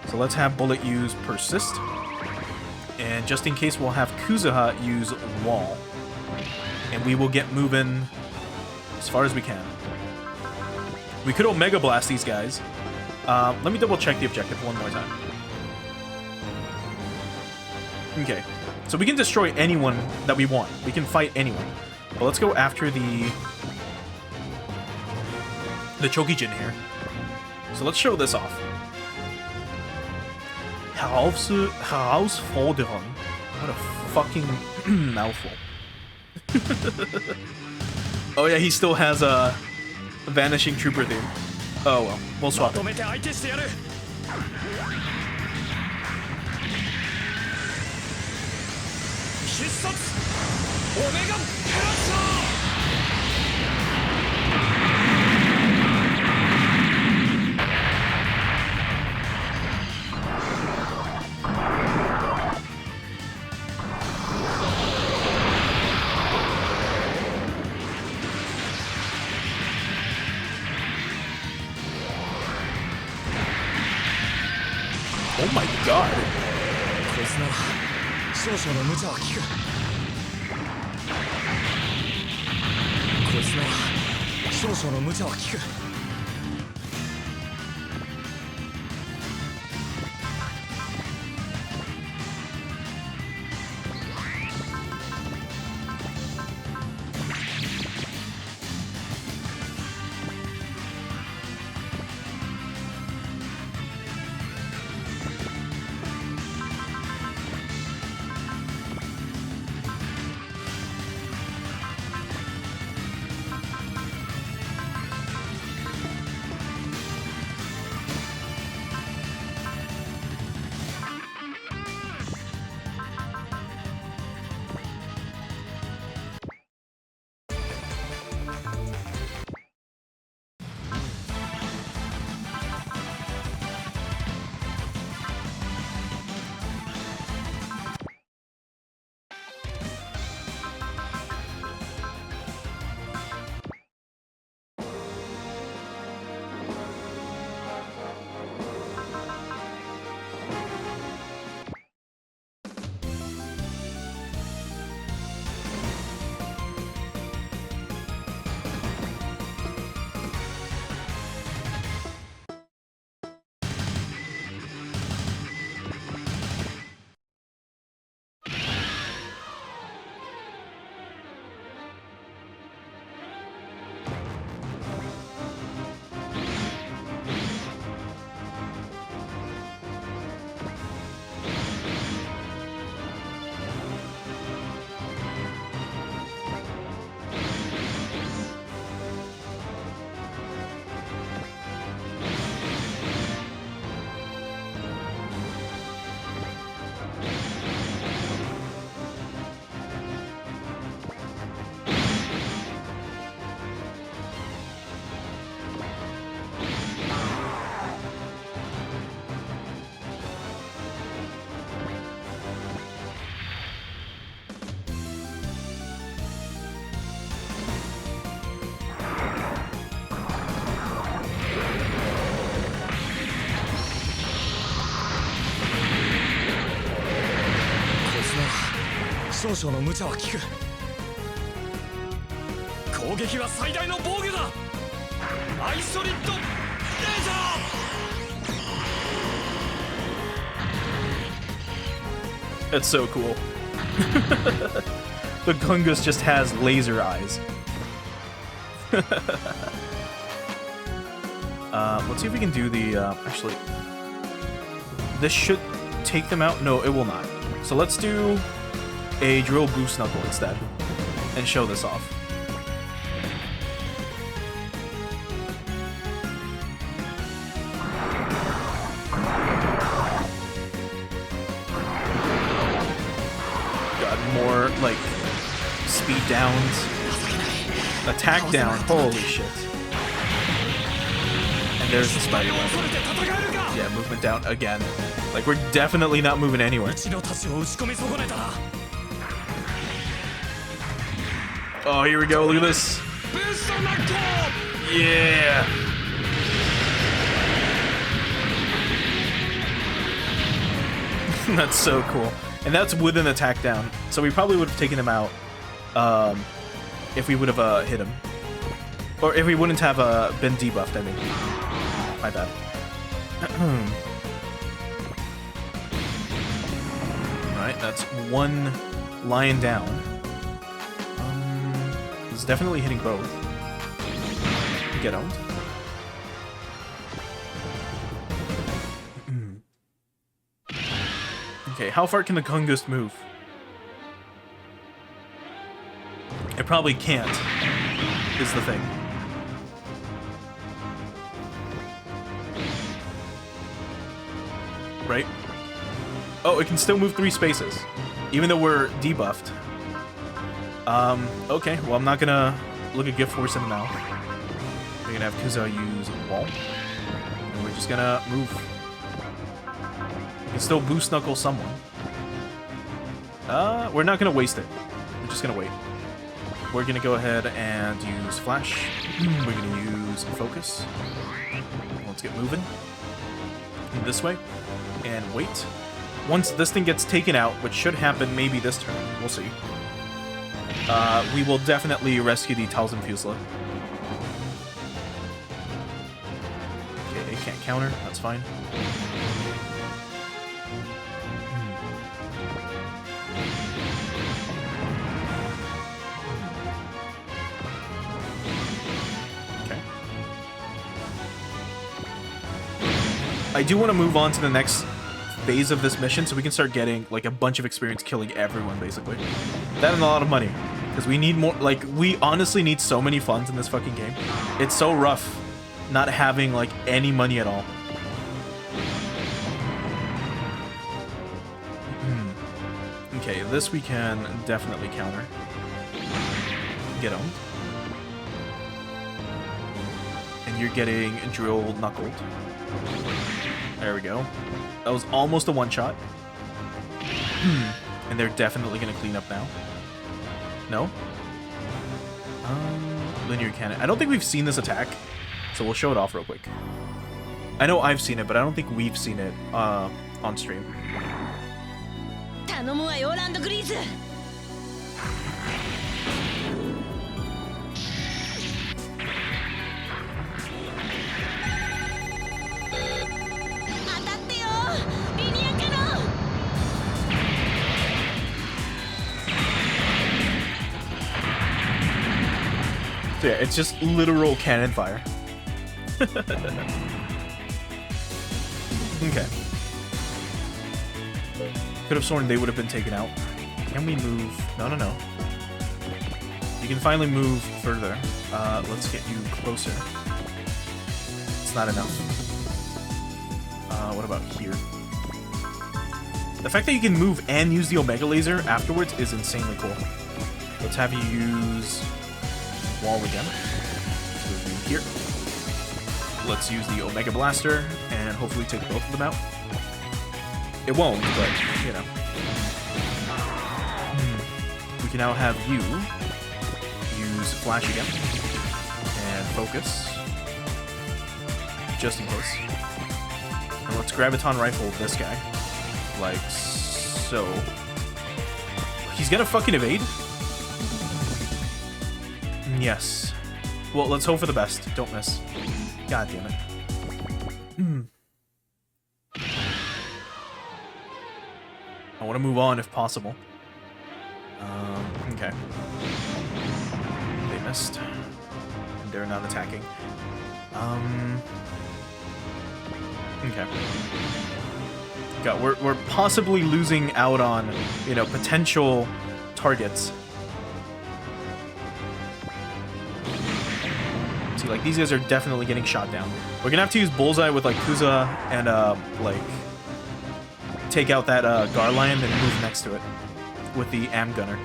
So let's have Bullet use Persist. And just in case, we'll have Kuzuha use Wall. And we will get moving as far as we can. We could Omega Blast these guys. Let me double check the objective one more time. Okay, so we can destroy anyone that we want. We can fight anyone. But let's go after the Chokijin here. So let's show this off. Herausforderung. What a fucking mouthful. Oh yeah, he still has a Vanishing Trooper theme. Oh well, we'll swap it. Oh my god. こいつなら少々の無茶は効く。こいつなら少々の無茶は効く。少々の無茶は効く。攻撃は最大の防御だ。アイソリッドレーザー。 That's so cool. The Gungus just has laser eyes. Let's see if we can do the, actually, this should take them out. No, it will not. So let's do a drill boost knuckle instead and show this off. Got more, like, speed downs. Attack down. Holy shit. And there's the spider web. Yeah, movement down again. Like, we're definitely not moving anywhere. Oh, here we go. Look at this. Yeah. That's so cool. And that's with an attack down. So we probably would have taken him out if we would have hit him. Or if we wouldn't have been debuffed, I mean. My bad. Alright, that's one lion down. It's definitely hitting both. Get owned. Okay, how far can the Gungus move? It probably can't, is the thing. Right? Oh, it can still move 3 spaces, even though we're debuffed. Okay, well, I'm not gonna look a gift force in the mouth. We're gonna have Kuza use wall, and we're just gonna move. We can still boost knuckle someone. We're not gonna waste it. We're just gonna wait. We're gonna go ahead and use flash. We're gonna use focus. Let's get moving. This way. And wait. Once this thing gets taken out, which should happen maybe this turn, we'll see. We will definitely rescue the Talzin Fusela. Okay, they can't counter, that's fine. Okay. I do want to move on to the next phase of this mission so we can start getting like a bunch of experience killing everyone, basically. That and a lot of money. Because we need more, like, we honestly need so many funds in this fucking game. It's so rough not having, like, any money at all. Okay, this we can definitely counter. Get owned. And you're getting drill knuckled. There we go. That was almost a one-shot. And they're definitely going to clean up now. No? Linear cannon. I don't think we've seen this attack, so we'll show it off real quick. I know I've seen it, but I don't think we've seen it on stream. So yeah, it's just literal cannon fire. Okay. Could have sworn they would have been taken out. Can we move? No, no, no. You can finally move further. Let's get you closer. It's not enough. What about here? The fact that you can move and use the Omega Laser afterwards is insanely cool. Let's have you use wall again. So here. Let's use the Omega Blaster and hopefully take both of them out. It won't, but, you know. We can now have you use Flash again. And focus. Just in case. And let's Graviton Rifle this guy. Like so. She's gonna fucking evade? Yes. Well, let's hope for the best. Don't miss. God damn it. I want to move on if possible. Okay. They missed. They're not attacking. Okay. God, we're possibly losing out on, you know, potential targets. See, like, these guys are definitely getting shot down. We're gonna have to use Bullseye with, like, Kuza and, like, take out that, Garland and move next to it with the Am Gunner.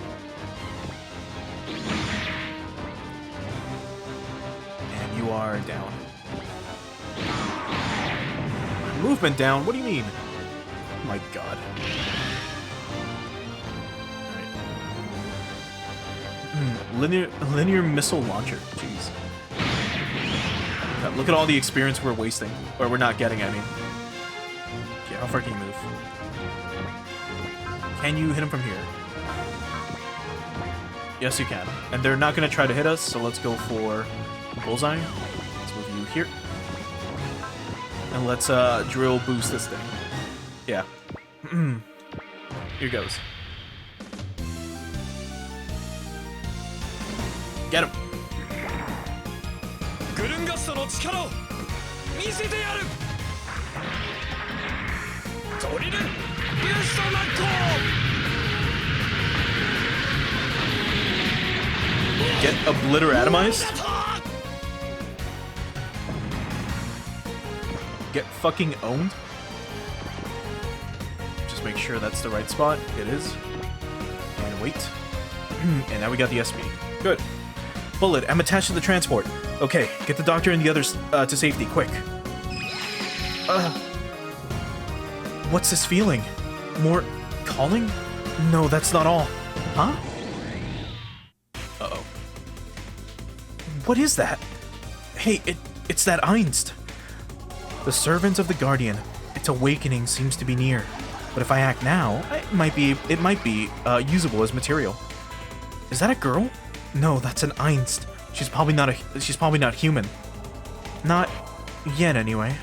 And you are down. Movement down? What do you mean? Oh my god. Alright. Linear missile launcher. Jeez. God, look at all the experience we're wasting. Or we're not getting, I mean. Okay, how far can you move? Can you hit him from here? Yes, you can. And they're not going to try to hit us, so let's go for Bullseye. Let's move you here. And let's drill boost this thing. Yeah. Here goes. Get him. グルンガストの力を見せてやる。ドリル・ビューストナッコ。 Get obliteratomized? Get fucking owned? Just make sure that's the right spot. It is. And wait. And now we got the SP. Good. Bullet, I'm attached to the transport. Okay, get the doctor and the others to safety, quick. What's this feeling? More calling? No, that's not all. Huh? Uh-oh. What is that? Hey, it's that Einst. The servant of the Guardian. Its awakening seems to be near. But if I act now, it might be usable as material. Is that a girl? No, that's an Einst. She's probably not human. Not yet, anyway.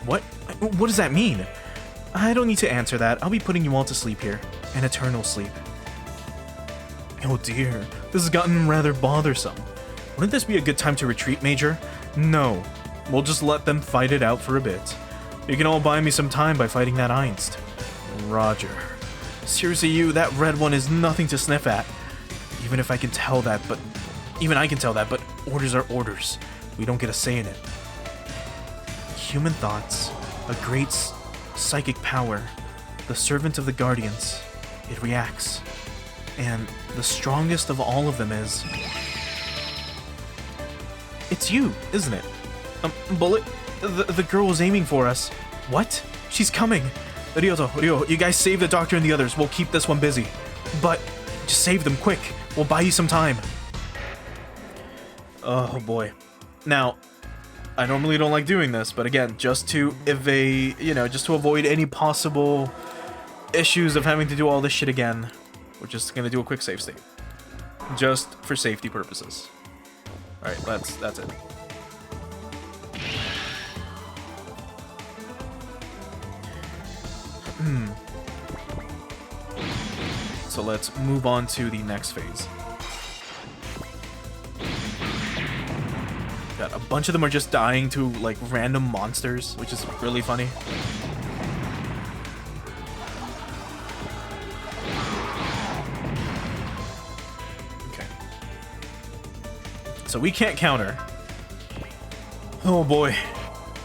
What? What does that mean? I don't need to answer that. I'll be putting you all to sleep here. An eternal sleep. Oh dear, this has gotten rather bothersome. Wouldn't this be a good time to retreat, Major? No. We'll just let them fight it out for a bit. You can all buy me some time by fighting that Einst. Roger. Seriously, you, that red one is nothing to sniff at. Even I can tell that, but orders are orders. We don't get a say in it. Human thoughts, a great psychic power, the servant of the Guardians. It reacts. And the strongest of all of them is... It's you, isn't it? Bullet, the girl was aiming for us. What? She's coming. Ryo, you guys save the doctor and the others. We'll keep this one busy. But just save them quick. We'll buy you some time. Oh boy. Now, I normally don't like doing this, but again, just to evade, just to avoid any possible issues of having to do all this shit again, we're just gonna do a quick save state. Just for safety purposes. Alright, that's it. So let's move on to the next phase. God, a bunch of them are just dying to, like, random monsters, which is really funny. Okay. So we can't counter. Oh boy.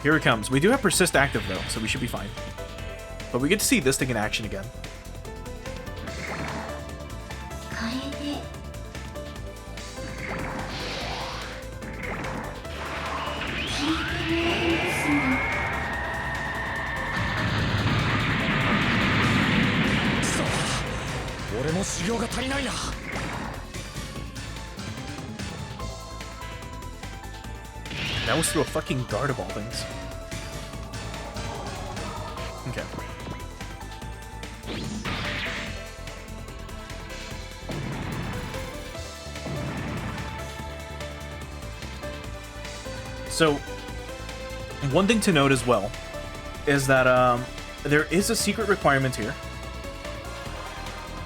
Here it comes. We do have Persist active, though, so we should be fine. But we get to see this thing in action again. That was through a fucking guard of all things. Okay. So, one thing to note as well is that there is a secret requirement here.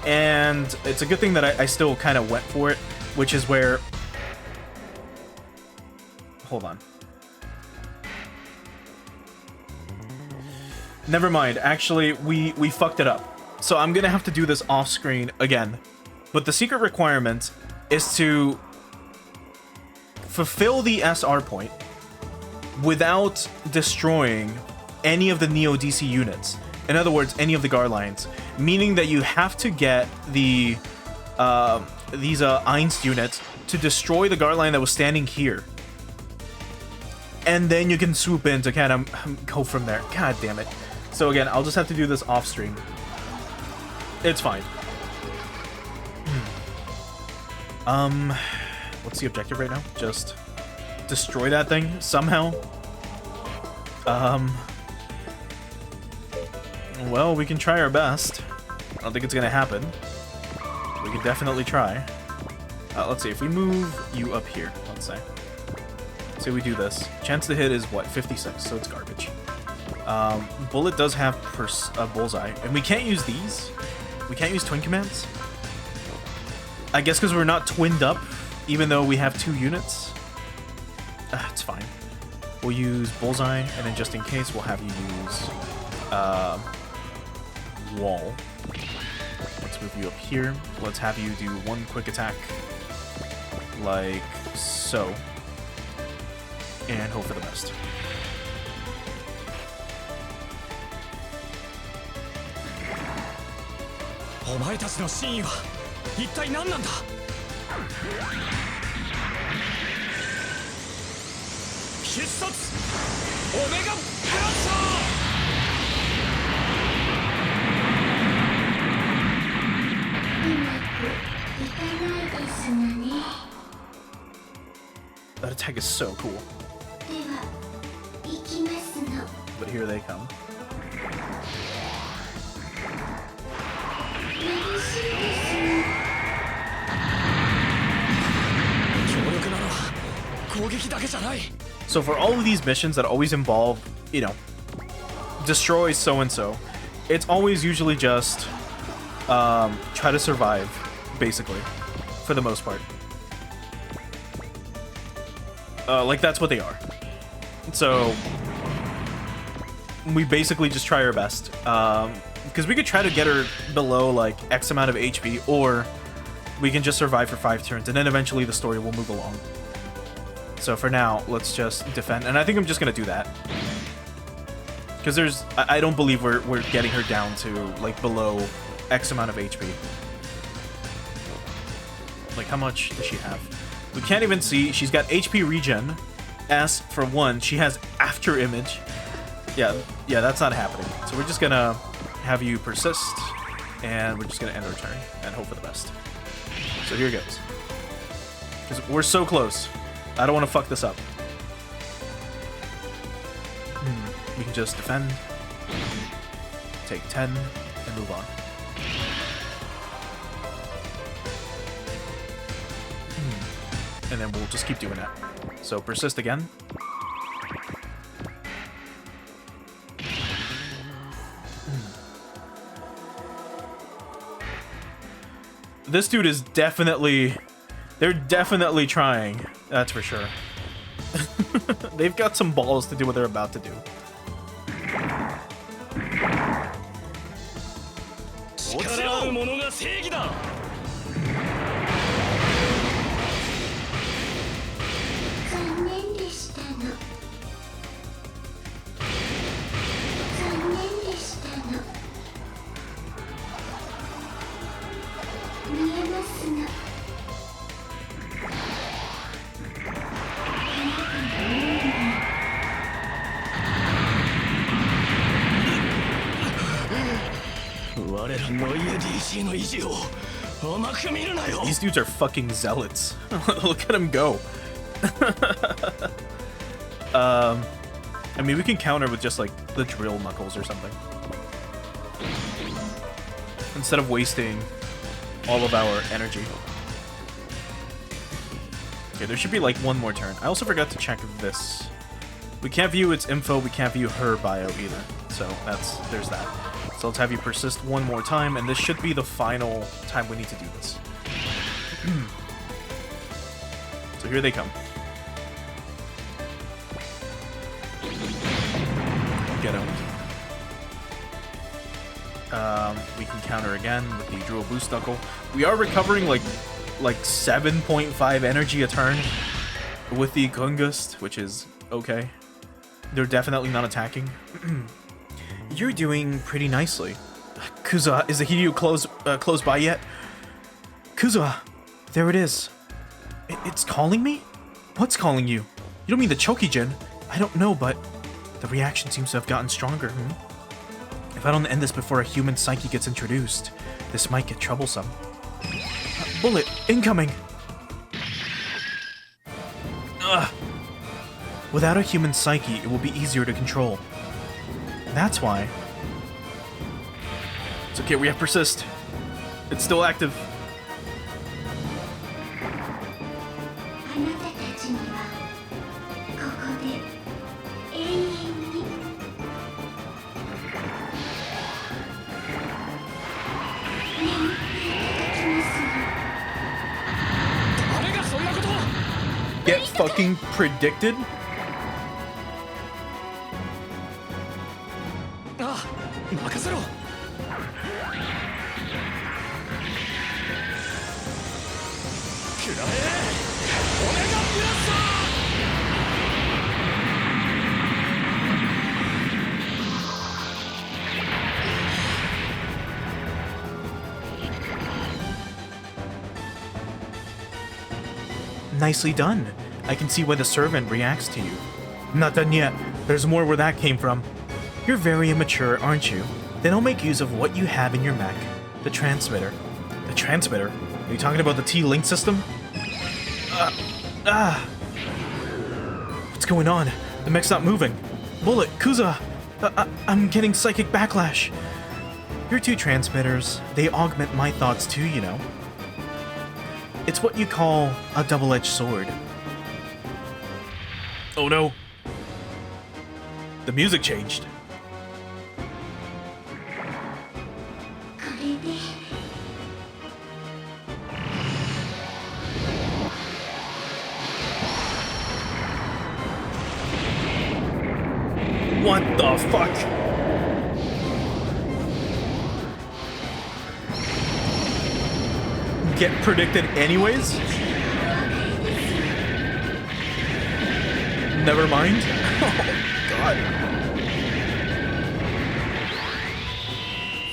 And it's a good thing that I still kind of went for it, which is where... Hold on. Never mind. Actually, we fucked it up. So I'm going to have to do this off screen again. But the secret requirement is to fulfill the SR point without destroying any of the Neo DC units. In other words, any of the guard lines. Meaning that you have to get the these Einst units to destroy the guard line that was standing here. And then you can swoop in to kind of go from there. God damn it. So again, I'll just have to do this off stream. It's fine. What's the objective right now? Just destroy that thing somehow. Well, we can try our best. I don't think it's gonna happen. We can definitely try. Let's see, if we move you up here, let's say. Say we do this. Chance to hit is what? 56, so it's garbage. Bullet does have bullseye, and we can't use these. We can't use twin commands. I guess because we're not twinned up, even though we have 2 units. It's fine. We'll use bullseye, and then just in case, we'll have you use wall. Let's move you up here. Let's have you do 1 quick attack, like so, and hope for the best. That attack is so cool. But here they come. So for all of these missions that always involve, you know, destroy so-and-so, it's always usually just try to survive, basically, for the most part. Like, that's what they are. So we basically just try our best. Because we could try to get her below, like, X amount of HP, or we can just survive for 5 turns, and then eventually the story will move along. So for now, let's just defend. And I think I'm just going to do that. Because there's... I don't believe we're getting her down to, like, below X amount of HP. Like, how much does she have? We can't even see. She's got HP regen. S for 1. She has after image. Yeah, that's not happening. So we're just going to have you persist. And we're just going to end our turn. And hope for the best. So here goes. Because we're so close. I don't want to fuck this up. We can just defend, take 10, and move on. And then we'll just keep doing that. So persist again. This dude is definitely... They're definitely trying. That's for sure. They've got some balls to do what they're about to do. These dudes are fucking zealots. Look at them go. I mean, we can counter with just like the drill knuckles or something. Instead of wasting all of our energy. Okay, there should be like one more turn. I also forgot to check this We can't view its info, we can't view her bio either. So there's that. So let's have you persist one more time, and this should be the final time we need to do this. So here they come. Get out. We can counter again with the Drool Boost Knuckle. We are recovering like 7.5 energy a turn with the Kungust, which is okay. They're definitely not attacking. You're doing pretty nicely. Kuza, is the Hiryu close by yet? Kuza, there it is. It's calling me? What's calling you? You don't mean the Chokijin? I don't know, but the reaction seems to have gotten stronger. If I don't end this before a human psyche gets introduced, this might get troublesome. Bullet, incoming! Ugh. Without a human psyche, it will be easier to control. That's why. It's okay, we have persist. It's still active. あなたたちにはここで永遠に眠っていただきます。誰がそんなことを。 Get fucking predicted? ああ、任せろ。くらえ、オメガブラスター。 Nicely done. I can see why the servant reacts to you. Not done yet. There's more where that came from. You're very immature, aren't you? Then I'll make use of what you have in your mech. The transmitter. The transmitter? Are you talking about the T-Link system? What's going on? The mech's not moving. Bullet, Kuza! I'm getting psychic backlash. Your two transmitters, they augment my thoughts too, you know. It's what you call a double-edged sword. Oh no. The music changed. これで What the fuck? Get predicted anyways? Never mind. Oh god.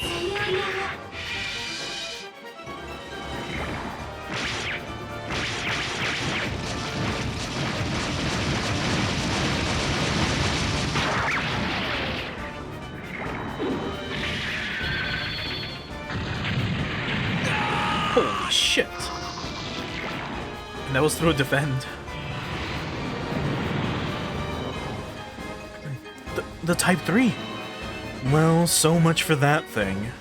さようなら Holy shit. And that was through a defend. The Type 3. Well, so much for that thing.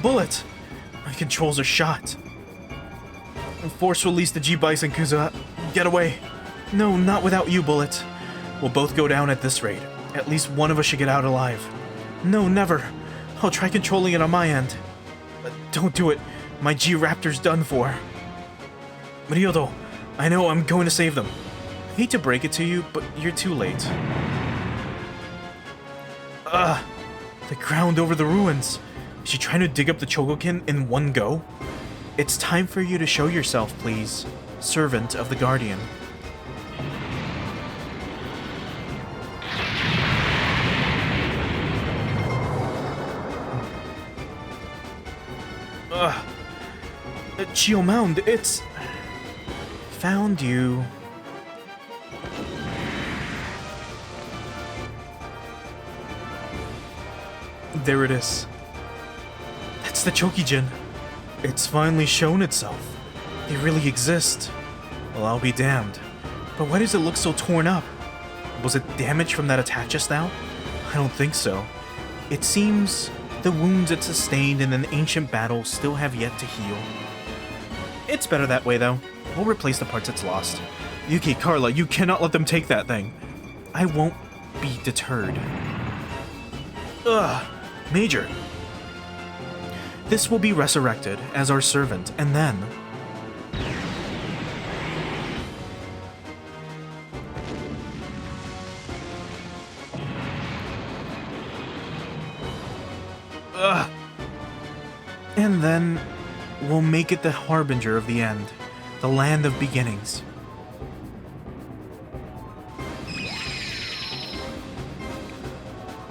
Bullet! My controls are shot. Force release the G-Bison, Kuza. Get away. No, not without you, Bullet. We'll both go down at this rate. At least one of us should get out alive. No, never. I'll try controlling it on my end. Don't do it. My G-Raptor's done for. Ryodo, I know I'm going to save them. I hate to break it to you, but you're too late. The ground over the ruins. Is she trying to dig up the Chogokin in one go? It's time for you to show yourself, please. Servant of the Guardian. Chio Mound, it's... Found you. There it is. That's the Chokijin. It's finally shown itself. They really exist. Well, I'll be damned. But why does it look so torn up? Was it damage from that attack just now? I don't think so. It seems the wounds it sustained in an ancient battle still have yet to heal. It's better that way, though. We'll replace the parts it's lost. Yuki, Carla, you cannot let them take that thing. I won't be deterred. Ugh, Major. This will be resurrected as our servant, and then... Ugh. And then we'll make it the harbinger of the end, the land of beginnings.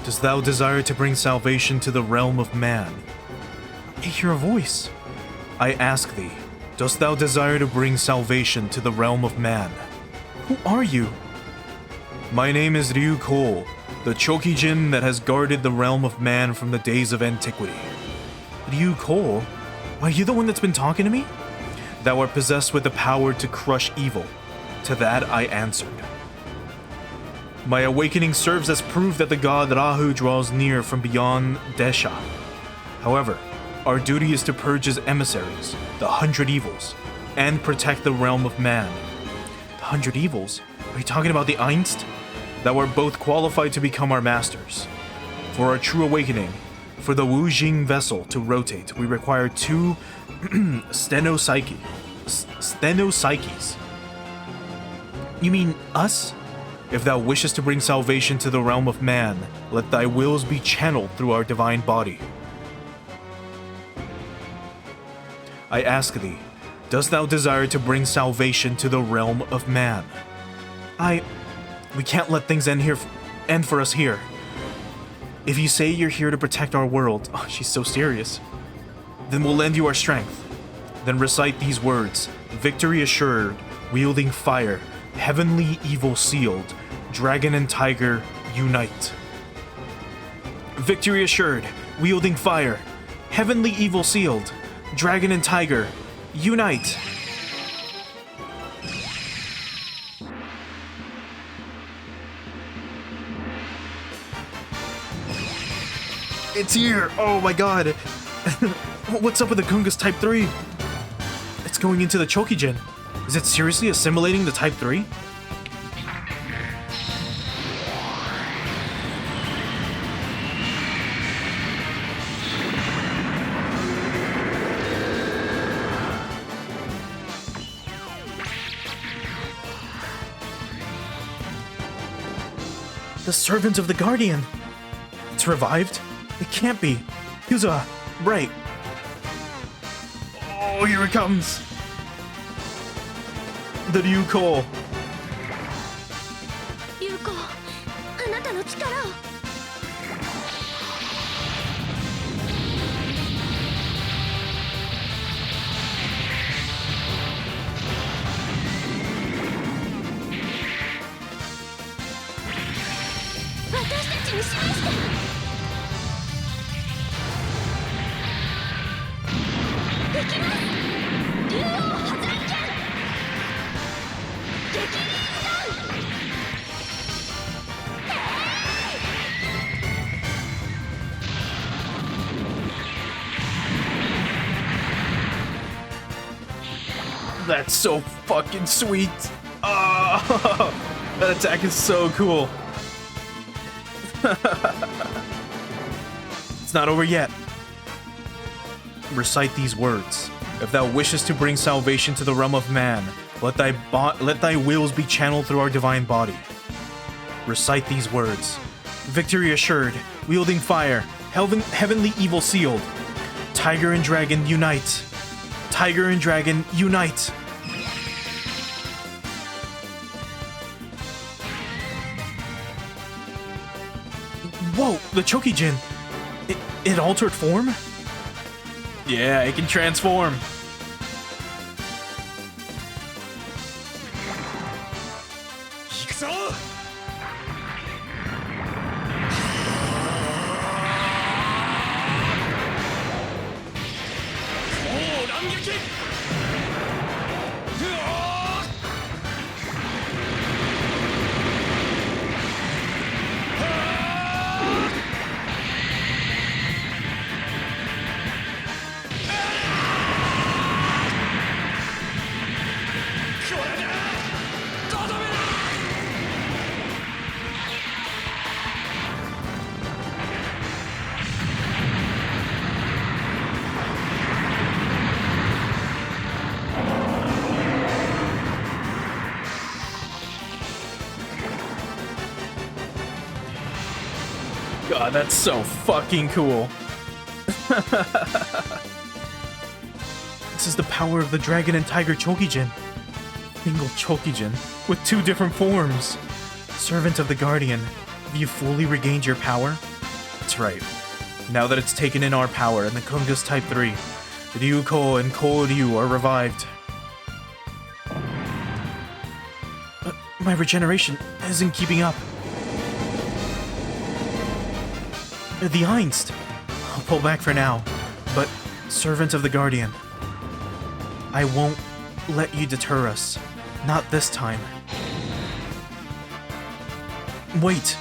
Dost thou desire to bring salvation to the realm of man? I hear a voice. I ask thee, dost thou desire to bring salvation to the realm of man? Who are you? My name is Ryu Cole, the Chokijin that has guarded the realm of man from the days of antiquity. Ryu Cole? Are you the one that's been talking to me? Thou art possessed with the power to crush evil. To that I answered. My awakening serves as proof that the god Rahu draws near from beyond Desha. However, our duty is to purge his emissaries, the 100 Evils, and protect the realm of man. The 100 Evils? Are you talking about the Einst? That were both qualified to become our masters. For our true awakening, for the Wu Jing vessel to rotate, we require 2 Stenopsyches. You mean us? If thou wishest to bring salvation to the realm of man, let thy wills be channeled through our divine body. I ask thee, dost thou desire to bring salvation to the realm of man? We can't let things end for us here. If you say you're here to protect our world, oh, she's so serious, then we'll lend you our strength. Then recite these words, victory assured, wielding fire, heavenly evil sealed, dragon and tiger, unite. Victory assured, wielding fire, heavenly evil sealed, dragon and tiger, unite. It's here! Oh my god! What's up with the Kungus Type 3? It's going into the Chokijin. Is it seriously assimilating the Type 3? The servant of the Guardian! It's revived? It can't be. Yuza, right. Oh, here it comes. The Ryu Cole. 優子、あなたの力を。私たちに示して。できます。竜王発乱剣。激流弾。That's so fucking sweet. Oh, that attack is so cool. It's not over yet. Recite these words. If thou wishest to bring salvation to the realm of man, let thy wills be channeled through our divine body. Recite these words. Victory assured, wielding fire, heavenly evil sealed. Tiger and dragon unite. Tiger and dragon unite. Whoa, the Chokijin. It altered form? Yeah, it can transform. God, that's so fucking cool. This is the power of the Dragon and Tiger Chokijin. Single Chokijin with 2 different forms. Servant of the Guardian, have you fully regained your power? That's right. Now that it's taken in our power and the Kungus Type 3, Ryuko and Koryu are revived. But my regeneration isn't keeping up. The Einst. I'll pull back for now, but Servant of the Guardian, I won't let you deter us. Not this time. Wait,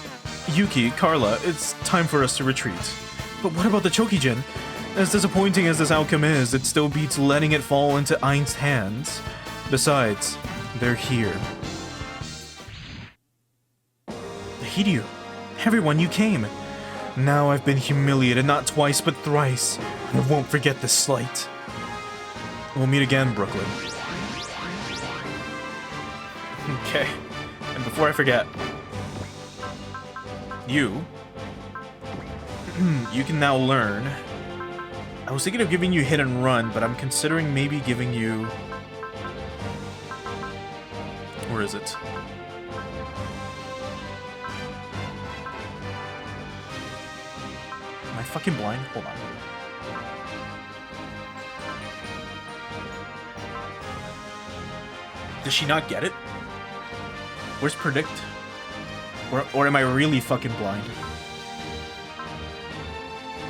Yuki, Carla, it's time for us to retreat. But what about the Chokijin? As disappointing as this outcome is, it still beats letting it fall into Einst's hands. Besides, they're here. Hiryu, everyone, you came. Now I've been humiliated not twice but thrice. I won't forget this slight. We'll meet again, Brooklyn. Okay. And before I forget, you can now learn. I was thinking of giving you Hit and Run, but I'm considering maybe giving you... Where is it? Am I fucking blind? Hold on. Does she not get it? Where's Predict? Or am I really fucking blind?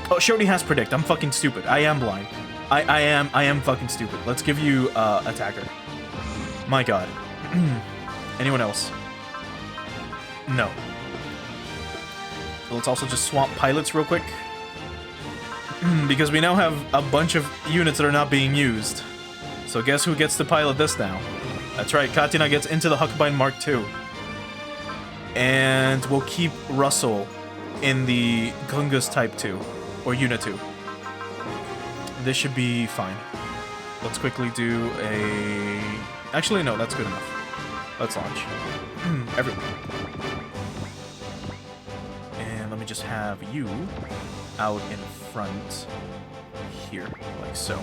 Oh, she already has Predict. I'm fucking stupid. I am blind. I am fucking stupid. Let's give you Attacker. My god. Anyone else? No. So let's also just swap pilots real quick. Because we now have a bunch of units that are not being used. So guess who gets to pilot this now? That's right, Katina gets into the Huckleberry Mark II. And we'll keep Russell in the Kungus Type 2. Or Unit 2. This should be fine. Let's quickly do a... Actually, no, that's good enough. Let's launch. Everyone. And let me just have you out in front here, like so.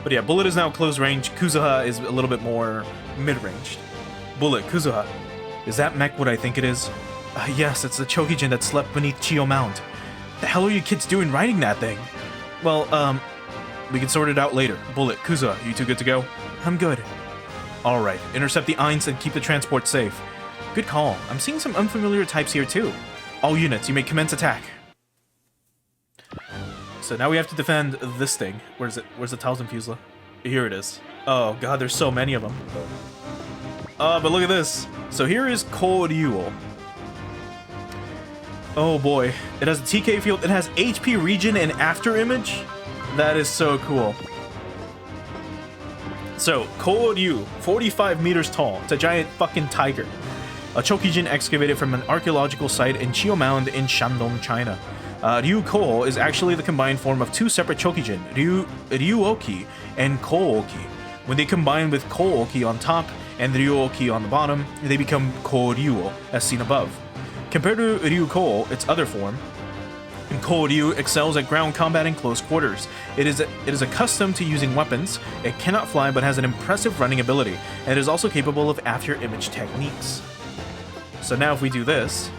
But yeah, Bullet is now close range. Kuzuha is a little bit more mid-ranged. Bullet, Kuzuha. Is that mech what I think it is? Yes, it's the Chokijin that slept beneath Chiyo Mound. The hell are you kids doing riding that thing? Well, we can sort it out later. Bullet, Kuzuha, you two good to go? I'm good. Alright, intercept the Einst and keep the transport safe. Good call. I'm seeing some unfamiliar types here too. All units, you may commence attack. So now we have to defend this thing. Where's it? Where's the Thousand Fusela? Here it is. Oh god, there's so many of them. But look at this. So here is Koryu. Oh boy. It has a TK field. It has HP regen and after image. That is so cool. So, Koryu, 45 meters tall. It's a giant fucking tiger. A Chokijin excavated from an archaeological site in Chiyo Mound in Shandong, China. Ryuko is actually the combined form of two separate Chokijin, Ryuoki and Kooki. When they combine with Kooki on top and Ryuoki on the bottom, they become Koryu, as seen above. Compared to Ryuko, its other form, Koryu excels at ground combat in close quarters. It is accustomed to using weapons. It cannot fly but has an impressive running ability, and it is also capable of after image techniques. So now if we do this...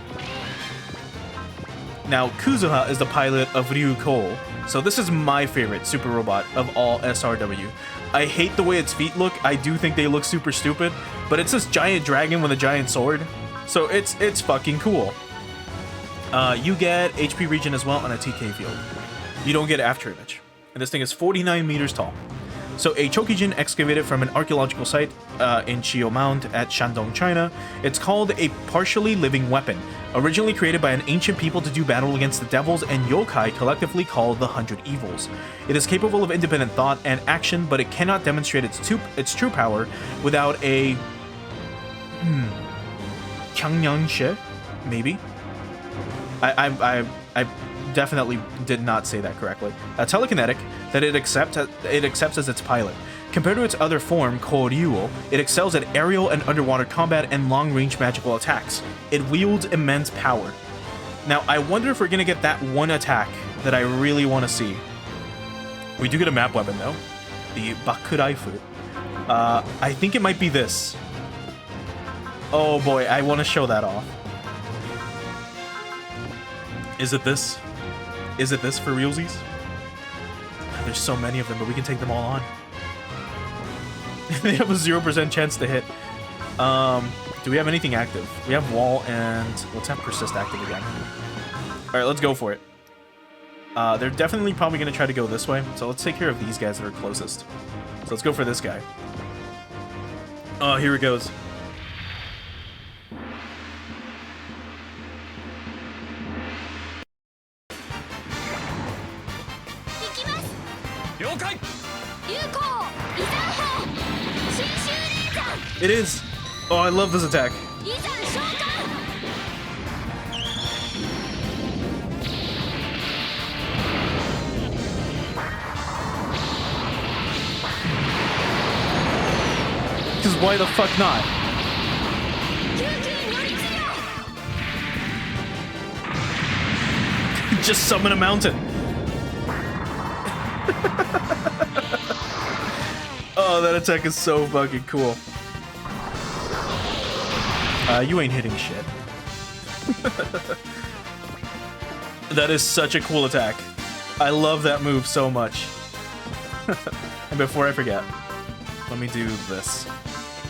Now, Kuzuha is the pilot of Ryuko, so this is my favorite super robot of all SRW. I hate the way its feet look. I do think they look super stupid, but it's this giant dragon with a giant sword, so it's fucking cool. You get HP regen as well on a TK field. You don't get after image. And this thing is 49 meters tall. So a Chokijin excavated from an archaeological site in Chiyo Mound at Shandong, China. It's called a partially living weapon, originally created by an ancient people to do battle against the devils and yokai collectively called the 100 Evils. It is capable of independent thought and action, but it cannot demonstrate its true power without a... Changyang-she? Maybe? I definitely did not say that correctly. A telekinetic that it accepts as its pilot, Compared to its other form, Koryuo, it excels at aerial and underwater combat and long-range magical attacks. It wields immense power. Now, I wonder if we're gonna get that one attack that I really want to see. We do get a map weapon, though. The Bakuraifu. I think it might be this. Oh boy, I want to show that off. Is it this? Is it this for realsies? There's so many of them, but we can take them all on. They have a 0% chance to hit. Do we have anything active? We have wall and let's have persist active again. All right, let's go for it. They're definitely probably going to try to go this way, so let's take care of these guys that are closest. So let's go for this guy. Oh, here it goes. It is. Oh, I love this attack. Because why the fuck not? Just summon a mountain. Oh, that attack is so fucking cool. You ain't hitting shit. That is such a cool attack. I love that move so much. And before I forget, let me do this.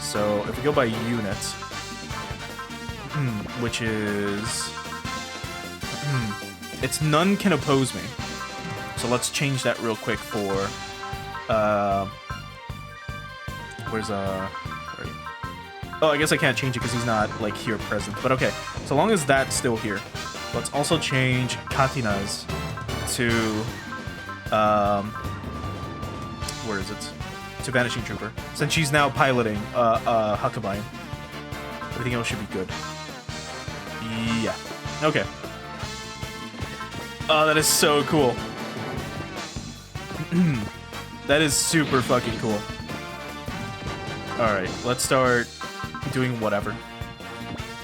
So if we go by unit, which is... it's none can oppose me. So let's change that real quick for... where's oh, I guess I can't change it because he's not, like, here present. But okay, so long as that's still here. Let's also change Katina's to, where is it? To Vanishing Trooper. Since she's now piloting, Hakubayan. Everything else should be good. Yeah. Okay. Oh, that is so cool. That is super fucking cool. Alright, let's start doing whatever.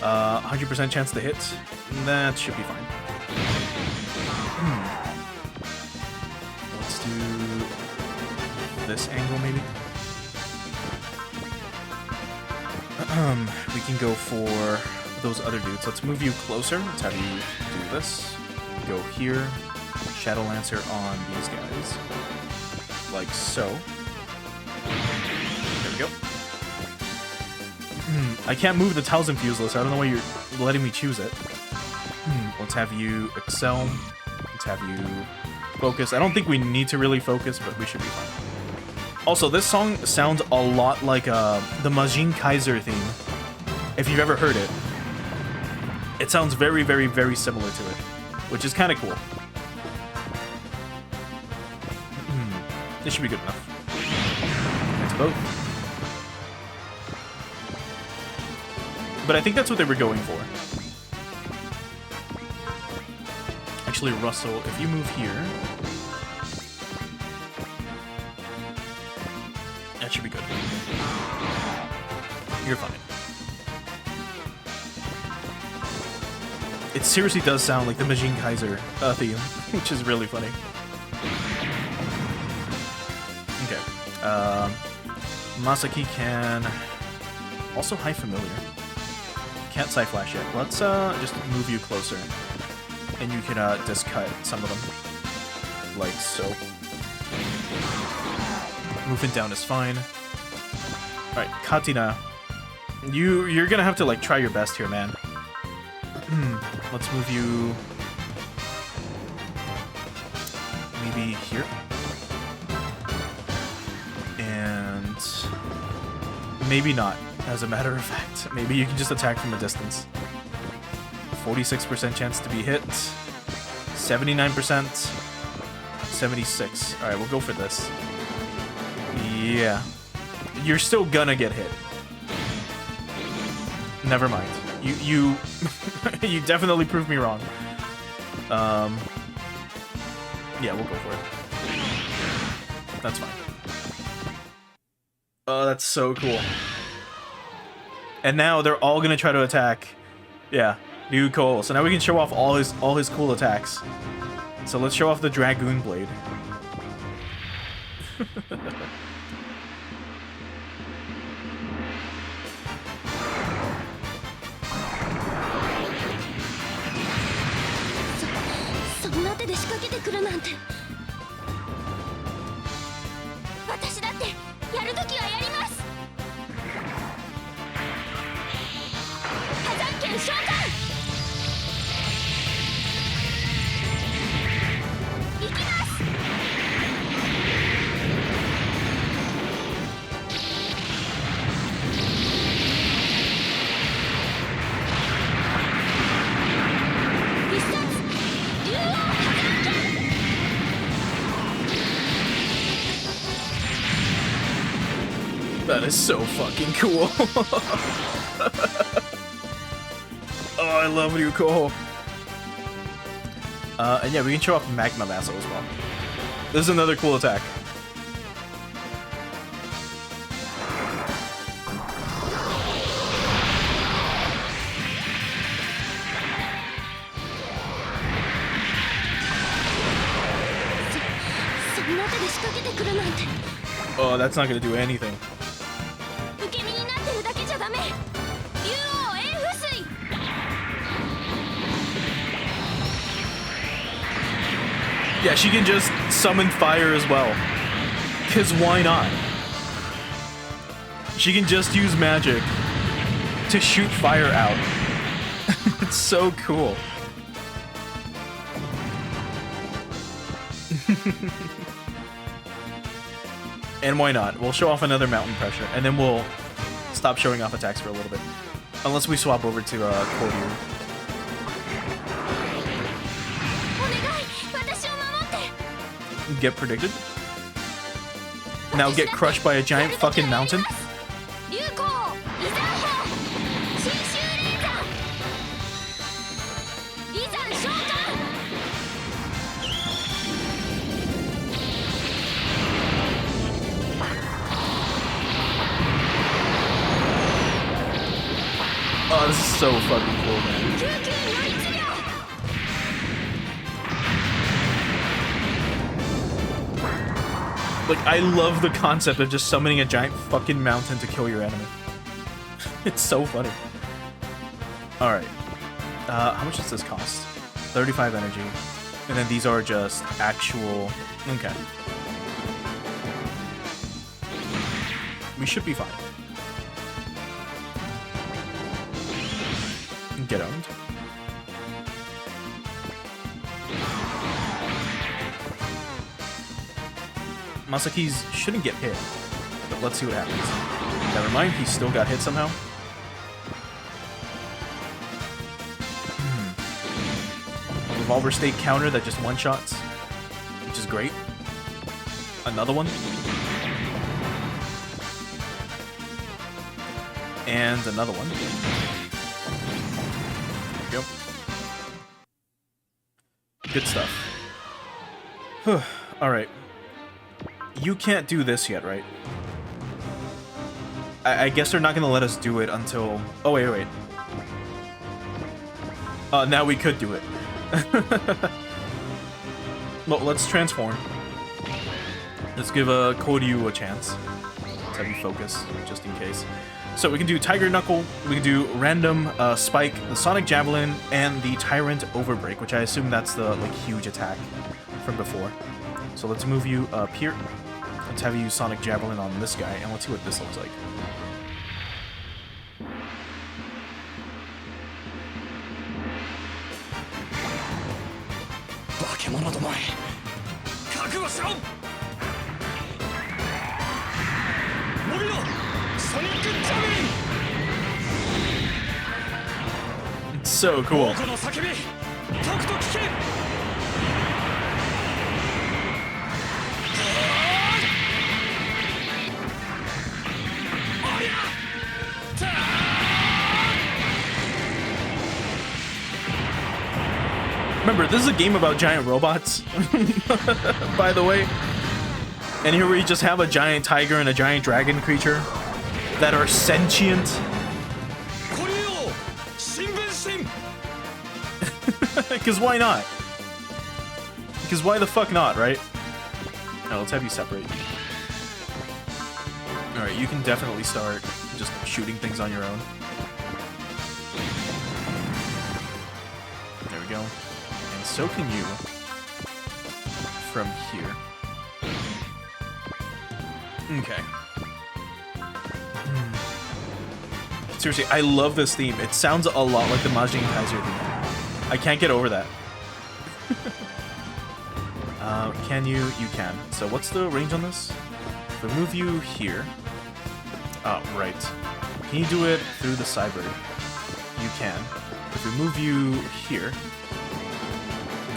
100% chance to hit. That should be fine. Let's do this angle, maybe. We can go for those other dudes. Let's move you closer. Let's have you do this. Go here. Shadow Lancer on these guys. Like so. There we go. I can't move the Thousand Fuseless. I don't know why you're letting me choose it. Let's have you excel. Let's have you focus. I don't think we need to really focus, but we should be fine. Also, this song sounds a lot like the Majin Kaiser theme. If you've ever heard it. It sounds very, very, very similar to it. Which is kind of cool. This should be good enough. It's both. But I think that's what they were going for. Actually, Russell, if you move here... that should be good. You're fine. It seriously does sound like the Majin Kaiser theme, which is really funny. Okay. Masaki can... also High Familiar. Can't Psy-Flash yet. Let's just move you closer. And you can discut some of them. Like so. Moving down is fine. Alright, Katina. You're gonna have to like try your best here, man. Let's move you... maybe here. And... maybe not. As a matter of fact, maybe you can just attack from a distance. 46% chance to be hit. 79%. 76. Alright, we'll go for this. Yeah. You're still gonna get hit. Never mind. You you definitely proved me wrong. Yeah, we'll go for it. That's fine. Oh, that's so cool. And now they're all gonna try to attack. Yeah, Liu Ko. So now we can show off all his cool attacks. So let's show off the Dragoon Blade.そんな手で仕掛けてくるなんて。私だってやるときはやります。破山剣召喚。行きます。必殺竜王破山剣。That is so fucking cool. Oh, I love Liu Ko. And yeah, we can show off Magma Vassal as well. This is another cool attack. Oh, that's not gonna do anything. Yeah, she can just summon fire as well. Cause why not? She can just use magic to shoot fire out. It's so cool. And why not? We'll show off another mountain pressure, and then we'll stop showing off attacks for a little bit. Unless we swap over to Koryu. Get predicted. Now get crushed by a giant fucking mountain. Oh, this is so fucking cool, man. Like, I love the concept of just summoning a giant fucking mountain to kill your enemy. It's so funny. Alright. How much does this cost? 35 energy. And then these are just actual... Okay. We should be fine. Get owned. Masaki's shouldn't get hit, but let's see what happens. Never mind, he still got hit somehow. A Revolver State counter that just one-shots, which is great. Another one. And another one. There we go. Good stuff. Alright. You can't do this yet, right? I guess they're not gonna let us do it until... Oh, wait. Now we could do it. Well, let's transform. Let's give Koryu a chance. Let's have you focus, just in case. So we can do Tiger Knuckle, we can do Random Spike, the Sonic Javelin, and the Tyrant Overbreak, which I assume that's the like huge attack from before. So let's move you up here. Let's have you use Sonic Javelin on this guy, and let's see what this looks like. It's so cool. Remember, this is a game about giant robots, by the way. And here we just have a giant tiger and a giant dragon creature that are sentient. Because why not? Because why the fuck not, right? No, let's have you separate. Alright, you can definitely start just shooting things on your own. There we go. And so can you from here. Okay. Seriously, I love this theme. It sounds a lot like the Majin Kaiser theme. I can't get over that. Can you? You can. So what's the range on this? If we move you here. Oh, right. Can you do it through the Cyber? You can. If we move you here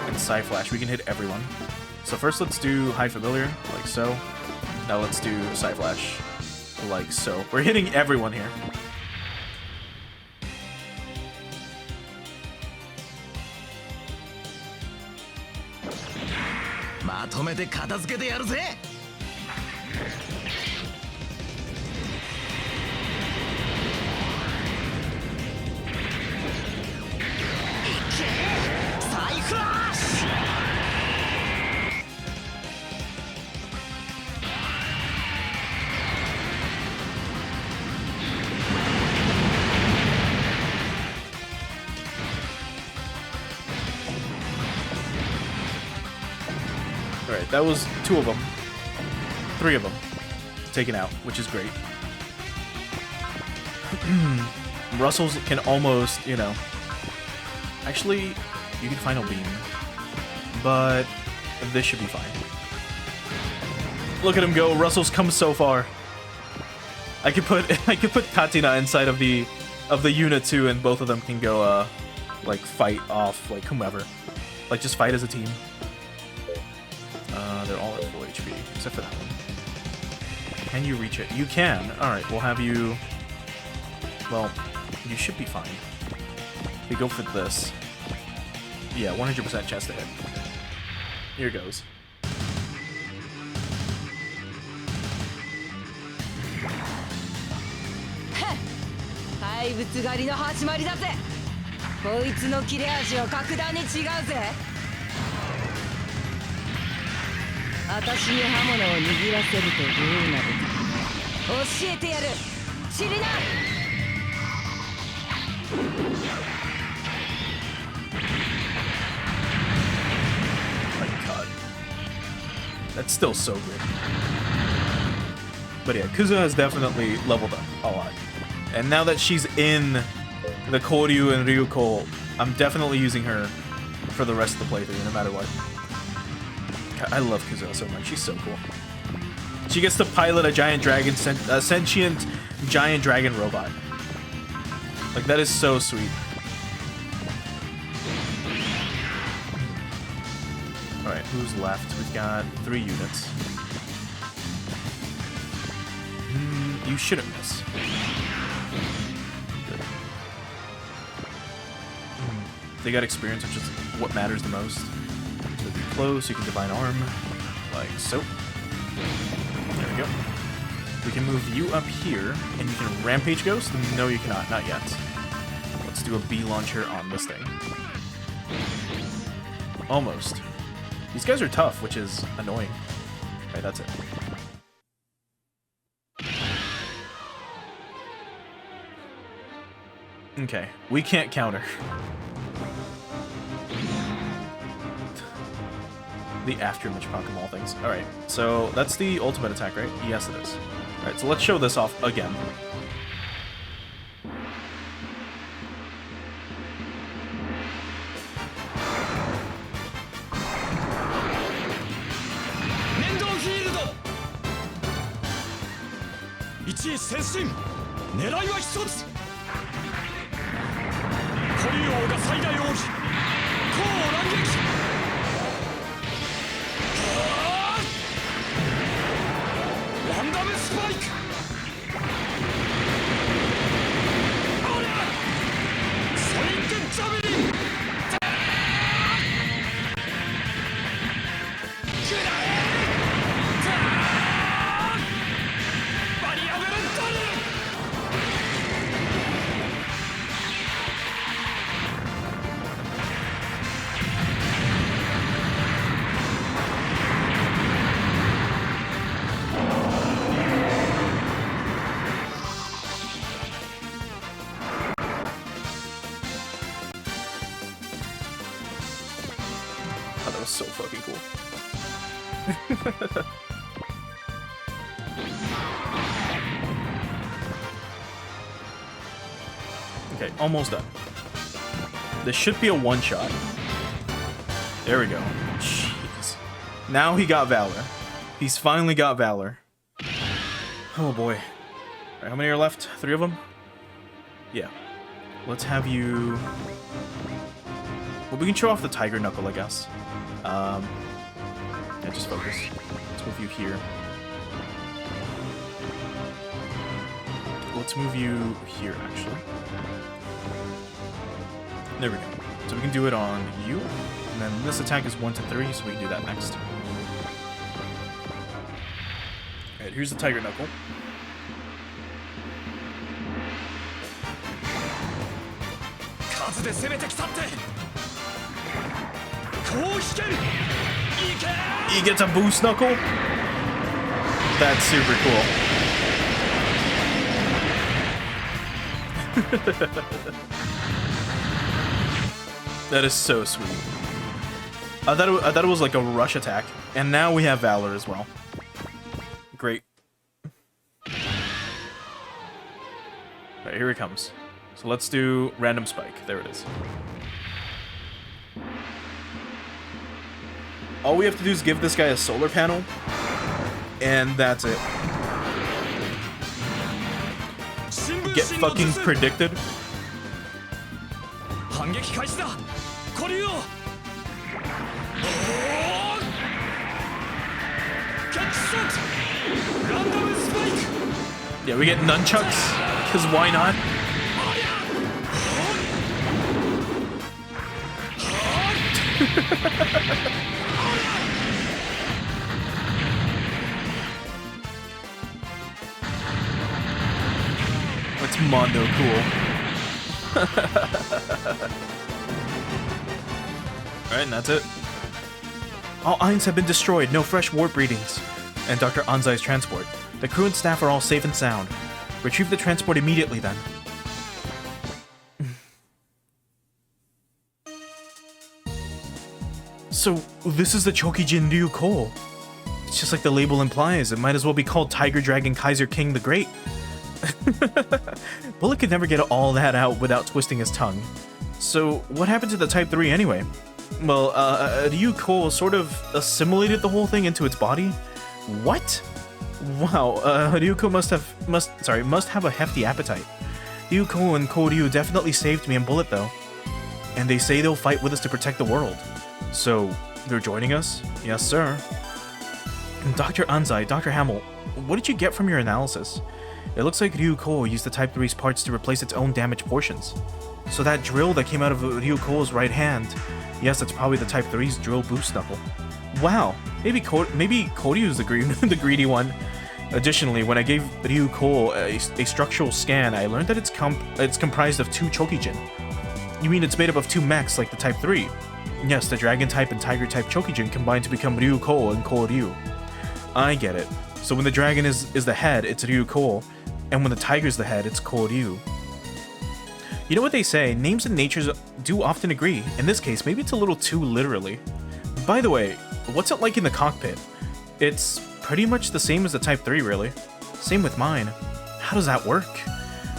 and Psy-Flash, we can hit everyone. So first let's do High Familiar, like so. Now let's do Psy-Flash, like so. We're hitting everyone here. Alright, that was 2 of them. 3 of them taken out, which is great. Russell's can almost, you know... Actually, you can Final Beam. But this should be fine. Look at him go. Russell's come so far. I could put Katina inside of the unit too, and both of them can go like fight off like whomever. Like just fight as a team. They're all at full HP, except for that one. Can you reach it? You can. Alright, we'll have you... Well, you should be fine. If we go for this... Yeah, 100% chance to hit. Here goes.怪物狩りの始まりだぜ。こいつの切れ味は格段に違うぜ。私に刃物を握らせるとどうなるか教えてやる。チリナ。My God, that's still so good. But yeah, Kuzuha has definitely leveled up a lot. And now that she's in the Koryu and Ryuko, I'm definitely using her for the rest of the playthrough, no matter what. I love Kuzuha so much. She's so cool. She gets to pilot a giant dragon, a sentient giant dragon robot. Like, that is so sweet. Alright, who's left? We've got 3 units. You shouldn't miss. Good. They got experience, which is what matters the most. So if you're close, you can Divine Arm, like so. There we go. We can move you up here, and you can Rampage Ghost? No, you cannot. Not yet. Let's do a B launcher on this thing. Almost. These guys are tough, which is annoying. Okay, that's it. Okay, we can't counter. The after-image Pokemon things. Alright, so that's the ultimate attack, right? Yes, it is. Alright, so let's show this off again. was so fucking cool. Okay, almost done. This should be a one-shot. There we go. Jeez. Now he got Valor. He's finally got Valor. Oh boy. Alright, how many are left? 3 of them? Yeah. Let's have you... Well, we can show off the Tiger Knuckle, I guess. Yeah, just focus. Let's move you here. Let's move you here, actually. There we go. So we can do it on you. And then this attack is 1 to 3, so we can do that next. Alright, here's the Tiger Knuckle. He gets a boost knuckle? That's super cool. That is so sweet. I thought it was like a rush attack, and now we have Valor as well. Great. Alright, here it comes. So let's do random spike. There it is. All we have to do is give this guy a solar panel, and that's it. Get fucking predicted. Yeah, we get nunchucks, because why not? That's Mondo cool. Alright, and that's it. All Ainz have been destroyed, no fresh warp readings. And Dr. Anzai's transport. The crew and staff are all safe and sound. Retrieve the transport immediately then. So, this is the Chokijin Ryuko. It's just like the label implies, it might as well be called Tiger Dragon Kaiser King the Great. Bullet could never get all that out without twisting his tongue. So, what happened to the Type 3 anyway? Well, Ryuko sort of assimilated the whole thing into its body? What? Wow, Ryuko must have a hefty appetite. Ryuko and Koryu definitely saved me and Bullet though. And they say they'll fight with us to protect the world. So, they're joining us? Yes, sir. Dr. Anzai, Dr. Hamill, what did you get from your analysis? It looks like Ryuko used the Type 3's parts to replace its own damaged portions. So that drill that came out of Ryuko's right hand, yes, that's probably the Type 3's drill boost knuckle. Wow, maybe Koryu's the greedy one. Additionally, when I gave Ryuko a structural scan, I learned that it's comprised of 2 Chokijin. You mean it's made up of 2 mechs like the Type 3? Yes, the Dragon type and Tiger type Chokijin combine to become Ryuko and Koryu. I get it. So when the dragon is the head, it's Ryuko, and when the tiger's the head, it's Koryu. You know what they say, names and natures do often agree. In this case, maybe it's a little too literally. By the way, what's it like in the cockpit? It's pretty much the same as the Type 3, really. Same with mine. How does that work?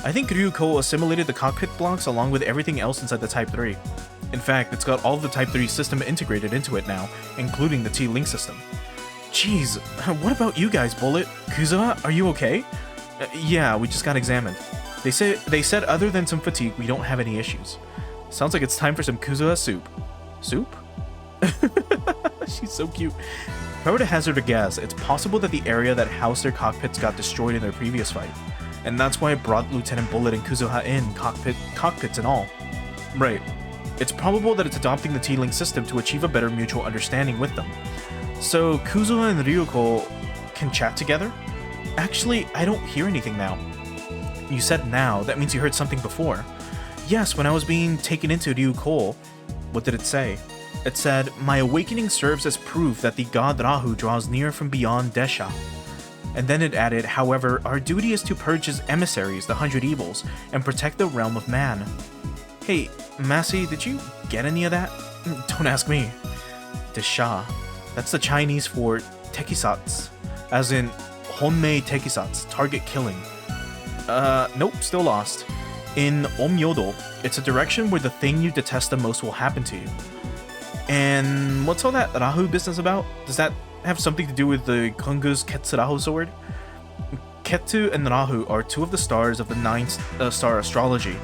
I think Ryuko assimilated the cockpit blocks along with everything else inside the Type 3. In fact, it's got all of the Type 3 system integrated into it now, including the T-Link system. Jeez, what about you guys, Bullet? Kuzuha, are you okay? Yeah, we just got examined. They said other than some fatigue, we don't have any issues. Sounds like it's time for some Kuzuha soup. Soup? She's so cute. If I were to hazard a guess, it's possible that the area that housed their cockpits got destroyed in their previous fight. And that's why it brought Lieutenant Bullet and Kuzuha in, cockpits and all. Right. It's probable that it's adopting the T-Link system to achieve a better mutual understanding with them. So, Kuzuha and Ryuko can chat together? Actually, I don't hear anything now. You said now, that means you heard something before. Yes, when I was being taken into Ryuko. What did it say? It said, my awakening serves as proof that the god Rahu draws near from beyond Desha. And then it added, however, our duty is to purge his emissaries, the 100 evils, and protect the realm of man. Hey, Massey, did you get any of that? Don't ask me. Desha. That's the Chinese for tekisatsu, as in honmei tekisatsu, target killing. Nope, still lost. In Omyodo, it's a direction where the thing you detest the most will happen to you. And what's all that Rahu business about? Does that have something to do with the Kungu's Ketsuraho sword? Ketu and Rahu are two of the stars of the 9-star astrology.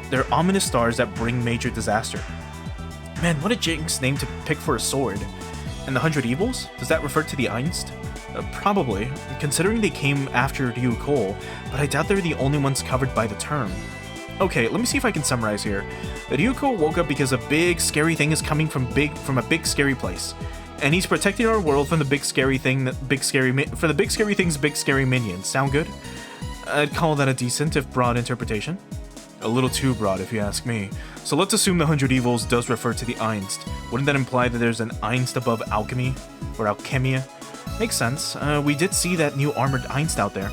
They're ominous stars that bring major disaster. Man, what a jinx name to pick for a sword. And the 100 Evils? Does that refer to the Einst? Probably, considering they came after Ryu Cole, but I doubt they're the only ones covered by the term. Okay, let me see if I can summarize here. Ryu Cole woke up because a big scary thing is coming from a big scary place. And he's protecting our world from the big scary thing, big scary thing's big scary minions. Sound good? I'd call that a decent, if broad, interpretation. A little too broad, if you ask me. So let's assume the 100 Evils does refer to the Einst. Wouldn't that imply that there's an Einst above alchemy? Or alchemia? Makes sense. We did see that new armored Einst out there.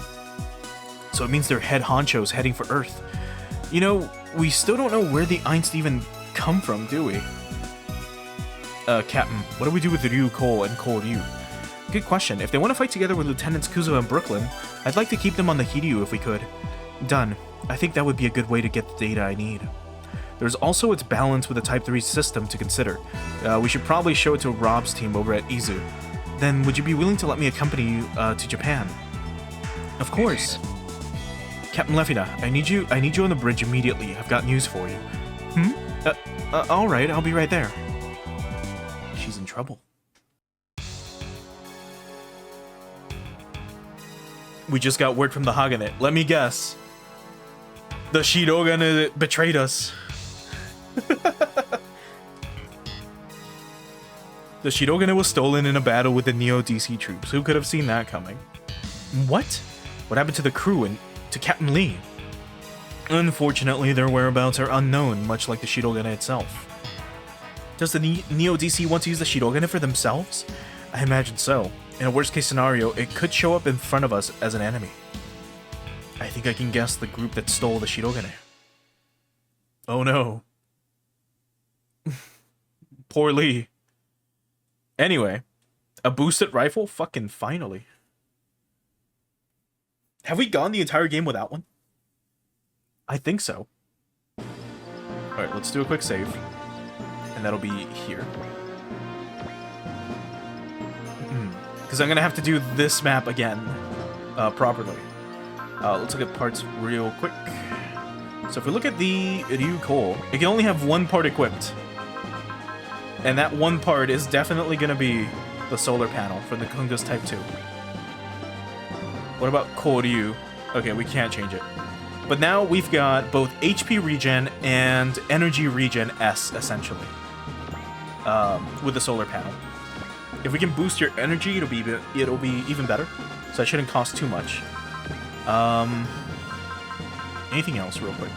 So it means they're head honchos heading for Earth. You know, we still don't know where the Einst even come from, do we? Captain, what do we do with Ryu Cole and Cole Ryu? Good question. If they want to fight together with Lieutenants Kuzo and Brooklyn, I'd like to keep them on the Hiryu if we could. Done. I think that would be a good way to get the data I need. There's also its balance with the Type 3 system to consider. We should probably show it to Rob's team over at Izu. Then would you be willing to let me accompany you to Japan? Of course. Captain Lefina, I need you on the bridge immediately. I've got news for you. Alright, I'll be right there. She's in trouble. We just got word from the Hagane. Let me guess. The Shirogane betrayed us. The Shirogane was stolen in a battle with the Neo DC troops. Who could have seen that coming? What? What happened to the crew and to Captain Lee? Unfortunately, their whereabouts are unknown, much like the Shirogane itself. Does the Neo DC want to use the Shirogane for themselves? I imagine so. In a worst case scenario, it could show up in front of us as an enemy. I think I can guess the group that stole the Shirogane. Oh no. Poor Lee. Anyway, a boosted rifle? Fucking finally. Have we gone the entire game without one? I think so. Alright, let's do a quick save. And that'll be here. Because I'm going to have to do this map again properly. Let's look at parts real quick. So if we look at the Ryu Cole, it can only have one part equipped. And that one part is definitely going to be the solar panel for the Kungus Type 2. What about Cole Ryu? Okay, we can't change it. But now we've got both HP regen and energy regen S, essentially. With the solar panel. If we can boost your energy, it'll be even better. So that shouldn't cost too much. Anything else real quick?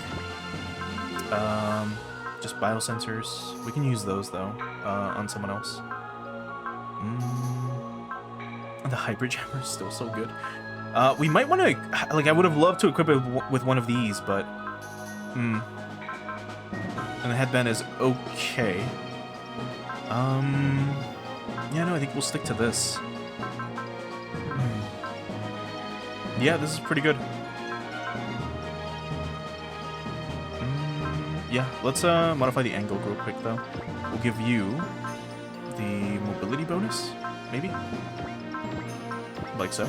Just biosensors. We can use those though, on someone else. The hybrid jammer is still so good. We might want to, like, I would have loved to equip it with one of these, but and the headband is okay. Yeah, no, I think we'll stick to this. Yeah, this is pretty good. Yeah, let's modify the angle real quick though. We'll give you the mobility bonus, maybe? Like so.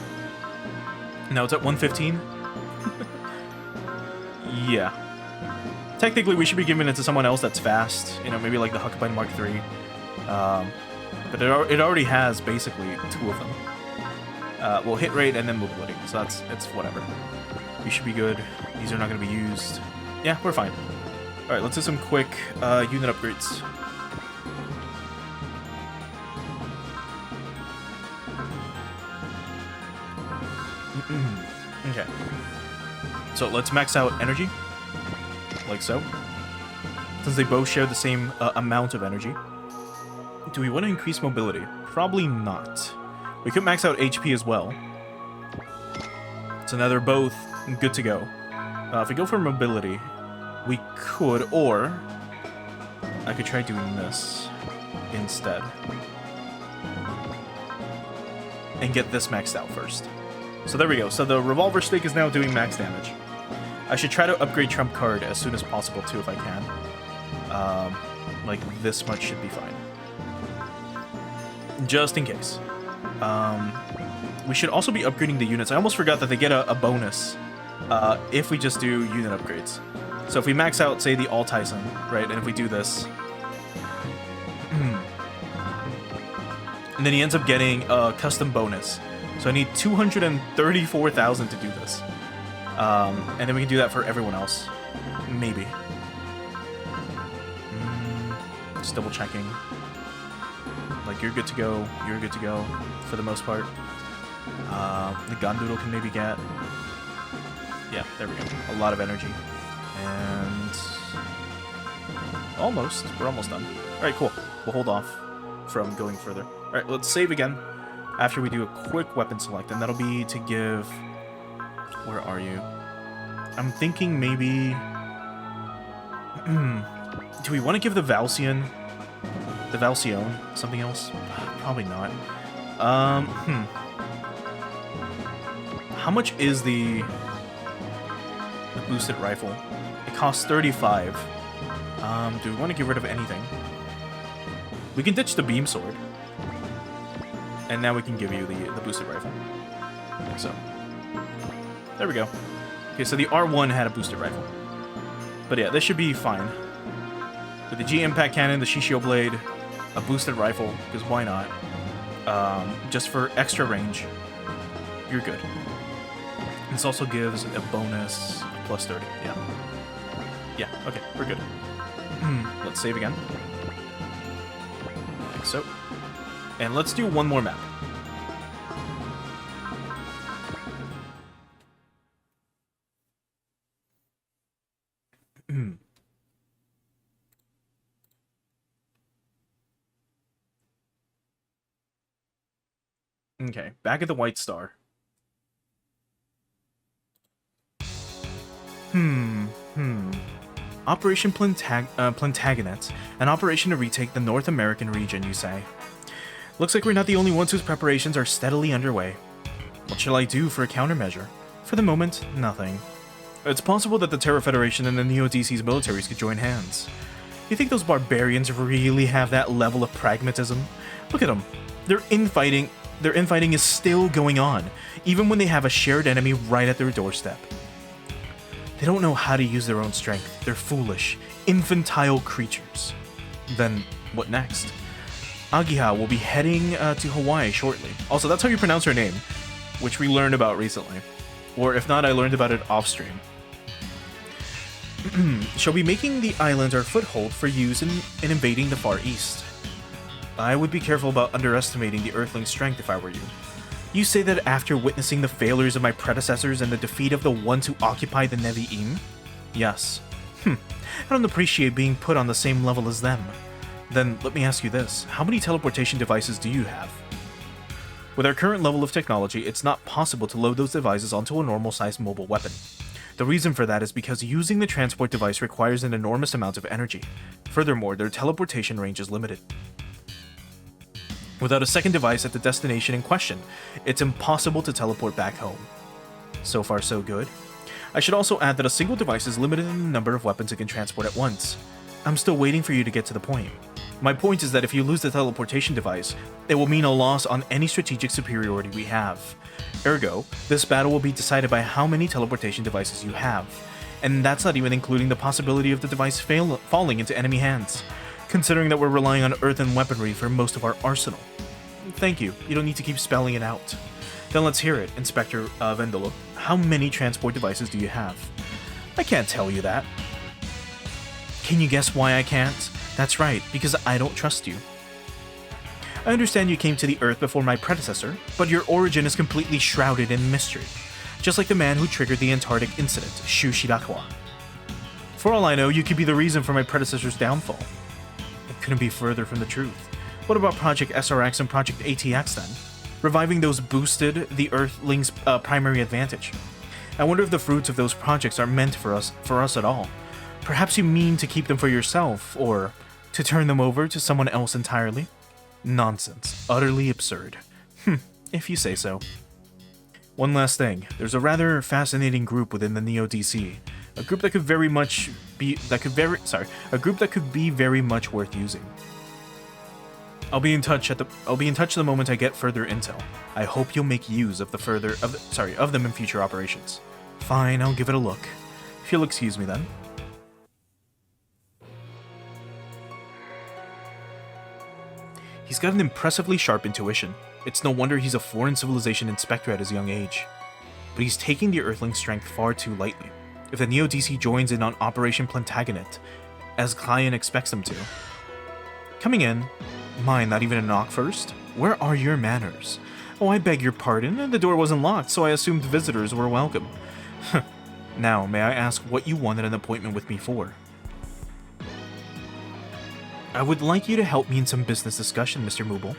Now it's at 115. Yeah. Technically, we should be giving it to someone else that's fast. You know, maybe like the Huckabine Mark III. But it already has basically two of them. Well, hit rate and then mobility. So it's whatever. We should be good. These are not going to be used. Yeah, we're fine. Alright, let's do some quick unit upgrades. Okay. So let's max out energy. Like so. Since they both share the same amount of energy. Do we want to increase mobility? Probably not. We could max out HP as well. So now they're both good to go. If we go for mobility, we could, or I could try doing this instead. and get this maxed out first. So there we go. So the revolver stick is now doing max damage. I should try to upgrade trump card as soon as possible too if I can. Like this much should be fine. Just in case. We should also be upgrading the units. I almost forgot that they get a bonus if we just do unit upgrades. So if we max out, say, the All Tyson, right, and if we do this, and then he ends up getting a custom bonus. So I need 234,000 to do this. And then we can do that for everyone else. Maybe. Just double checking. Like, you're good to go. You're good to go for the most part. The Gondoodle can maybe get... Yeah, there we go. A lot of energy. And... Almost. We're almost done. Alright, cool. We'll hold off from going further. Alright, let's save again after we do a quick weapon select, and that'll be to give... Where are you? I'm thinking maybe... Do we want to give the Valcion... The Valcion something else? Probably not. How much is the boosted rifle? It costs 35. Do we want to get rid of anything? We can ditch the beam sword. And now we can give you the boosted rifle. Like so. There we go. Okay, so the R1 had a boosted rifle. But yeah, this should be fine. With the G impact cannon, the Shishio blade, a boosted rifle, because why not? Just for extra range, you're good. This also gives a bonus plus 30. Yeah. Yeah, okay, we're good. Let's save again. Like so. And let's do one more map. Okay, back at the White Star. Operation Plantagenet, an operation to retake the North American region, you say? Looks like we're not the only ones whose preparations are steadily underway. What shall I do for a countermeasure? For the moment, nothing. It's possible that the Terra Federation and the Neo-DC's militaries could join hands. You think those barbarians really have that level of pragmatism? Look at them. Their infighting is still going on, even when they have a shared enemy right at their doorstep. They don't know how to use their own strength. They're foolish, infantile creatures. Then, what next? Agiha will be heading to Hawaii shortly. Also, that's how you pronounce her name, which we learned about recently. Or if not, I learned about it off-stream. She'll be making the islands our foothold for use in invading the Far East. I would be careful about underestimating the Earthling's strength if I were you. You say that after witnessing the failures of my predecessors and the defeat of the ones who occupied the Nevi'im? Yes. I don't appreciate being put on the same level as them. Then let me ask you this, how many teleportation devices do you have? With our current level of technology, it's not possible to load those devices onto a normal-sized mobile weapon. The reason for that is because using the transport device requires an enormous amount of energy. Furthermore, their teleportation range is limited. Without a second device at the destination in question, it's impossible to teleport back home. So far, so good. I should also add that a single device is limited in the number of weapons it can transport at once. I'm still waiting for you to get to the point. My point is that if you lose the teleportation device, it will mean a loss on any strategic superiority we have. Ergo, this battle will be decided by how many teleportation devices you have, and that's not even including the possibility of the device falling into enemy hands, considering that we're relying on earthen weaponry for most of our arsenal. Thank you, you don't need to keep spelling it out. Then let's hear it, Inspector Vendolo. How many transport devices do you have? I can't tell you that. Can you guess why I can't? That's right, because I don't trust you. I understand you came to the Earth before my predecessor, but your origin is completely shrouded in mystery, just like the man who triggered the Antarctic incident, Shu Shirakawa. For all I know, you could be the reason for my predecessor's downfall. It couldn't be further from the truth. What about Project SRX and Project ATX then? Reviving those boosted the Earthling's primary advantage. I wonder if the fruits of those projects are meant for us at all. Perhaps you mean to keep them for yourself, or to turn them over to someone else entirely? Nonsense. Utterly absurd. If you say so. One last thing. There's a rather fascinating group within the Neo DC. A group that could very much be a group that could be very much worth using. I'll be in touch the moment I get further intel. I hope you'll make use of them in future operations. Fine, I'll give it a look. If you'll excuse me then. He's got an impressively sharp intuition. It's no wonder he's a foreign civilization inspector at his young age. But he's taking the Earthling strength far too lightly. If the Neo DC joins in on Operation Plantagenet, as Client expects them to. Coming in, mind, not even a knock first? Where are your manners? Oh, I beg your pardon, the door wasn't locked, so I assumed visitors were welcome. Now, may I ask what you wanted an appointment with me for? I would like you to help me in some business discussion, Mr. Mooble.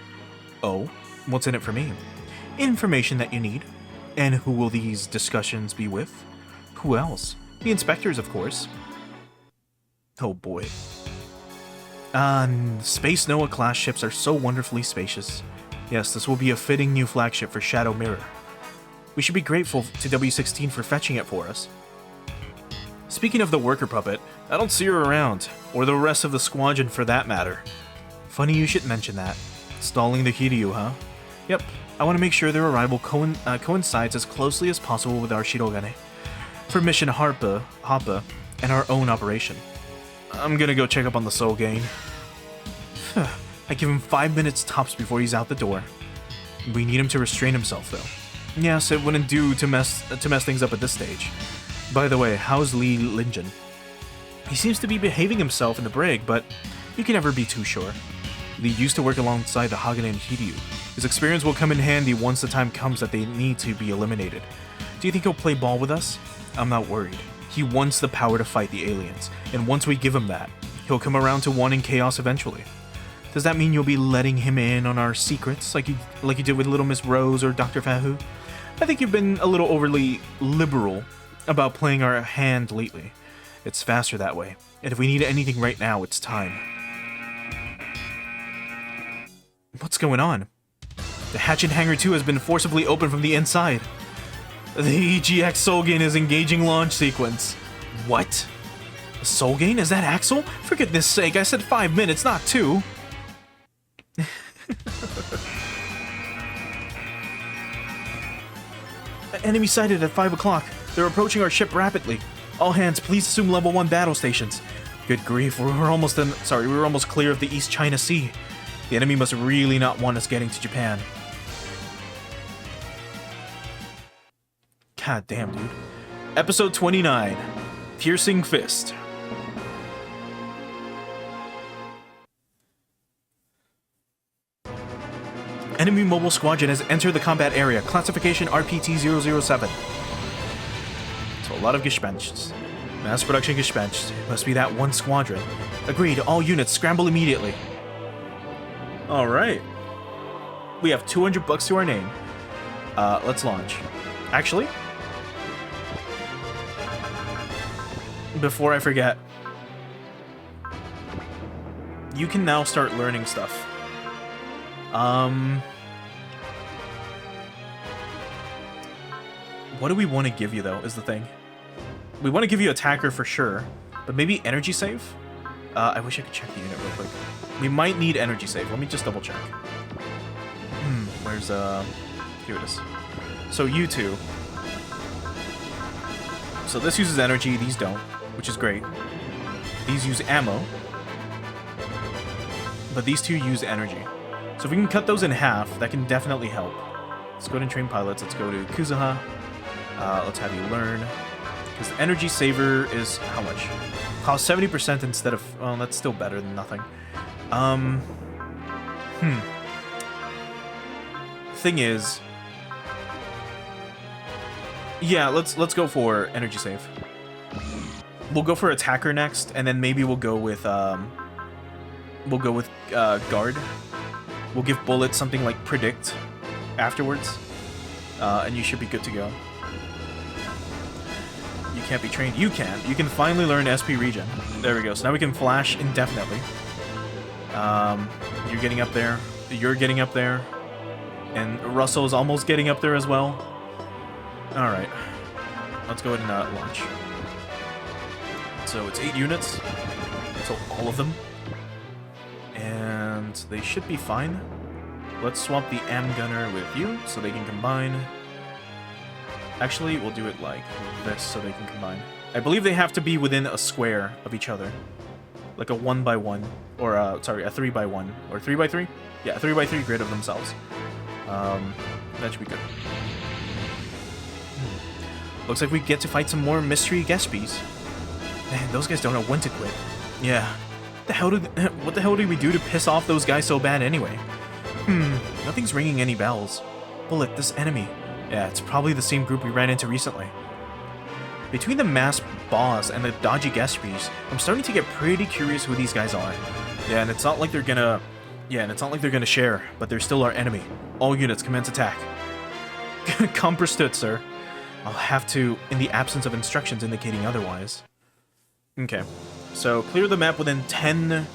Oh, what's in it for me? Information that you need. And who will these discussions be with? Who else? The inspectors, of course. Oh boy. Space Noah class ships are so wonderfully spacious. Yes, this will be a fitting new flagship for Shadow Mirror. We should be grateful to W16 for fetching it for us. Speaking of the worker puppet, I don't see her around, or the rest of the squadron for that matter. Funny you should mention that. Stalling the Kiryu, huh? Yep, I want to make sure their arrival coincides as closely as possible with our Shirogane. For Mission Harpa and our own operation. I'm gonna go check up on the Soul Gain. I give him 5 minutes tops before he's out the door. We need him to restrain himself, though. Yes, it wouldn't do to mess things up at this stage. By the way, how's Li Linjin? He seems to be behaving himself in the brig, but you can never be too sure. Li used to work alongside the Hagane and Hiryu. His experience will come in handy once the time comes that they need to be eliminated. Do you think he'll play ball with us? I'm not worried. He wants the power to fight the aliens, and once we give him that, he'll come around to wanting chaos eventually. Does that mean you'll be letting him in on our secrets, like you did with Little Miss Rose or Dr. Fahu? I think you've been a little overly liberal about playing our hand lately. It's faster that way, and if we need anything right now, it's time. What's going on? The hatch in Hangar 2 has been forcibly opened from the inside. The EGX Soul Gain is engaging launch sequence. What? The Soul Gain? Is that Axel? For goodness sake, I said 5 minutes, not 2. Enemy sighted at 5 o'clock. They're approaching our ship rapidly. All hands, please assume level 1 battle stations. Good grief, we were almost clear of the East China Sea. The enemy must really not want us getting to Japan. God damn, dude. Episode 29. Piercing Fist. Enemy mobile squadron has entered the combat area. Classification RPT-007. So a lot of Gespensts. Mass production Gespenst. It must be that one squadron. Agreed, all units scramble immediately. Alright. We have $200 to our name. Let's launch. Actually, before I forget, you can now start learning stuff. What do we want to give you, though, is the thing. We want to give you Attacker for sure, but maybe Energy Save? I wish I could check the unit real quick. We might need Energy Save. Let me just double check. Where's, here it is. So you two. So this uses energy, these don't, which is great. These use ammo, but these two use energy. So if we can cut those in half, that can definitely help. Let's go ahead and train pilots. Let's go to Kuzuha. Let's have you learn. Because the energy saver is how much? Costs 70% instead of... Well, that's still better than nothing. Thing is... Yeah, let's go for energy save. We'll go for attacker next, and then maybe we'll go with guard. We'll give bullets something like predict afterwards, and you should be good to go. You can't be trained. You can. You can finally learn SP regen. There we go. So now we can flash indefinitely. You're getting up there. You're getting up there. And Russell is almost getting up there as well. Alright. Let's go ahead and launch. So it's 8 units. So all of them. And they should be fine. Let's swap the AM gunner with you so they can combine. Actually, we'll do it like this so they can combine. I believe they have to be within a square of each other. Like a 1x1. Or, sorry, a 3x1. Or 3x3? Yeah, a 3x3 grid of themselves. That should be good. Looks like we get to fight some more mystery Gespies. Man, those guys don't know when to quit. Yeah. What the hell did we do to piss off those guys so bad anyway? Nothing's ringing any bells. Bullet, this enemy. Yeah, it's probably the same group we ran into recently. Between the masked boss and the dodgy Gespies, I'm starting to get pretty curious who these guys are. Yeah, and it's not like they're gonna... share, but they're still our enemy. All units commence attack. Comperstood, sir. I'll have to, in the absence of instructions indicating otherwise. Okay. So, clear the map within 10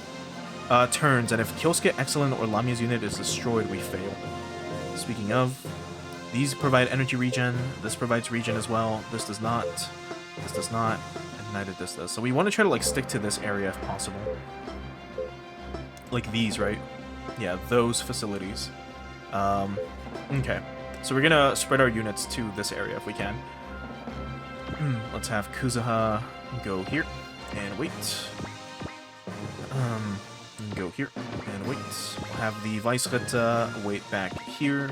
turns, and if Kyosuke Excellent or Lamia's unit is destroyed, we fail. Speaking of, these provide energy regen, this provides regen as well, this does not, and neither this does. So we want to try to, like, stick to this area if possible. Like these, right? Yeah, those facilities. Okay. So we're gonna spread our units to this area if we can. Let's have Kuzuha go here and wait. Go here and wait. We'll have the Weissritter wait back here.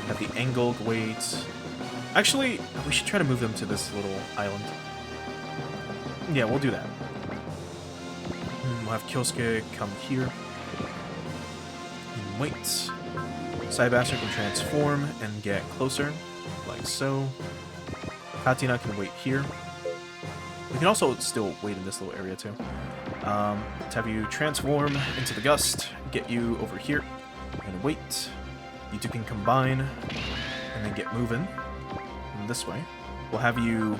Have the Engel wait. Actually, we should try to move them to this little island. Yeah, we'll do that. We'll have Kyosuke come here. And wait. Cybaster can transform and get closer, like so. Katina can wait here. We can also still wait in this little area too. Let's have you transform into the Gust, get you over here, and wait. You two can combine, and then get moving this way. We'll have you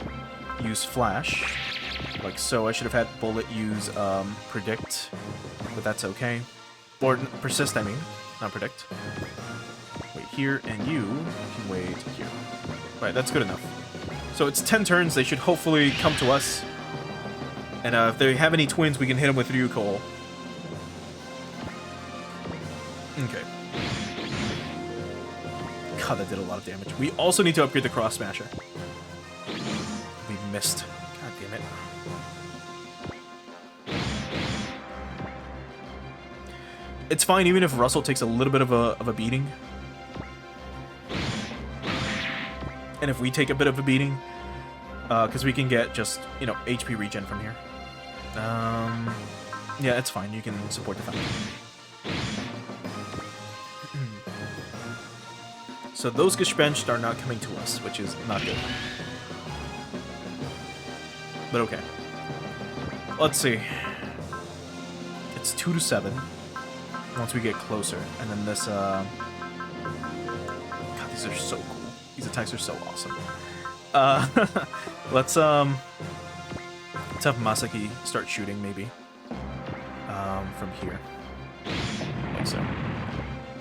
use Flash, like so. I should have had Bullet use Predict, but that's okay. Or Persist, I mean, not Predict. Wait here, and you can wait here. Right, that's good enough. So it's 10 turns, they should hopefully come to us. And if they have any twins, we can hit them with Ryuko. Okay. God, that did a lot of damage. We also need to upgrade the Cross Smasher. We missed. God damn it. It's fine even if Russell takes a little bit of a beating. And if we take a bit of a beating, because we can get just, you know, HP regen from here. Yeah, it's fine. You can support the fight. So those Gespenst are not coming to us, which is not good. But okay. Let's see. It's 2-7 once we get closer. And then this, God, these are so cool. These attacks are so awesome. Let's have Masaki start shooting, maybe. From here. Like so.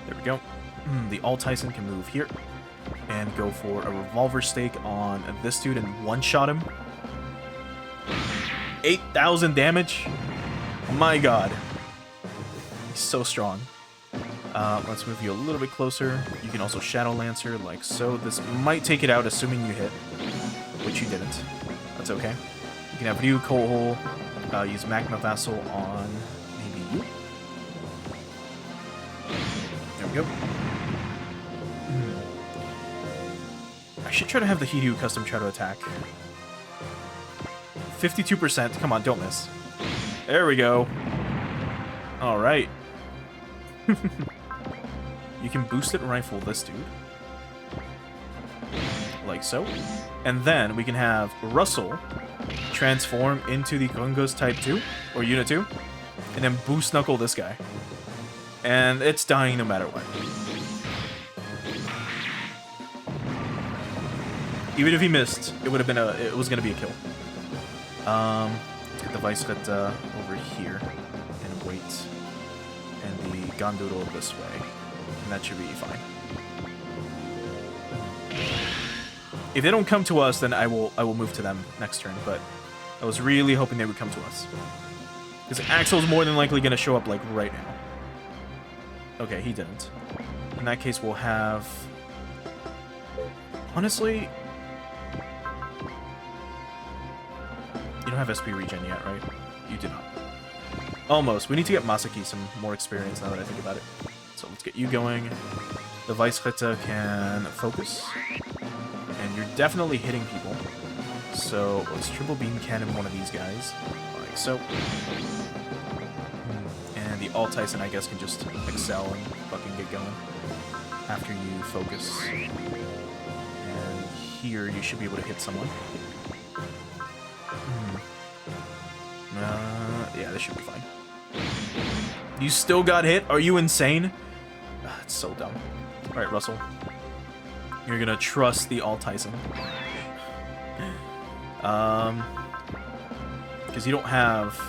There we go. The All Tyson can move here. And go for a revolver stake on this dude and one-shot him. 8,000 damage? Oh my god. He's so strong. Let's move you a little bit closer. You can also Shadow Lancer, like so. This might take it out, assuming you hit. Which you didn't. That's okay. You can have Ryu Kohol, use Magma Vassal on maybe you. There we go. I should try to have the Hiryu custom try to attack. 52%. Come on, don't miss. There we go. Alright. You can boosted rifle this dude. Like so. And then we can have Russell transform into the Gungos Type 2, or Unit 2, and then boost knuckle this guy. And it's dying no matter what. Even if he missed, it would have been it was gonna be a kill. Let's get the Weissritter over here and wait. And the Ganduro this way. And that should be fine. If they don't come to us, then I will move to them next turn, but I was really hoping they would come to us. Because Axel's more than likely going to show up, like, right now. Okay, he didn't. In that case, we'll have... Honestly... You don't have SP regen yet, right? You do not. Almost. We need to get Masaki some more experience now that I think about it. So let's get you going. The Weissritter can focus. And you're definitely hitting people. So let's triple beam cannon one of these guys. Like so. And the Alt-Tyson, I guess, can just excel and fucking get going after you focus. And here you should be able to hit someone. Yeah, this should be fine. You still got hit? Are you insane? It's so dumb. Alright, Russell. You're gonna trust the Alt-Tyson. Because you don't have...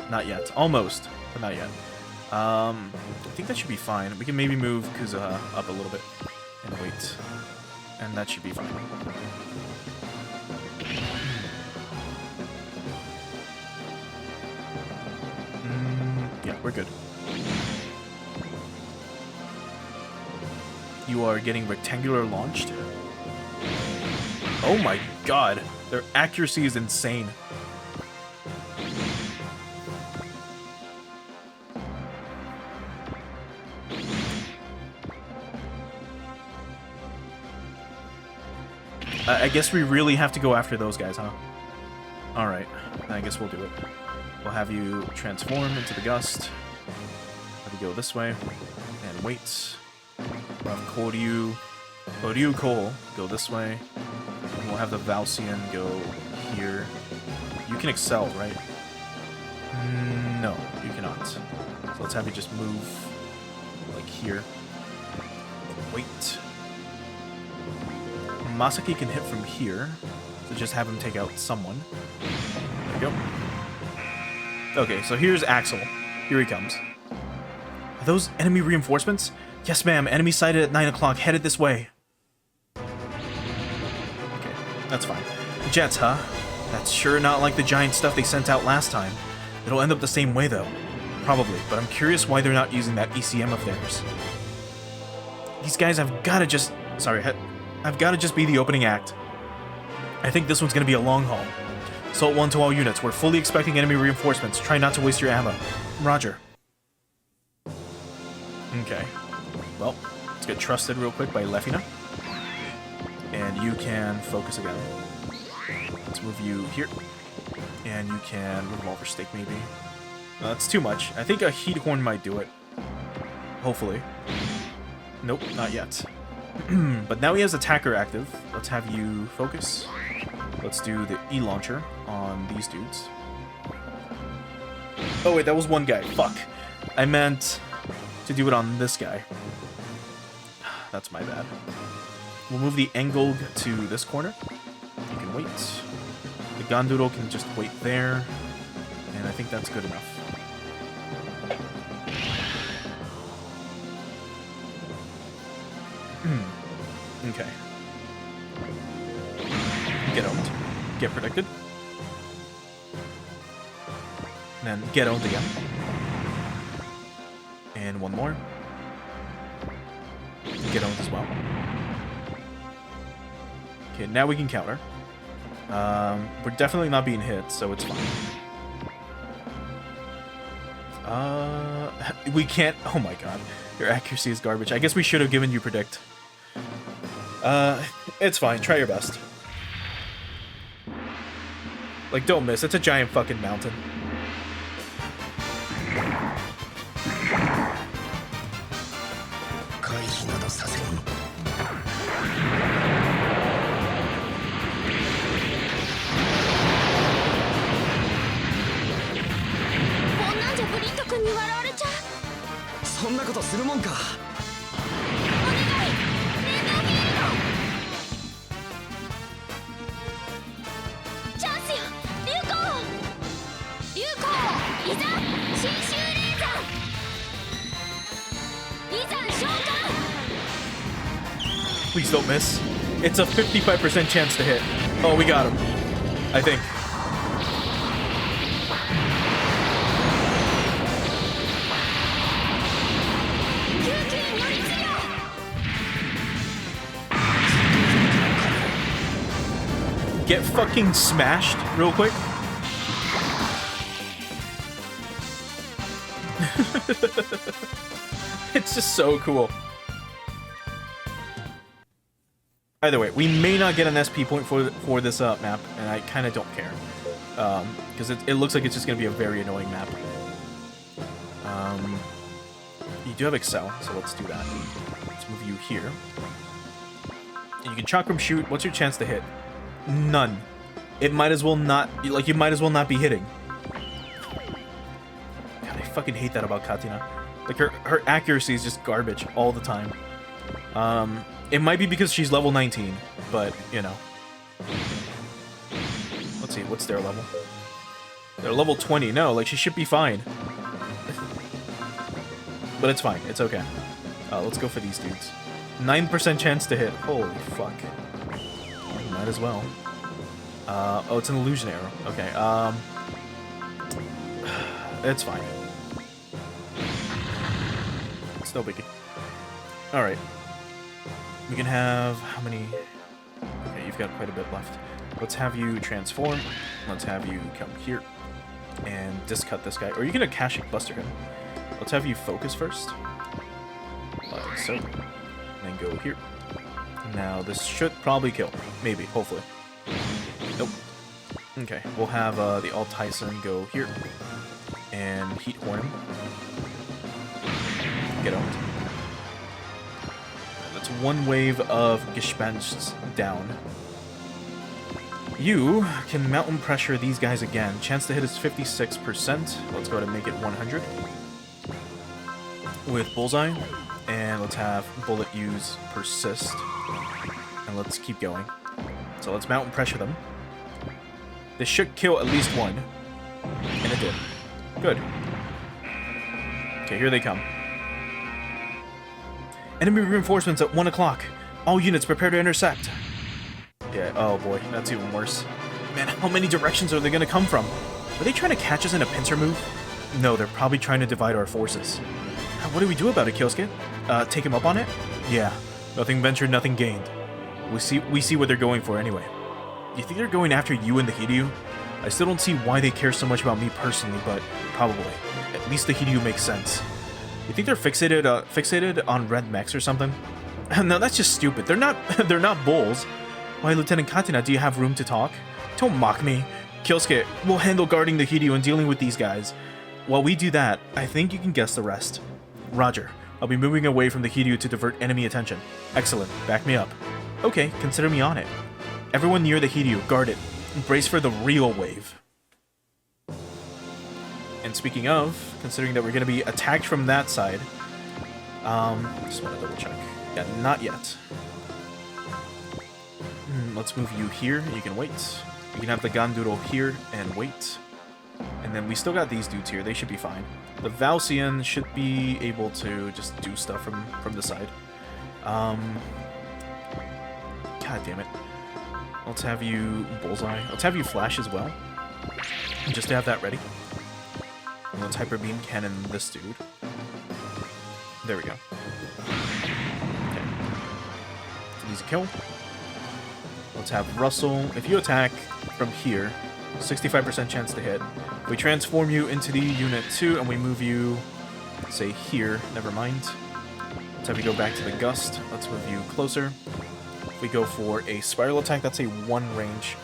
Not yet. Almost, but not yet. I think that should be fine. We can maybe move Kuzuha up a little bit and wait. And that should be fine. Yeah, we're good. You are getting rectangular launched. Oh my god, their accuracy is insane. I guess we really have to go after those guys, huh? Alright, I guess we'll do it. We'll have you transform into the Gust. Have you go this way. And wait. We'll have Koryu Cole go this way. And we'll have the Valsian go here. You can excel, right? No, you cannot. So let's have you just move like here. Wait. Masaki can hit from here. So just have him take out someone. There we go. Okay, so here's Axel. Here he comes. Are those enemy reinforcements? Yes, ma'am. Enemy sighted at 9 o'clock. Headed this way. Okay, that's fine. Jets, huh? That's sure not like the giant stuff they sent out last time. It'll end up the same way, though. Probably, but I'm curious why they're not using that ECM of theirs. These guys have gotta just... Sorry, I've gotta just be the opening act. I think this one's gonna be a long haul. Assault 1 to all units. We're fully expecting enemy reinforcements. Try not to waste your ammo. Roger. Okay. Well, let's get trusted real quick by Lefina. And you can focus again. Let's move you here. And you can revolver stake maybe. That's too much. I think a heat horn might do it. Hopefully. Nope, not yet. But now he has attacker active. Let's have you focus. Let's do the E-launcher on these dudes. Oh wait, that was one guy. Fuck. I meant to do it on this guy. That's my bad. We'll move the Engolg to this corner. You can wait. The Gondoodle can just wait there. And I think that's good enough. Okay. Get owned. Get predicted. And then get owned again. And one more. Get owned as well. Okay, now we can counter. We're definitely not being hit, so it's fine. We can't... Oh my god. Your accuracy is garbage. I guess we should have given you predict. It's fine. Try your best. Like, don't miss. It's a giant fucking mountain. Please don't miss. It's a 55% chance to hit. Oh, we got him. I think. Get fucking smashed real quick. It's just so cool. Either way, we may not get an SP point for this map, and I kind of don't care. Because it looks like it's just going to be a very annoying map. You do have Excel, so let's do that. Let's move you here. You can Chakram shoot. What's your chance to hit? None. It might as well not, like, you might as well not be hitting. God, I fucking hate that about Katina. Like, her accuracy is just garbage all the time. It might be because she's level 19, but, you know. Let's see, what's their level? They're level 20. No, like, she should be fine. But it's fine. It's okay. Let's go for these dudes. 9% chance to hit. Holy fuck. Might as well. Oh, it's an illusion arrow. Okay, it's fine. It's no biggie. Alright. We can have... how many... okay, you've got quite a bit left. Let's have you transform. Let's have you come here and discut this guy. Or you're gonna Akashic Buster him. Let's have you focus first. Like so. And then go here. Now, this should probably kill. Maybe, hopefully. Nope. Okay, we'll have the Alt Tyson go here. And Heat Horn him. Get out. That's one wave of Gespensts down. You can Mountain Pressure these guys again. Chance to hit is 56%. Let's go ahead and make it 100. With Bullseye. And let's have Bullet use Persist. And let's keep going. So let's Mountain Pressure them. This should kill at least one. And it did. Good. Okay, here they come. Enemy reinforcements at 1 o'clock. All units prepare to intercept. Yeah, oh boy, that's even worse. Man, how many directions are they gonna come from? Are they trying to catch us in a pincer move? No, they're probably trying to divide our forces. What do we do about it, Kyosuke? Take him up on it? Yeah. Nothing ventured, nothing gained. We see what they're going for anyway. You think they're going after you and the Hiryu? I still don't see why they care so much about me personally, but probably. At least the Hiryu makes sense. You think they're fixated on red mechs or something? No, that's just stupid. They're not bulls. Why, Lieutenant Katina, do you have room to talk? Don't mock me. Kyosuke, we'll handle guarding the Hiryu and dealing with these guys. While we do that, I think you can guess the rest. Roger. I'll be moving away from the Hiryu to divert enemy attention. Excellent. Back me up. Okay, consider me on it. Everyone near the Hiryu, guard it. Brace for the real wave. And speaking of, considering that we're going to be attacked from that side, just want to double check. Yeah, not yet. Let's move you here. You can wait. We can have the Ganduro here and wait. And then we still got these dudes here. They should be fine. The Valsian should be able to just do stuff from the side. God damn it. Let's have you Bullseye. Let's have you Flash as well. Just to have that ready. And let's Hyper Beam Cannon this dude. There we go. Okay. It's an easy kill. Let's have Russell. If you attack from here, 65% chance to hit. We transform you into the Unit 2 and we move you, say, here. Never mind. Let's have you go back to the Gust. Let's move you closer. If we go for a Spiral attack, that's a 1 range,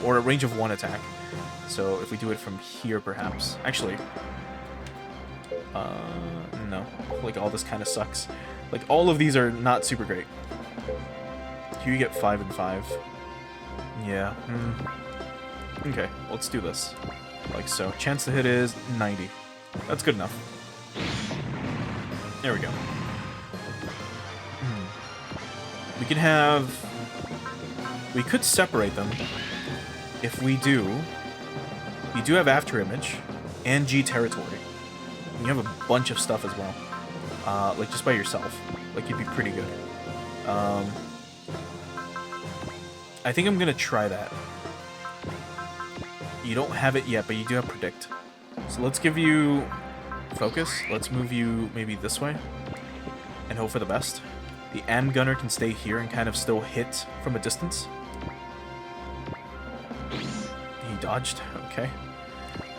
or a range of 1 attack. So if we do it from here, perhaps. Actually, no. Like, all this kind of sucks. Like, all of these are not super great. Here you get 5 and 5. Yeah. Okay, let's do this. Like so. Chance to hit is 90. That's good enough. There we go. We can have... we could separate them. If we do... you do have After Image and G Territory. And you have a bunch of stuff as well. Like, just by yourself. Like, you'd be pretty good. I think I'm gonna try that. You don't have it yet, but you do have predict. So let's give you focus. Let's move you maybe this way and hope for the best. The AM gunner can stay here and kind of still hit from a distance. He dodged. Okay.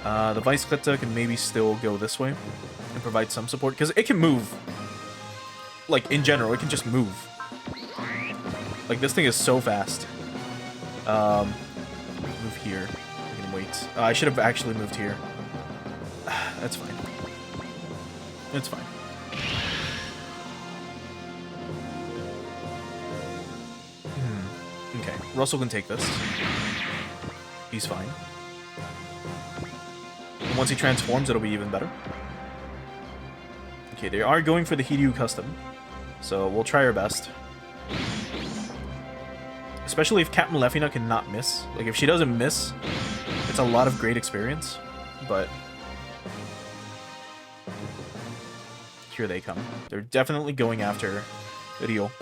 The Vice Clipta can maybe still go this way and provide some support because it can move. Like in general, it can just move. Like this thing is so fast. Move here. We can wait. I should have actually moved here. That's fine. It's fine. Okay, Russell can take this. He's fine. And once he transforms, it'll be even better. Okay, they are going for the Hiryu custom, so we'll try our best. Especially if Captain Lefina cannot miss. Like, if she doesn't miss, it's a lot of great experience, but... here they come. They're definitely going after Ryoto.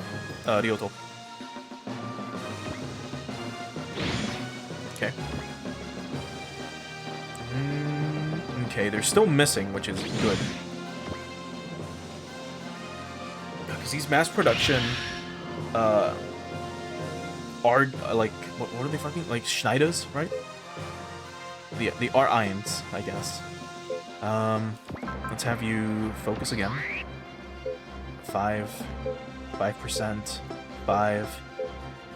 Okay. Okay, they're still missing, which is good. Because these mass production, are, like, what are they fucking, like, Schneiders, right? The R-Irons, I guess. Let's have you focus again. 5%, 5,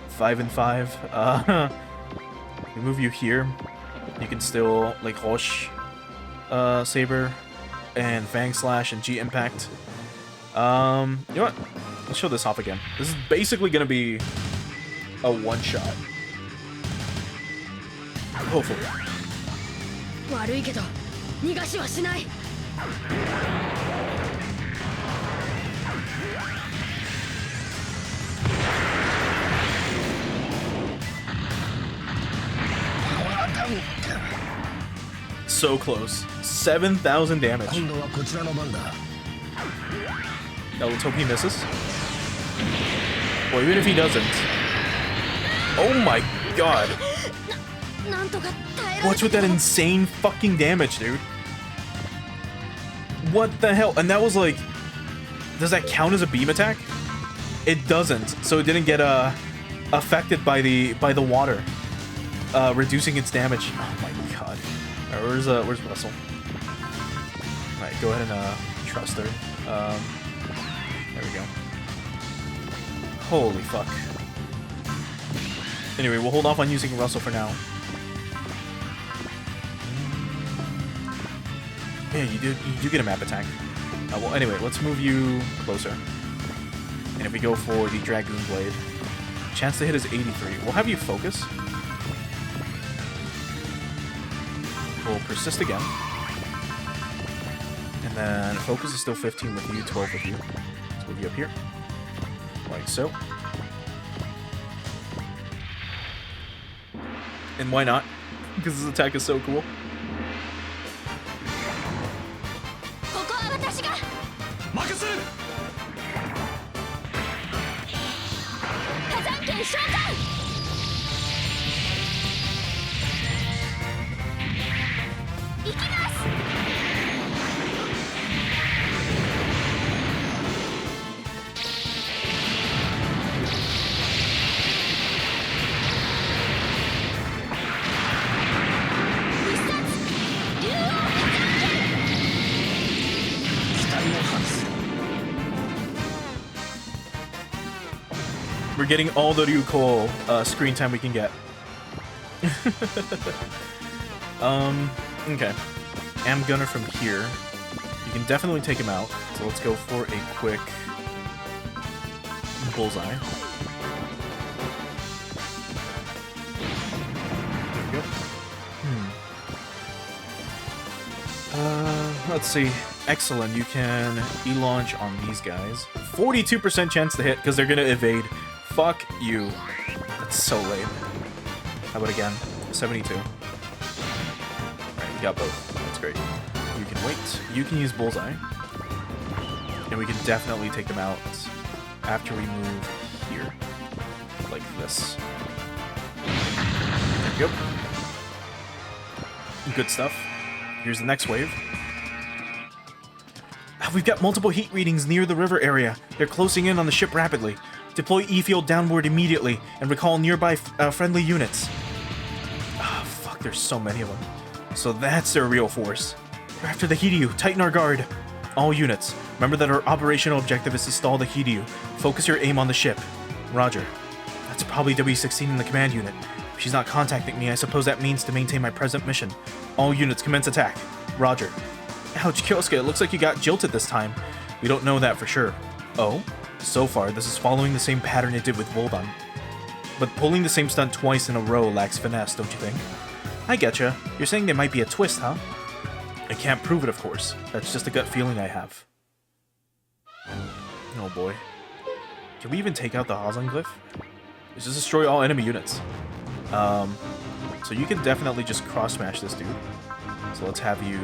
5 and 5. We move you here. You can still, like, Roche, Saber, and Fang Slash, and G Impact. You know what? Let's show this off again. This is basically gonna be a one-shot. Hopefully. 悪いけど逃がしはしない。 So close. 7,000 damage. Now let's hope he misses. Well, even if he doesn't. Oh my god. What's with that insane fucking damage, dude? What the hell? And that was like... does that count as a beam attack? It doesn't. So it didn't get affected by the water. Reducing its damage. Oh my god. Alright, where's Russell? Alright, go ahead and trust her. There we go. Holy fuck. Anyway, we'll hold off on using Russell for now. Yeah, you do get a map attack. Well, anyway, let's move you closer. And if we go for the Dragoon Blade, chance to hit is 83. We'll have you focus. We'll persist again. And then focus is still 15 with you, 12 with you. Let's move you up here. Like so. And why not? Because this attack is so cool. We're getting all the Ryuko screen time we can get. Okay. Am Gunner from here. You can definitely take him out. So let's go for a quick bullseye. There we go. Let's see. Excellent. You can E-launch on these guys. 42% chance to hit because they're gonna evade. Fuck you. That's so lame. How about again? 72. Alright, you got both. That's great. You can wait. You can use Bullseye. And we can definitely take them out after we move here. Like this. we go. Good stuff. Here's the next wave. We've got multiple heat readings near the river area. They're closing in on the ship rapidly. Deploy E-Field downward immediately and recall nearby friendly units. Ah, fuck, there's so many of them. So that's their real force. They're after the Hiryu. Tighten our guard. All units, remember that our operational objective is to stall the Hiryu. Focus your aim on the ship. Roger. That's probably W16 in the command unit. If she's not contacting me, I suppose that means to maintain my present mission. All units commence attack. Roger. Ouch, Kyosuke, it looks like you got jilted this time. We don't know that for sure. Oh? So far, this is following the same pattern it did with Voldan. But pulling the same stunt twice in a row lacks finesse, don't you think? I getcha. You're saying there might be a twist, huh? I can't prove it, of course. That's just a gut feeling I have. Oh boy. Can we even take out the Hazan Glyph? Just destroy all enemy units. So you can definitely just cross-smash this dude. So let's have you...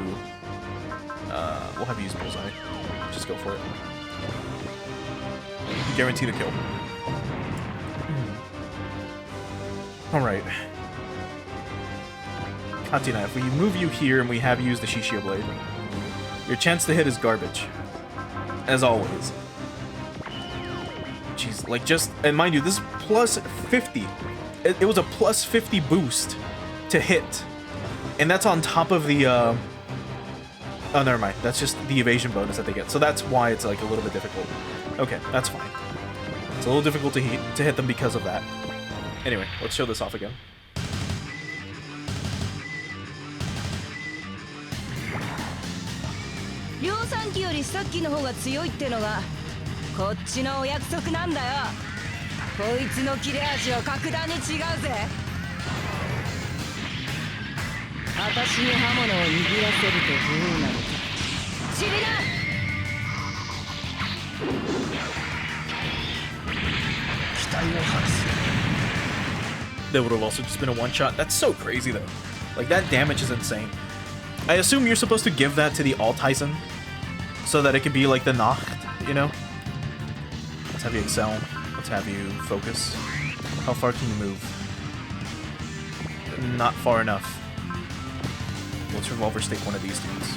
we'll have you use Bullseye. Just go for it. Guarantee the kill. Alright. Katina, if we move you here and we have you use the Shishio Blade, your chance to hit is garbage. As always. Jeez, like just... And mind you, this is plus 50. It was a plus 50 boost to hit. And that's on top of the... Oh, never mind. That's just the evasion bonus that they get. So that's why it's like a little bit difficult. Okay, that's fine. It's a little difficult to hit them because of that. Anyway, let's show this off again. Ryosanki よりさっきの方が強いってのがこっちのお約束なんだよ。こいつの切れ味は格段に違うぜ。私に刃物を握らせるとどうなるか。知りな。期待を晴らす。 That would have also just been a one-shot. That's so crazy, though. Like, that damage is insane. I assume you're supposed to give that to the Alt-Tyson so that it can be like the Nacht, you know? Let's have you excel. Let's have you focus. How far can you move? Not far enough. Let's revolver stake one of these dudes.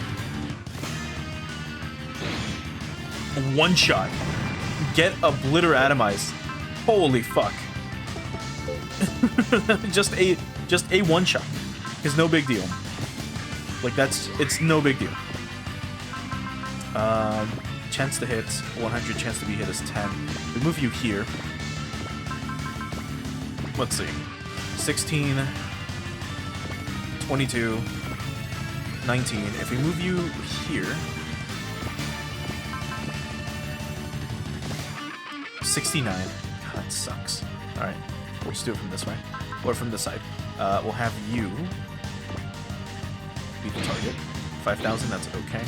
One shot. Get obliteratomized. Holy fuck. just a one shot. It's no big deal. Like it's no big deal. Chance to hit 100, chance to be hit is 10. We move you here. Let's see. 16, 22, 19. If we move you here, 69. God, that sucks. All right, we'll just do it from this way or from this side. We'll have you be the target. 5,000. That's okay.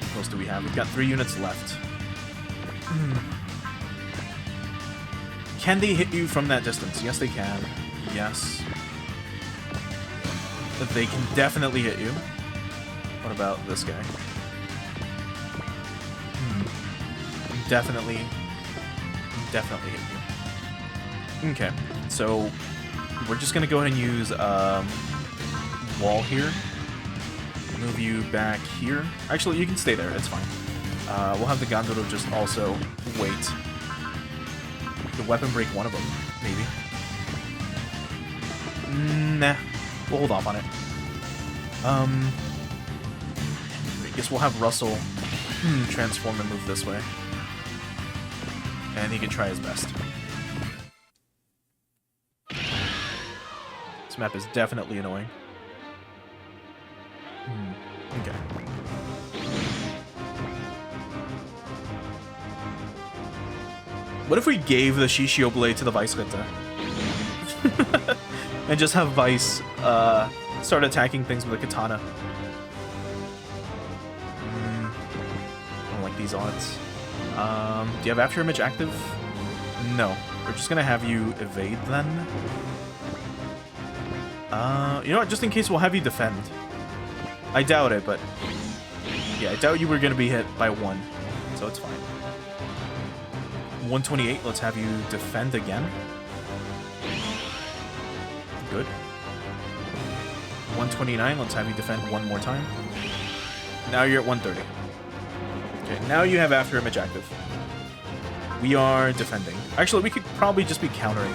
What else do we have? We've got 3 units left. Can they hit you from that distance? Yes, they can. Yes. They can definitely hit you. What about this guy? Definitely hit you. Okay, so we're just gonna go ahead and use wall here. Move you back here. Actually, you can stay there. It's fine. We'll have the Gandoro just also wait. The weapon break one of them, maybe. Nah, we'll hold off on it. I guess we'll have Russell transform and move this way. And he can try his best. This map is definitely annoying. Okay. What if we gave the Shishio Blade to the Vice Ritter? And just have Vice start attacking things with a katana? I don't like these odds. Do you have After Image active? No. We're just gonna have you evade then. You know what? Just in case, we'll have you defend. I doubt it, but yeah, I doubt you were gonna be hit by 1, so it's fine. 128. Let's have you defend again. Good. 129. Let's have you defend one more time. Now you're at 130. Okay, now you have After Image active. We are defending. Actually, we could probably just be countering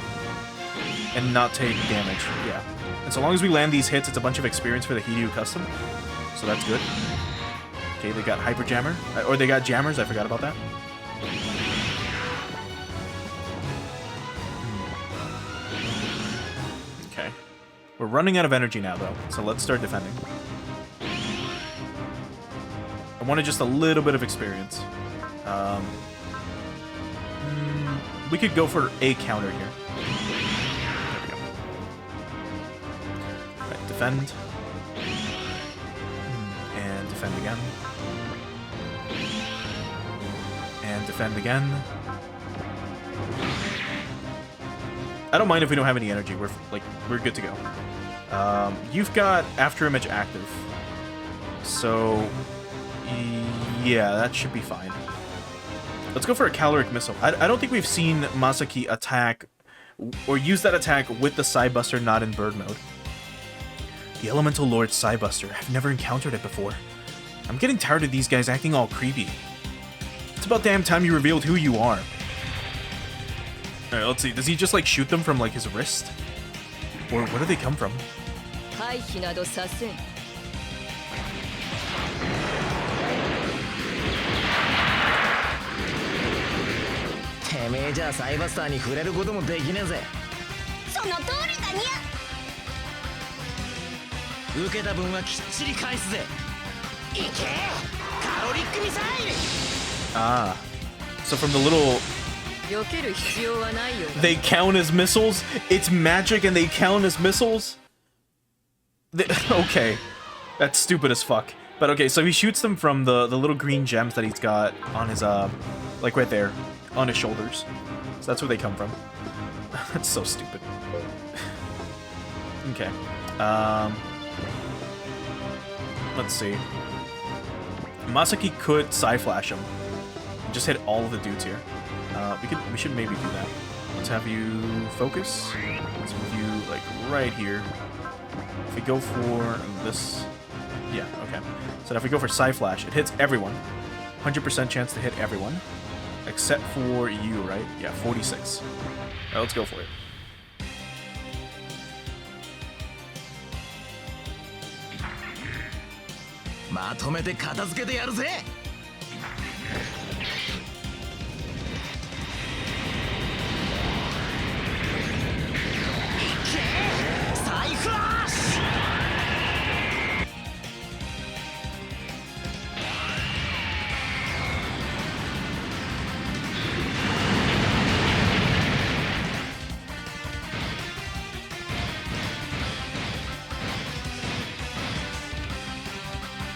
and not take damage. Yeah. And so long as we land these hits, it's a bunch of experience for the Hiryu custom. So that's good. Okay, they got Hyper Jammer. Or they got Jammers, I forgot about that. Okay. We're running out of energy now, though. So let's start defending. I wanted just a little bit of experience. We could go for a counter here. There we go. Right, defend. And defend again. And defend again. I don't mind if we don't have any energy. We're good to go. You've got After Image active. So yeah, that should be fine. Let's go for a Caloric Missile. I don't think we've seen Masaki attack or use that attack with the Psybuster not in bird mode. The Elemental Lord Psybuster. I've never encountered it before. I'm getting tired of these guys acting all creepy. It's about damn time you revealed who you are. Alright, let's see. Does he just like shoot them from like his wrist? Or where do they come from? 回避などさせん。てめえじゃあサイバスターに触れることもできねえぜ。その通りだにゃ。受けた分はきっちり返すぜ。いけ！カロリックミサイル。Ah. So from the little... 避ける必要はないよ。 They count as missiles? It's magic and they count as missiles? Okay. That's stupid as fuck. But okay, so he shoots them from the little green gems that he's got on his, like right there, on his shoulders. So that's where they come from. That's so stupid. Okay. Let's see. Masaki could Psy-Flash him. Just hit all of the dudes here. We should maybe do that. Let's have you focus. Let's move you like right here. If we go for this, yeah, okay. So if we go for Psy-Flash, it hits everyone. 100% chance to hit everyone, except for you, right? Yeah, 46. All right, let's go for it.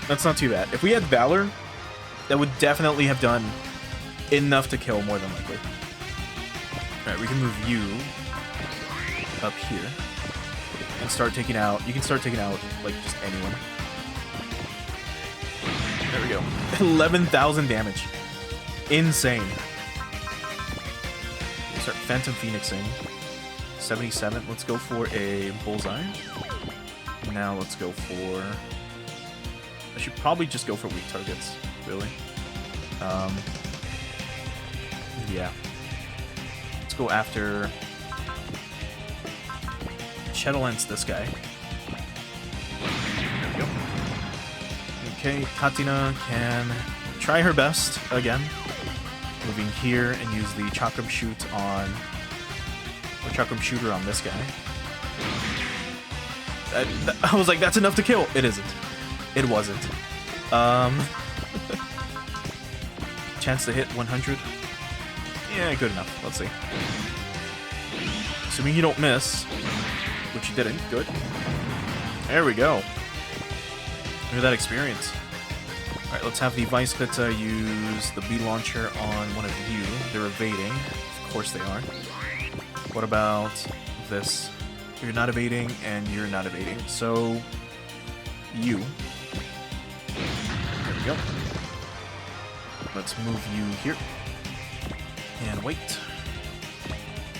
That's not too bad. If we had Valor, that would definitely have done enough to kill, more than likely. Alright, we can move you up here and start taking out... You can start taking out, like, just anyone. There we go. 11,000 damage. Insane. We start Phantom Phoenixing. 77. Let's go for a Bullseye. Now let's go for... I should probably just go for weak targets, really. Yeah. Let's go after... Shadowlance this guy. There we go. Okay, Katina can try her best again. Moving here and use the Chakram Shoot on... Or Chakram Shooter on this guy. I was like, that's enough to kill! It isn't. It wasn't. Chance to hit 100. Yeah, good enough. Let's see. Assuming you don't miss, which you didn't. Good. There we go. Look at that experience. Alright, let's have the Vice Vita use the B launcher on one of you. They're evading. Of course they are. What about this? You're not evading, and you're not evading. So, you. There we go. Let's move you here. And wait.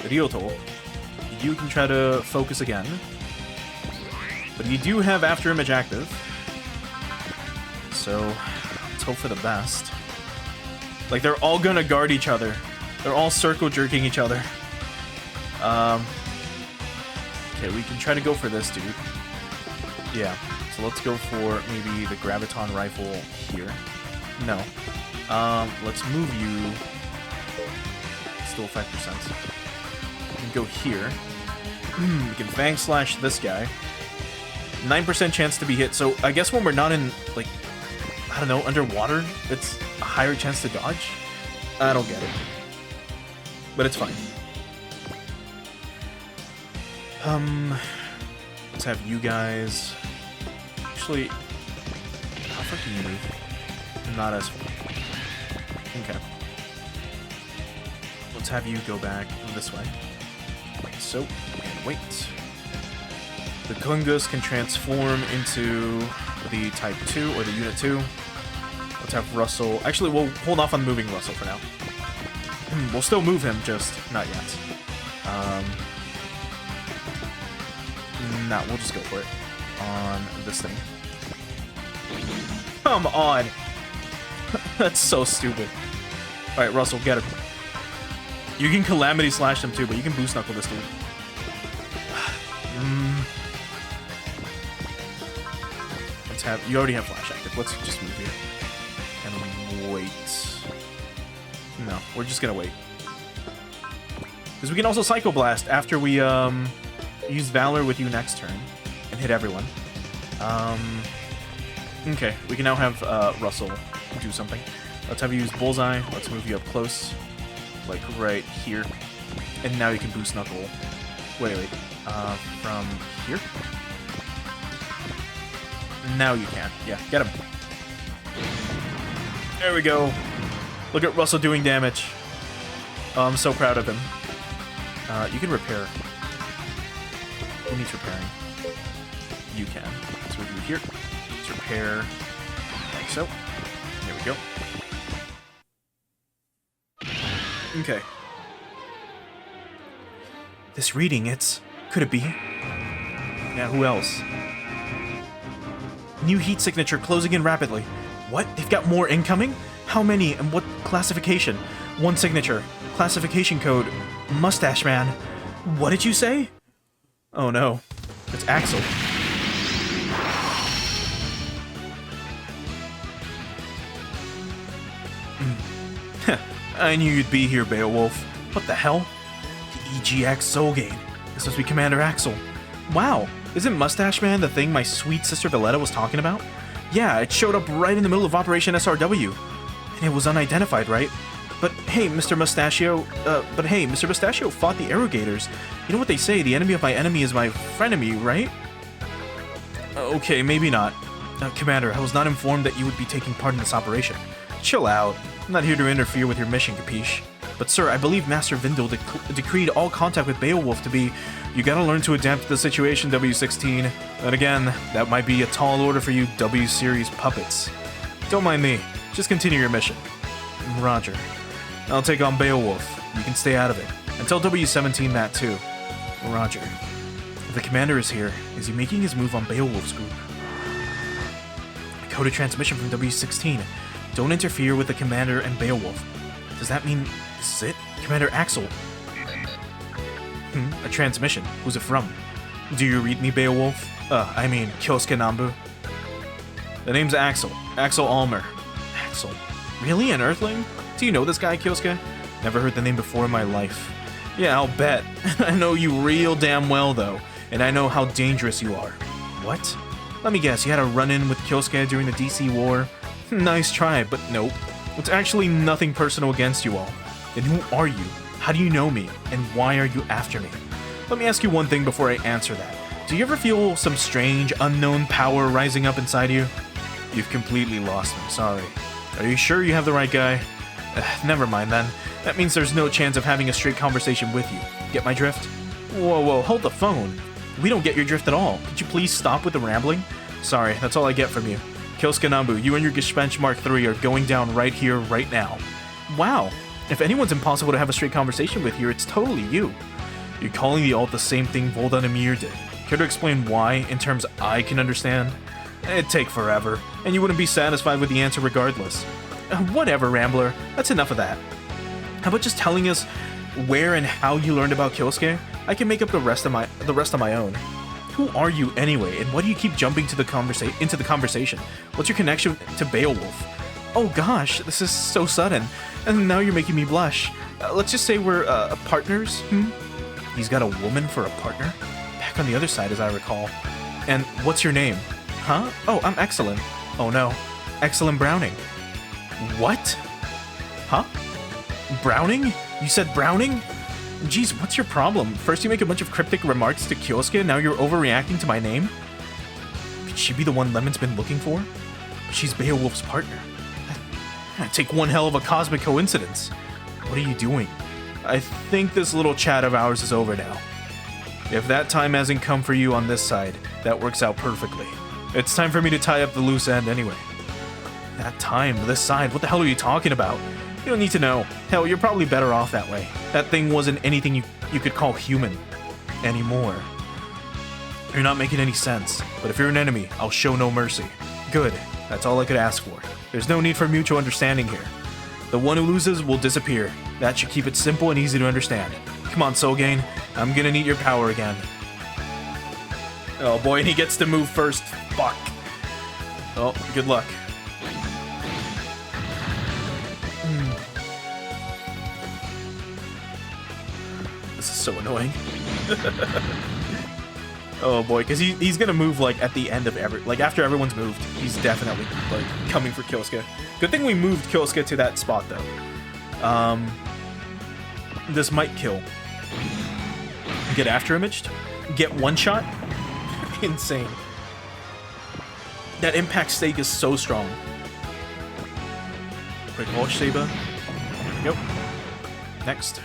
Ryoto, you can try to focus again. But you do have After Image active. So, let's hope for the best. Like, they're all gonna guard each other. They're all circle jerking each other. Okay, we can try to go for this dude. Yeah, so let's go for maybe the Graviton Rifle here. No. Let's move you. Still 5%. We can go here. We can Fang Slash this guy. 9% chance to be hit, so I guess when we're not in, like, I don't know, underwater, it's a higher chance to dodge? I don't get it. But it's fine. Let's have you guys... Actually, how far can you move? Not as far. Okay. Let's have you go back this way. Like so. And wait. The Kungus can transform into the Type 2 or the Unit 2. Let's have Russell... Actually, we'll hold off on moving Russell for now. We'll still move him, just not yet. Nah, we'll just go for it. On this thing. Come on! That's so stupid. Alright, Russell, get him. You can Calamity Slash him too, but you can Boost Knuckle this dude. Let's have... You already have Flash active. Let's just move here. And wait. No, we're just gonna wait. Because we can also Psycho Blast after we, use Valor with you next turn. And hit everyone. Okay, we can now have, Russell do something. Let's have you use Bullseye. Let's move you up close. Like, right here. And now you can Boost Knuckle. Wait. From here? Now you can. Yeah, get him. There we go. Look at Russell doing damage. Oh, I'm so proud of him. You can repair. Who needs repairing? You can. Let's move you here. Let's repair. Like so. There we go. Okay. This reading, it's... Could it be? Yeah, who else? New heat signature closing in rapidly. What? They've got more incoming? How many and what classification? One signature. Classification code. Mustache Man. What did you say? Oh no. It's Axel. I knew you'd be here, Beowulf. What the hell? The EGX Soulgate. This must be Commander Axel. Wow, isn't Mustache Man the thing my sweet sister Valletta was talking about? Yeah, it showed up right in the middle of Operation SRW. And it was unidentified, right? But hey, Mr. Mustachio fought the Arrogators. You know what they say, the enemy of my enemy is my frenemy, right? Okay, maybe not. Commander, I was not informed that you would be taking part in this operation. Chill out. I'm not here to interfere with your mission, capiche? But sir, I believe Master Vindel decreed all contact with Beowulf to be, you gotta learn to adapt to the situation, W16. And again, that might be a tall order for you W-Series puppets. Don't mind me. Just continue your mission. Roger. I'll take on Beowulf. You can stay out of it. And tell W17 that too. Roger. If the commander is here, is he making his move on Beowulf's group? A coded transmission from W16. Don't interfere with the commander and Beowulf. Does that mean this is it? Commander Axel. A transmission. Who's it from? Do you read me, Beowulf? I mean, Kyosuke Nambu. The name's Axel. Axel Almer. Axel. Really? An Earthling? Do you know this guy, Kyosuke? Never heard the name before in my life. Yeah, I'll bet. I know you real damn well, though. And I know how dangerous you are. What? Let me guess, you had a run-in with Kyosuke during the DC war? Nice try, but nope. It's actually nothing personal against you all. Then who are you? How do you know me? And why are you after me? Let me ask you one thing before I answer that. Do you ever feel some strange, unknown power rising up inside you? You've completely lost me, sorry. Are you sure you have the right guy? Never mind then. That means there's no chance of having a straight conversation with you. Get my drift? Whoa, hold the phone. We don't get your drift at all. Could you please stop with the rambling? Sorry, that's all I get from you. Kyosuke Nambu, you and your Gespenst Mark III are going down right here, right now. Wow, if anyone's impossible to have a straight conversation with here, it's totally you. You're calling the alt the same thing Voldan Emir did. Care to explain why, in terms I can understand? It'd take forever, and you wouldn't be satisfied with the answer regardless. Whatever, Rambler. That's enough of that. How about just telling us where and how you learned about Kyosuke? I can make up the rest on my own. Who are you anyway, and why do you keep jumping to into the conversation? What's your connection to Beowulf? Oh gosh, this is so sudden, and now you're making me blush. Let's just say we're partners, He's got a woman for a partner? Back on the other side, as I recall. And what's your name? Huh? Oh, I'm Excellent. Oh no, Excellent Browning. What? Huh? Browning? You said Browning? Jeez, what's your problem? First you make a bunch of cryptic remarks to Kyosuke, now you're overreacting to my name? Could she be the one Lemon's been looking for? She's Beowulf's partner. That'd take one hell of a cosmic coincidence. What are you doing? I think this little chat of ours is over now. If that time hasn't come for you on this side, that works out perfectly. It's time for me to tie up the loose end anyway. That time, this side, what the hell are you talking about? You don't need to know. Hell, you're probably better off that way. That thing wasn't anything you could call human anymore. You're not making any sense, but if you're an enemy, I'll show no mercy. Good, that's all I could ask for. There's no need for mutual understanding here. The one who loses will disappear. That should keep it simple and easy to understand. Come on, Soulgain, I'm gonna need your power again. Oh boy, and he gets to move first. Fuck. Oh, good luck. This is so annoying. Oh boy, because he's gonna move like at the end of after everyone's moved, he's definitely like coming for Kyosuke. Good thing we moved Kyosuke to that spot though. This might kill. Get after imaged? Get one shot? Insane. That impact stake is so strong. Quick Walsh Saber. Yep. Next.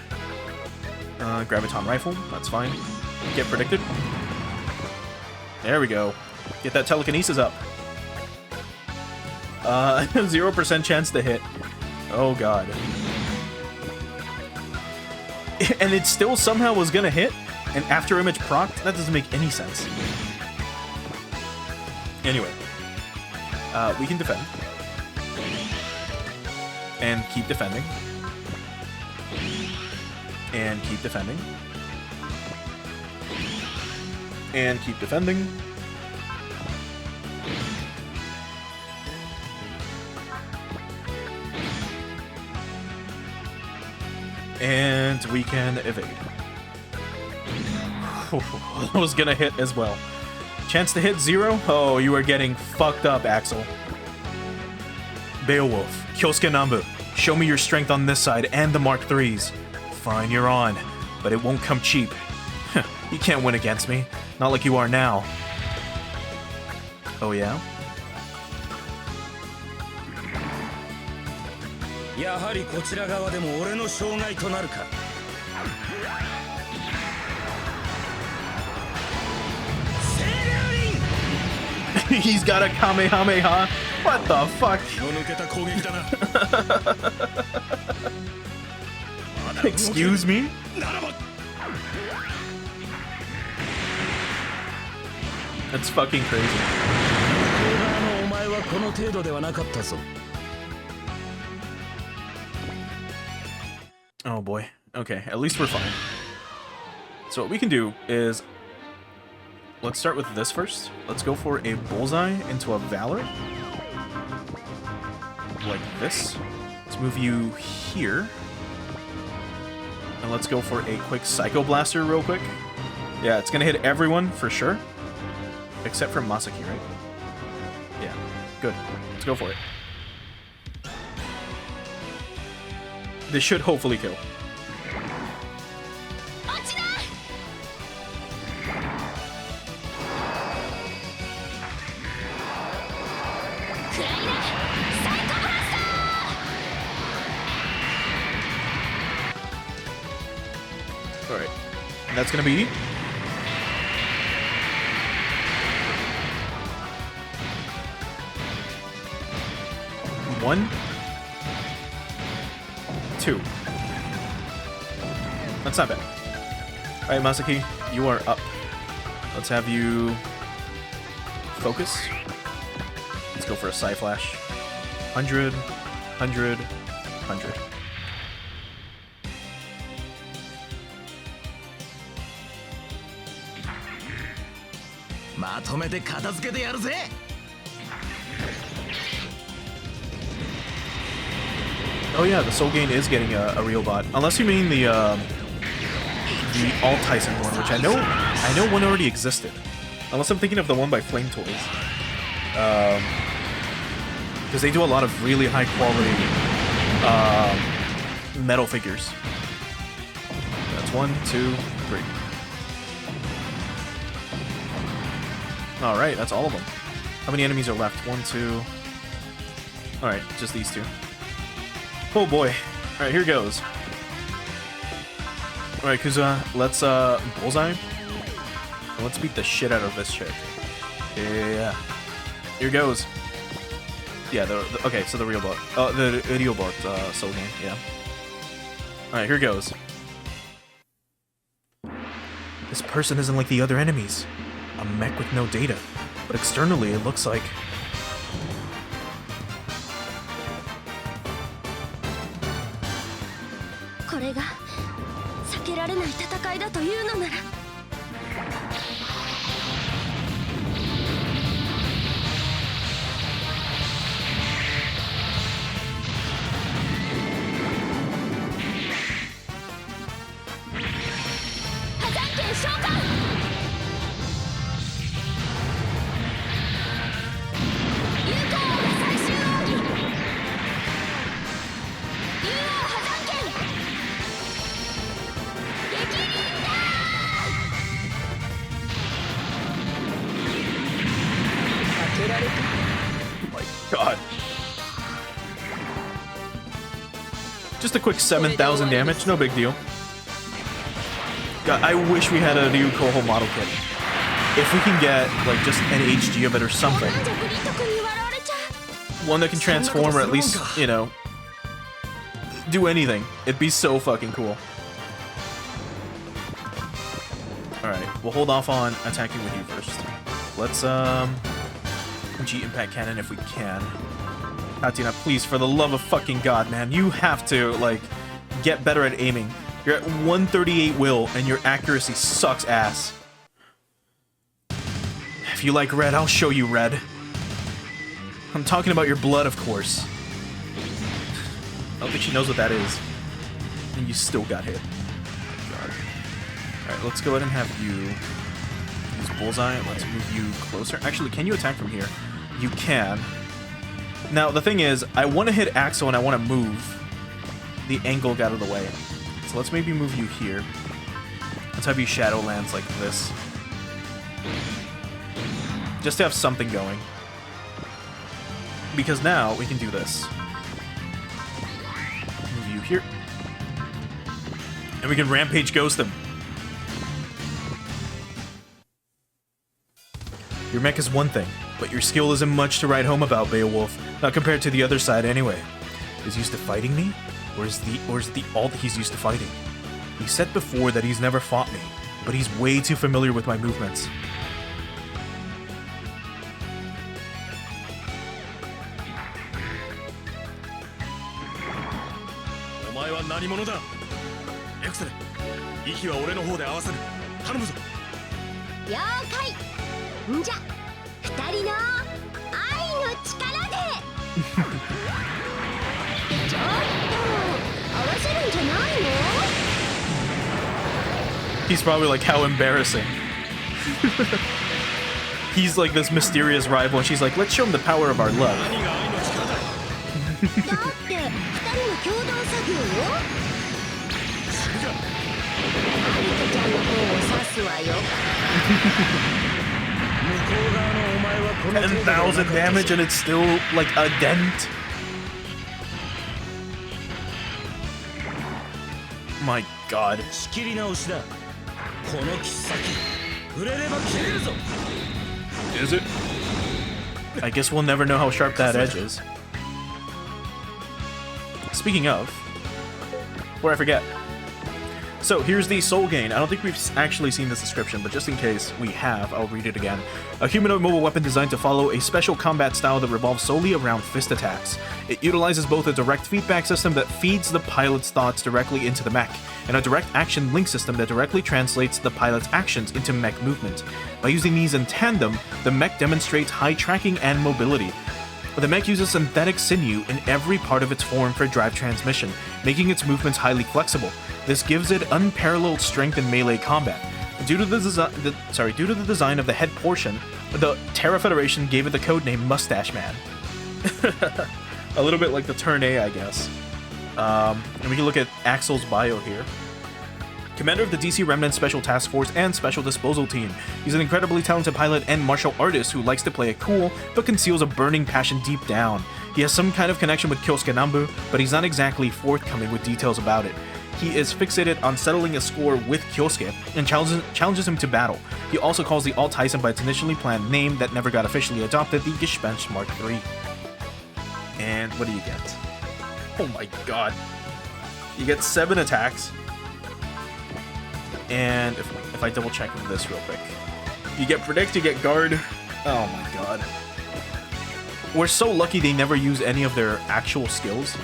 Graviton Rifle, that's fine. Get predicted. There we go. Get that telekinesis up. 0% chance to hit. Oh god. And it still somehow was gonna hit, and after image procced? That doesn't make any sense. Anyway. We can defend. And keep defending. And keep defending. And keep defending. And we can evade. I was gonna hit as well. Chance to hit 0? Oh, you are getting fucked up, Axel. Beowulf, Kyosuke Nambu, show me your strength on this side and the Mark IIIs. Fine, you're on, but it won't come cheap. You can't win against me. Not like you are now. Oh yeah? やはりこちら側でも俺の障害となるか。He's got a Kamehameha. What the fuck? 気の抜けた攻撃だな。Excuse me? ならば That's fucking crazy. お前はこの程度ではなかったぞ。 Oh boy. Okay, at least we're fine. So what we can do is... Let's start with this first. Let's go for a bullseye into a Valor. Like this. Let's move you here. And let's go for a quick Psycho Blaster real quick. Yeah, it's gonna hit everyone for sure. Except for Masaki, right? Yeah, good. Let's go for it. This should hopefully kill. Alright. And that's gonna be... One. 2. That's not bad. Alright, Masaki, you are up. Let's have you focus. Let's go for a Psy Flash. 100, 100, 100. Oh yeah, the Soul Gain is getting a real bot. Unless you mean the All Tyson one, which I know one already existed. Unless I'm thinking of the one by Flame Toys. Because they do a lot of really high quality metal figures. That's 1, 2, 3. Alright, that's all of them. How many enemies are left? 1, 2. Alright, just these two. Oh boy. Alright, here goes. Alright, Kuza, let's bullseye. Let's beat the shit out of this chick. Yeah. Here goes. Yeah, okay, so the real bot. The real bot, Soul Gain, yeah. Alright, here goes. This person isn't like the other enemies. A mech with no data. But externally, it looks like... God. Just a quick 7,000 damage, no big deal. God, I wish we had a new Koho model kit. If we can get, like, just an HG of it or something. One that can transform or at least, you know, do anything. It'd be so fucking cool. Alright, we'll hold off on attacking with you first. Let's, G-Impact Cannon if we can. Tatiana, please, for the love of fucking God, man. You have to, like, get better at aiming. You're at 138 will, and your accuracy sucks ass. If you like red, I'll show you red. I'm talking about your blood, of course. I don't think she knows what that is. And you still got hit. God. Alright, let's go ahead and have you use Bullseye. Let's move you closer. Actually, can you attack from here? You can. Now, the thing is, I want to hit Axel and I want to move. The angle got out of the way. So let's maybe move you here. Let's have you Shadowlands like this. Just to have something going. Because now we can do this. Move you here. And we can Rampage Ghost him. Your mech is one thing, but your skill isn't much to write home about, Beowulf. Not compared to the other side anyway. Is he used to fighting me? Or is the alt he's used to fighting? He said before that he's never fought me, but he's way too familiar with my movements. He's probably like, how embarrassing. He's like this mysterious rival, and she's like, let's show him the power of our love. $10,000 damage, and it's still like a dent. My God. Is it? I guess we'll never know how sharp that edge is. Speaking of, before I forget, So here's the soul gain. I don't think we've actually seen this description, but just in case we have, I'll read it again. A humanoid mobile weapon designed to follow a special combat style that revolves solely around fist attacks. It utilizes both a direct feedback system that feeds the pilot's thoughts directly into the mech, and a direct action link system that directly translates the pilot's actions into mech movement. By using these in tandem, the mech demonstrates high tracking and mobility. The mech uses synthetic sinew in every part of its form for drive transmission, making its movements highly flexible. This gives it unparalleled strength in melee combat. Due to the design of the head portion, the Terra Federation gave it the codename Mustache Man. A little bit like the Turn A, I guess. And we can look at Axel's bio here. Commander of the DC Remnant Special Task Force and Special Disposal Team. He's an incredibly talented pilot and martial artist who likes to play it cool, but conceals a burning passion deep down. He has some kind of connection with Kyosuke Nambu, but he's not exactly forthcoming with details about it. He is fixated on settling a score with Kyosuke and challenges him to battle. He also calls the Alt Tyson by its initially planned name that never got officially adopted, the Gespenst Mark III. And what do you get? Oh my god. You get 7 attacks. And if I double check this real quick. You get Predict, you get Guard. Oh my god. We're so lucky they never use any of their actual skills.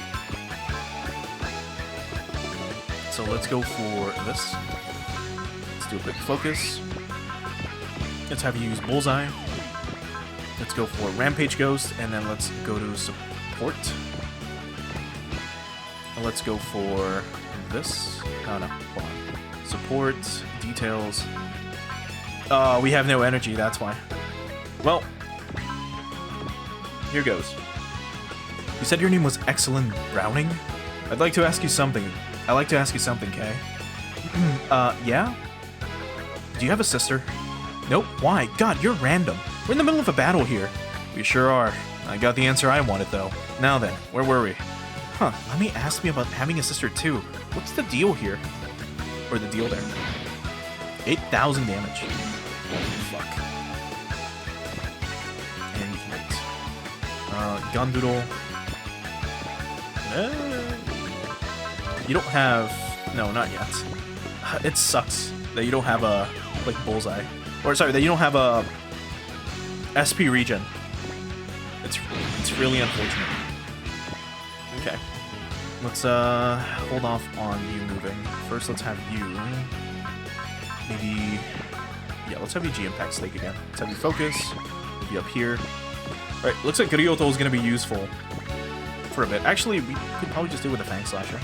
So let's go for this. Let's do a quick focus. Let's have you use Bullseye. Let's go for Rampage Ghost, and then let's go to Support. And let's go for this. Oh no, hold on. Support, details. We have no energy, that's why. Well, here goes. You said your name was Excellent Browning? I'd like to ask you something. Kay. Yeah? Do you have a sister? Nope. Why? God, you're random. We're in the middle of a battle here. We sure are. I got the answer I wanted, though. Now then, where were we? Huh, let me ask me about having a sister, too. What's the deal here? Or the deal there? 8,000 damage. Fuck. And you can hit. Gundoodle. You don't have... No, not yet. It sucks that you don't have a, like, Bullseye. Or, sorry, that you don't have a SP regen. It's really unfortunate. Okay. Let's, hold off on you moving. First, let's have you... Maybe... Yeah, let's have you G-Impact Stake again. Let's have you focus. Maybe up here. Alright, looks like Ryoto is going to be useful for a bit. Actually, we could probably just do it with a Fang Slasher.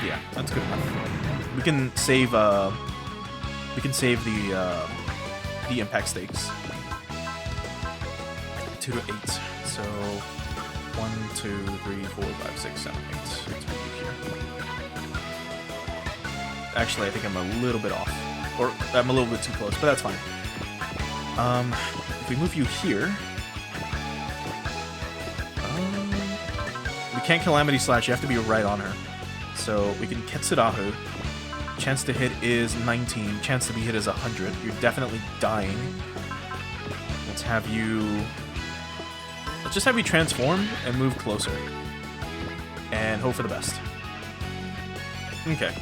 Yeah, that's good enough. We can save the impact stakes. 2 to 8. So 1, 2, 3, 4, 5, 6, 7, 8. Let's move you here. Actually, I think I'm a little bit off. Or I'm a little bit too close, but that's fine. If we move you here, we can't Calamity Slash, you have to be right on her. So we can Ketsurahu. Chance to hit is 19. Chance to be hit is 100. You're definitely dying. Let's have you... Let's just have you transform and move closer. And hope for the best. Okay.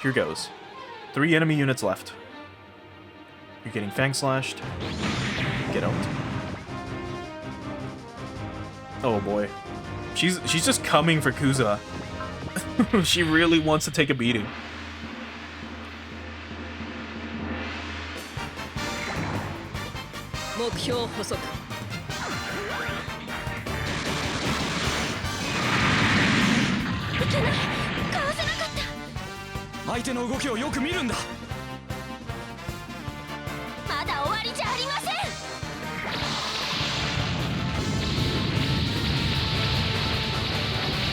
Here goes. 3 enemy units left. You're getting Fang Slashed. Get out. Oh boy. She's just coming for Kuza. She really wants to take a beating.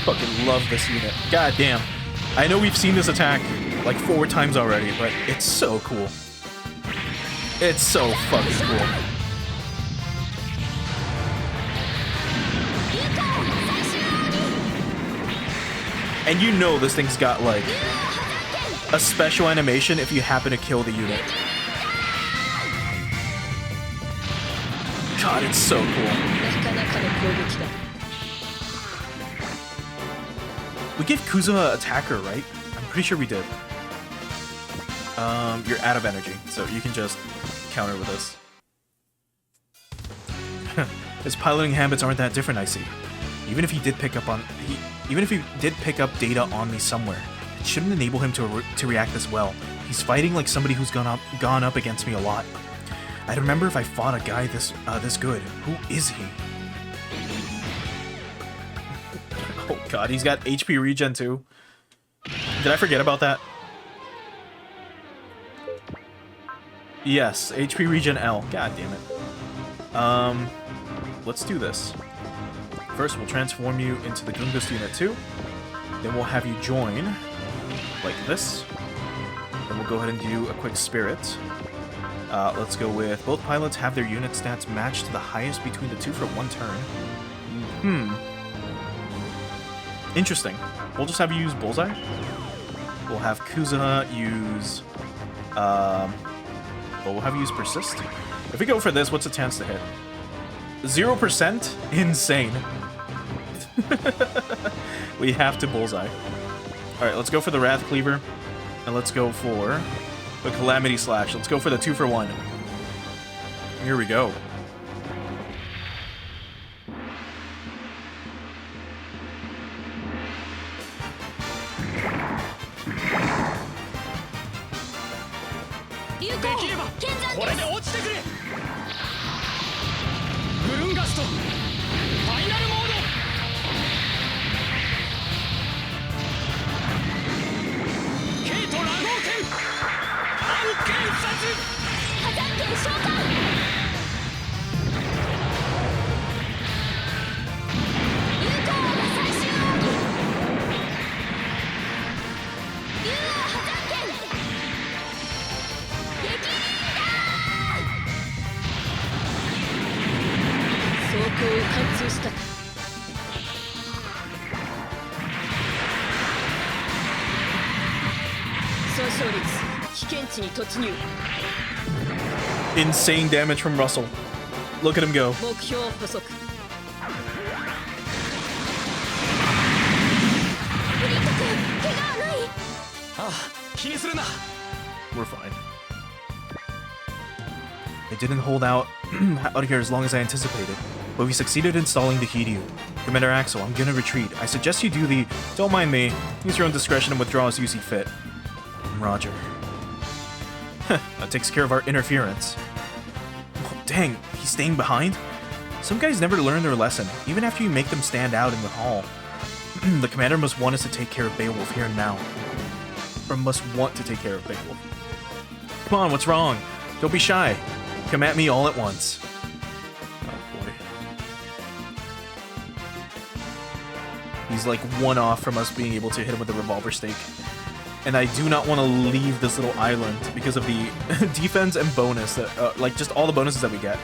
Fucking love this unit. God damn. I know we've seen this attack like 4 times already, but it's so cool. It's so fucking cool. And you know this thing's got like a special animation if you happen to kill the unit. God, it's so cool. We gave Kuza attacker, right? I'm pretty sure we did. You're out of energy, so you can just counter with this. His piloting habits aren't that different, I see. Even if he did pick up data on me somewhere, it shouldn't enable him to react this well. He's fighting like somebody who's gone up against me a lot. I'd remember if I fought a guy this good. Who is he? Oh god, he's got HP regen too. Did I forget about that? Yes, HP regen L. God damn it. Let's do this. First, we'll transform you into the Gungus Unit 2. Then we'll have you join like this. Then we'll go ahead and do a quick Spirit. Let's go with both pilots have their unit stats matched to the highest between the two for 1 turn. Interesting. We'll just have you use Bullseye. We'll have Kuza use... we'll have you use Persist. If we go for this, what's the chance to hit? 0%? Insane. We have to Bullseye. Alright, let's go for the Wrath Cleaver. And let's go for the Calamity Slash. Let's go for the 2 for 1. Here we go. Insane damage from Russell. Look at him go. We're fine. It didn't hold out here as long as I anticipated, but we succeeded in stalling the Hiryu. Commander Axel, I'm gonna retreat. I suggest you do the don't mind me, use your own discretion and withdraw as you see fit. Roger. That takes care of our interference. Oh, dang, he's staying behind? Some guys never learn their lesson, even after you make them stand out in the hall. The commander must want us to take care of Beowulf here and now. Or must want to take care of Beowulf. Come on, what's wrong? Don't be shy. Come at me all at once. Oh boy. He's like 1 off from us being able to hit him with a revolver stake. And I do not want to leave this little island because of the defense and bonus that, like, just all the bonuses that we get.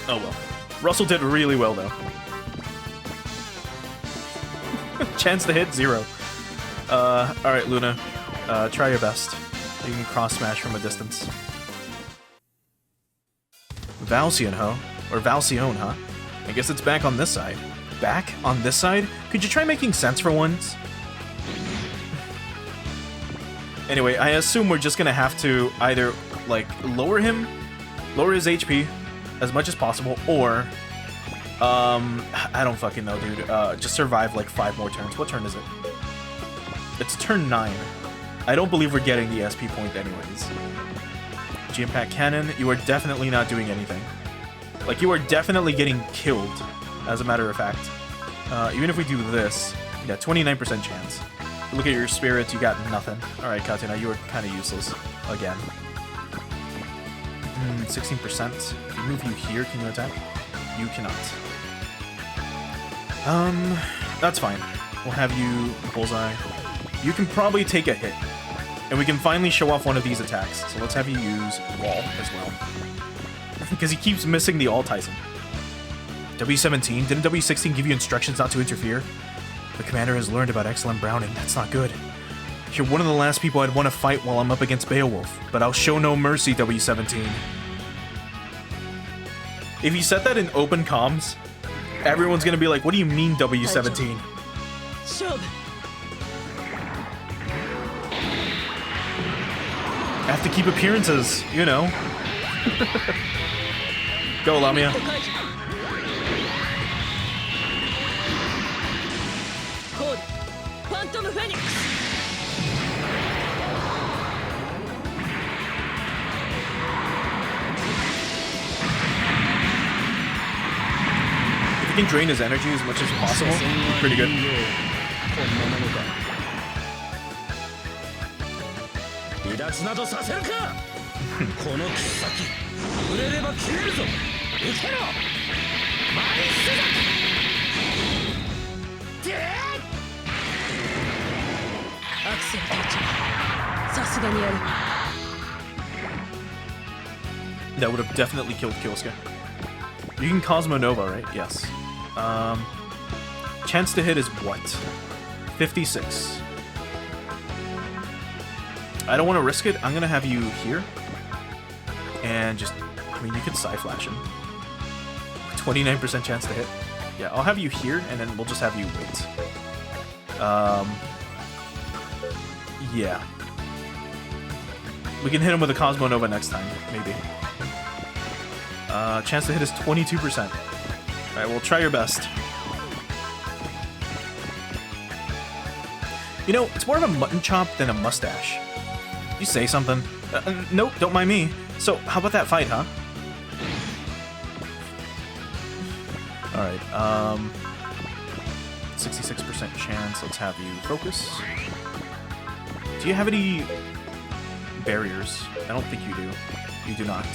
Oh well. Russell did really well, though. Chance to hit, 0. Alright, Luna. Try your best. You can cross-smash from a distance. Valcion, huh? Or Valcion, huh? I guess it's back on this side. Back on this side? Could you try making sense for once? Anyway, I assume we're just gonna have to either, like, lower his HP as much as possible, or, I don't fucking know, dude. Just survive, like, 5 more turns. What turn is it? It's turn 9. I don't believe we're getting the SP point anyways. G-Impact Cannon, you are definitely not doing anything. Like, you are definitely getting killed. As a matter of fact, even if we do this, you got 29% chance. Look at your spirits, you got nothing. Alright, Katena, you are kind of useless. Again. 16%. If you move you here, can you attack? You cannot. That's fine. We'll have you Bullseye. You can probably take a hit. And we can finally show off one of these attacks. So let's have you use Wall as well. Because he keeps missing the All-Tyson. W17? Didn't W16 give you instructions not to interfere? The commander has learned about excellent Browning. That's not good. You're one of the last people I'd want to fight while I'm up against Beowulf, but I'll show no mercy, W17. If you set that in open comms, Everyone's gonna be like, what do you mean W17? 勝負 I have to keep appearances, you know. Go, Lamia. コールファントムフェニックス If you can drain his energy as much as possible, pretty good. こんなものか離脱などさせるかこの切っ先触れれば切れるぞ受けろマイスザクアクセル隊長さすがにやる That would have definitely killed Kyosuke. You can Cosmo Nova, right? Yes. Chance to hit is what? 56. I don't want to risk it. I'm going to have you here. And just, I mean, you could Psy Flash him. 29% chance to hit. Yeah, I'll have you here, and then we'll just have you wait. Yeah. We can hit him with a Cosmo Nova next time, maybe. Chance to hit is 22%. Alright, well, try your best. You know, it's more of a mutton chop than a mustache. You say something. Nope, don't mind me. So, how about that fight, huh? Alright, 66% chance. Let's have you focus. Do you have any barriers? I don't think you do. You do not.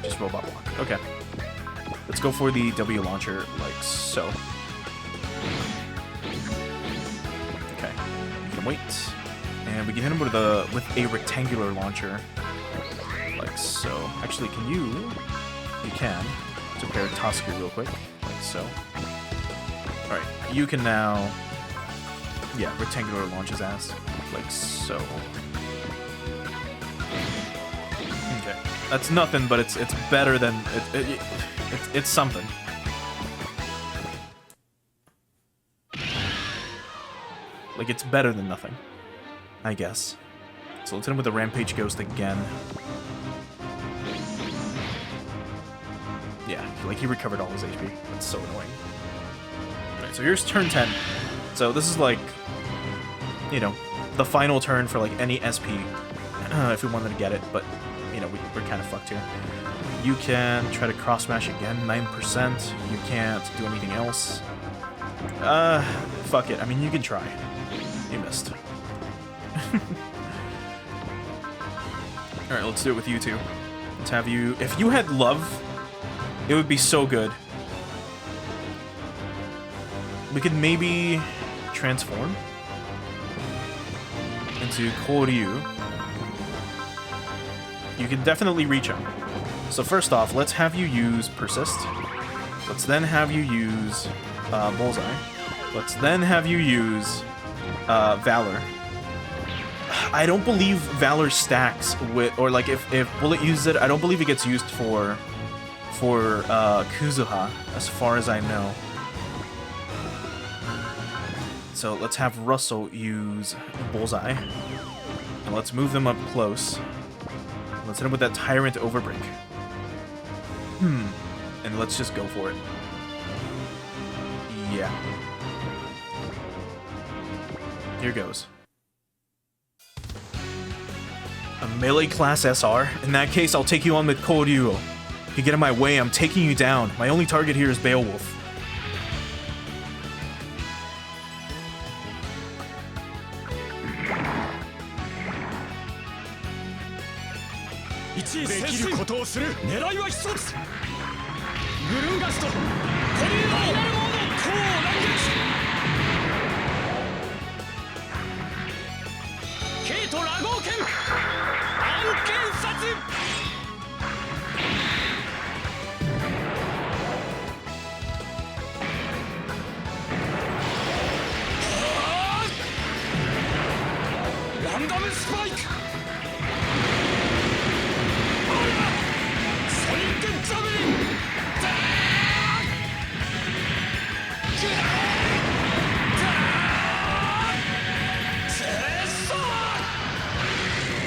Just robot block. Okay. Let's go for the W launcher, like so. Okay. We can wait. And we can hit him with a rectangular launcher. Like so. Actually, can you? You can. Let's repair Tosuke real quick. Like so. Alright. You can now... Yeah, rectangular launch his ass. Like so. Okay. That's nothing, but it's better than... It's something. Like, it's better than nothing. I guess. So let's hit him with the Rampage Ghost again. Yeah, like he recovered all his HP. That's so annoying. Alright, so here's turn 10. So this is like, you know, the final turn for like any SP, if we wanted to get it, but, you know, we're kind of fucked here. You can try to cross smash again, 9%. You can't do anything else. Fuck it. I mean, you can try. You missed. Alright, let's do it with you two. Let's have you... If you had love, it would be so good. We could maybe transform into Koryu. You can definitely reach him. So first off, let's have you use Persist. Let's then have you use Bullseye. Let's then have you use Valor. I don't believe Valor stacks with, or like if Bullet uses it, I don't believe it gets used for Kuzuha, as far as I know. So let's have Russell use Bullseye. And let's move them up close. Let's hit him with that Tyrant Overbreak. And let's just go for it. Yeah. Here goes. A melee class SR? In that case, I'll take you on with Koryu. If you get in my way, I'm taking you down. My only target here is Beowulf.できることをする。狙いは一つグルンガストコリーファイナルモード超乱撃ケイトラゴー剣暗剣殺ランダムスパイクソニックジャベリン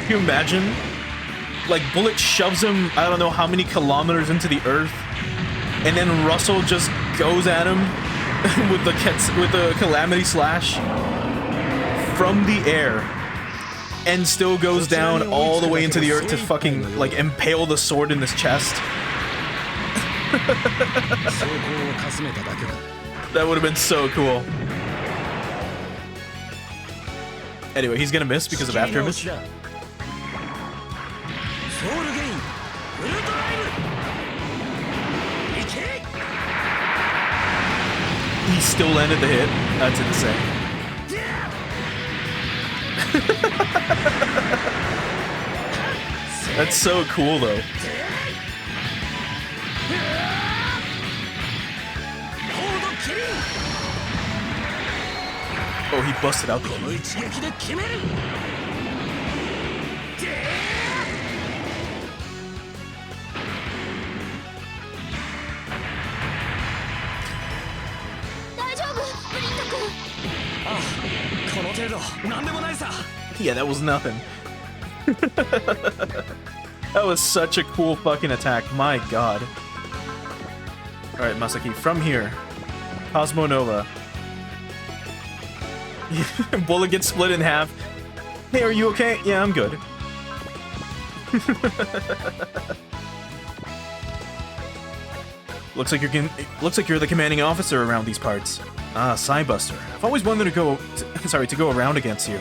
Can you imagine? Like, Bullet shoves him, I don't know how many kilometers into the earth, and then Russell just goes at him with the Calamity Slash from the air, and still goes down all the way into the earth to fucking, like, impale the sword in his chest. That would have been so cool. Anyway, he's gonna miss because of after image. He still landed the hit. That's insane. That's so cool, though. Oh, he busted out the key. Yeah, that was nothing. That was such a cool fucking attack. My god. Alright, Masaki, from here. Cosmo Nova. Bullet gets split in half. Hey, are you okay? Yeah, I'm good. Looks like you're the commanding officer around these parts. Ah, Psybuster. I've always wanted to go around against you.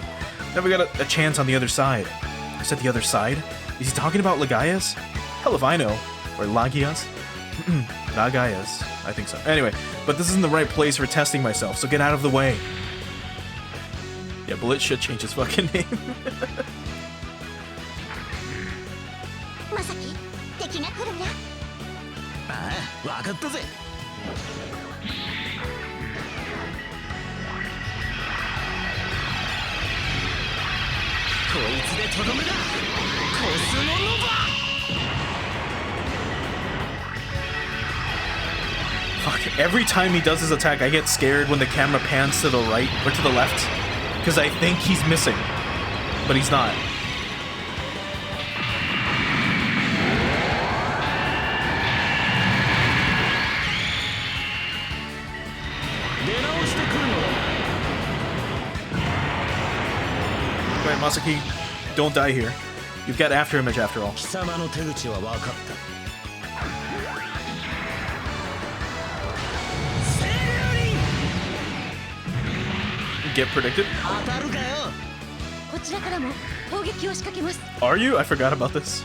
Never got a chance on the other side. I said the other side? Is he talking about Lagaias? Hell if I know. Or Lagias? Lagaias. I think so. Anyway, but this isn't the right place for testing myself, so get out of the way. Yeah, Bullet should change his fucking name. Fuck, every time he does his attack, I get scared when the camera pans to the right or to the left. Because I think he's missing, but he's not. Alright, Masaki, don't die here. You've got after image after all. Get predicted? Are you? I forgot about this.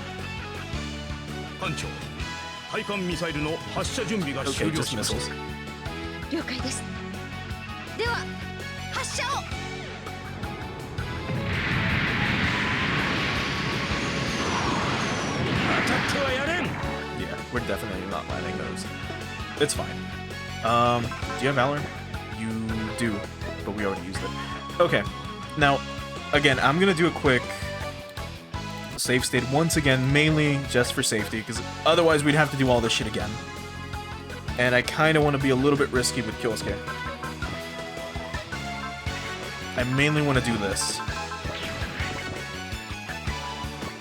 Okay, just missiles. Yeah, we're definitely not landing those. It's fine. Do you have Valor? You do, but we already used it. Okay, now, again, I'm gonna do a quick save state once again, mainly just for safety, because otherwise we'd have to do all this shit again. And I kind of want to be a little bit risky with Kyosuke. I mainly want to do this.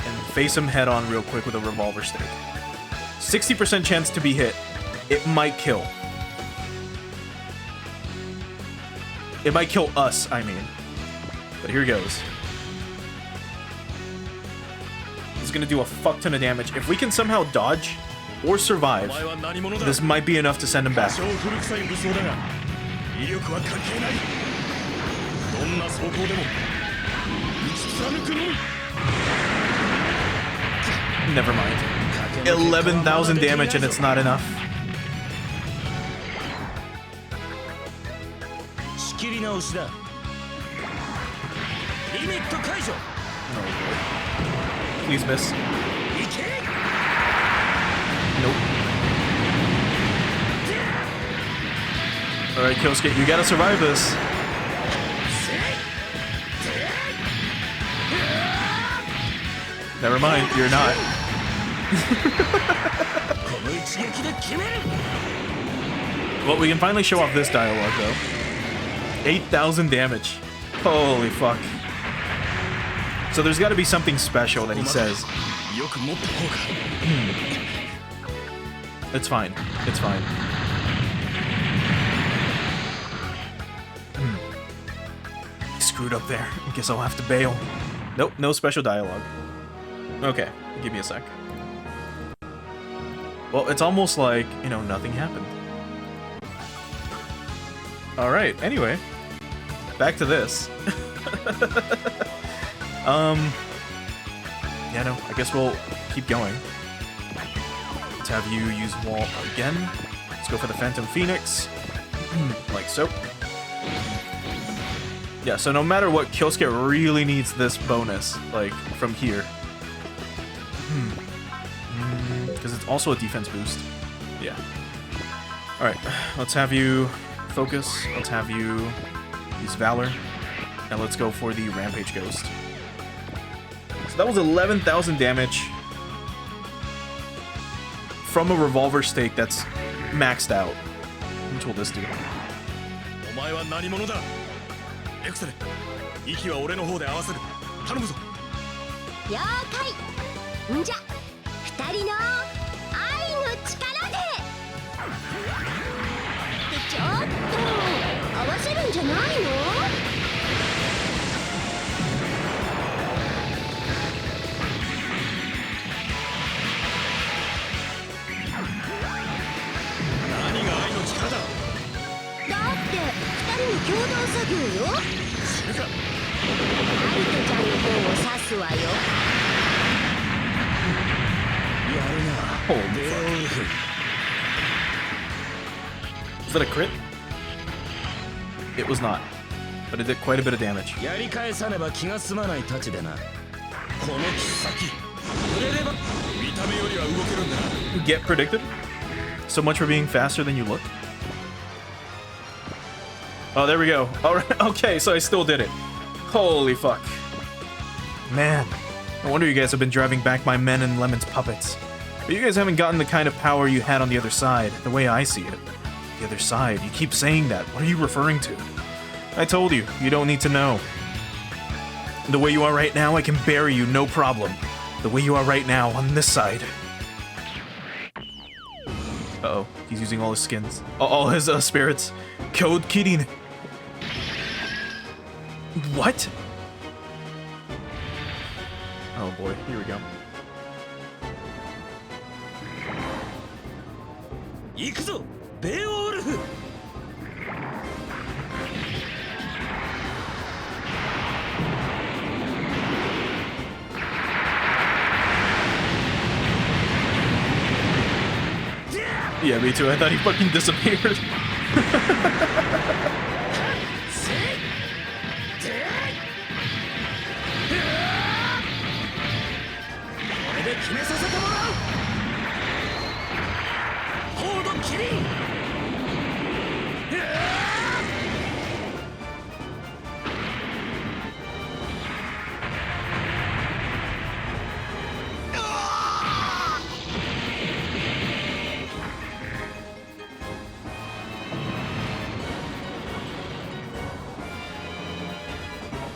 And face him head on real quick with a revolver stake. 60% chance to be hit. It might kill. It might kill us, I mean. But here goes. He's gonna do a fuck ton of damage. If we can somehow dodge or survive, this might be enough to send him back. Never mind. 11,000 damage and it's not enough. Please miss. Nope. Alright, Kyosuke, you gotta survive this. Never mind, you're not. Well, we can finally show off this dialogue, though. 8,000 damage. Holy fuck. So there's got to be something special that he says. よく持った方が It's fine. It's fine. Screwed up there. I guess I'll have to bail. Nope, no special dialogue. Okay, give me a sec. Well, it's almost like, you know, nothing happened. Alright, anyway. Back to this. Yeah, no, I guess we'll keep going. Let's have you use wall again. Let's go for the Phantom Phoenix. Like so. Yeah, so no matter what, Kyosuke really needs this bonus, like, from here. Because it's also a defense boost. Yeah. Alright, let's have you focus. Let's have you use Valor. And let's go for the Rampage Ghost. So that was 11,000 damage from a revolver stake that's maxed out. How much will this do? お前は何者だエクセレ息は俺の方で合わせる頼むぞ了解んじゃ二人の愛の力でちょっと合わせるんじゃないの何が愛の力だだって二人の共同作業よ知るかアリトちゃんの方を指すわよ Holy fuck. Was that a crit? It was not, but it did quite a bit of damage. やり返さねば気が済まないたちでな。この切っ先触れれば見た目よりは動けるんだ Get predicted? So much for being faster than you look? Oh, there we go. Alright, okay, so I still did it. Holy fuck. Man, no wonder you guys have been driving back my men and Lemon's puppets. But you guys haven't gotten the kind of power you had on the other side, the way I see it. The other side, you keep saying that. What are you referring to? I told you, you don't need to know. The way you are right now, I can bury you, no problem. The way you are right now, on this side. Uh-oh, he's using all his skins. All his spirits. Code Kirin. What? Oh boy, here we go. 行くぞベオウルフ Yeah, me too. I thought he fucking disappeared.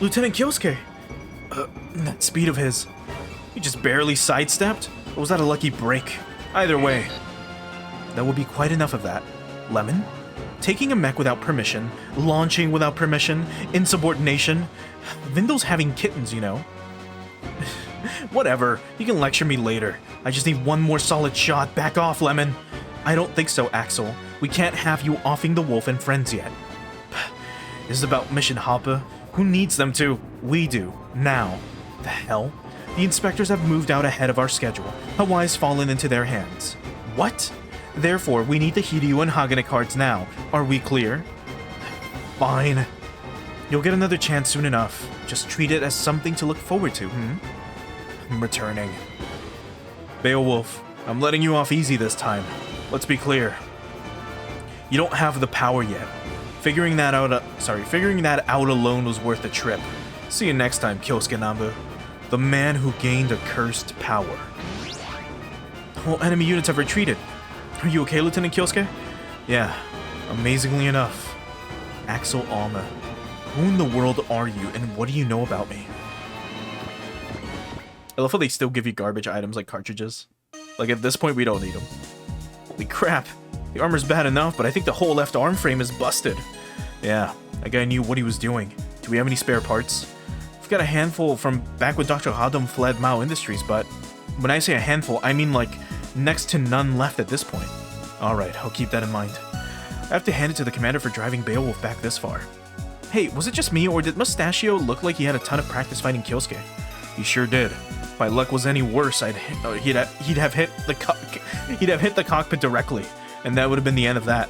Lieutenant Kyosuke! That speed of his. He just barely sidestepped? Or was that a lucky break? Either way, that would be quite enough of that. Lemon? Taking a mech without permission, launching without permission, insubordination. Vindal's having kittens, you know. Whatever, you can lecture me later. I just need one more solid shot. Back off, Lemon. I don't think so, Axel. We can't have you offing the wolf and friends yet. This is about Mission Hopper. Who needs them to? We do. Now. The hell? The inspectors have moved out ahead of our schedule. Hawaii's fallen into their hands. What? Therefore, we need the Hiryu and Hagane cards now. Are we clear? Fine. You'll get another chance soon enough. Just treat it as something to look forward to, I'm returning. Beowulf, I'm letting you off easy this time. Let's be clear. You don't have the power yet. Figuring that out alone was worth the trip. See you next time, Kyosuke Nambu. The man who gained a cursed power. All enemy units have retreated. Are you okay, Lieutenant Kyosuke? Yeah, amazingly enough. Axel Alma. Who in the world are you, and what do you know about me? I love how they still give you garbage items like cartridges. Like, at this point, we don't need them. Holy crap. The armor's bad enough, but I think the whole left arm frame is busted. Yeah, that guy knew what he was doing. Do we have any spare parts? We've got a handful from back when Dr. Hadam fled Mao Industries, but when I say a handful, I mean like next to none left at this point. Alright, I'll keep that in mind. I have to hand it to the commander for driving Beowulf back this far. Hey, was it just me, or did Mustachio look like he had a ton of practice fighting Kyosuke? He sure did. If my luck was any worse, he'd have hit the cockpit directly, and that would have been the end of that.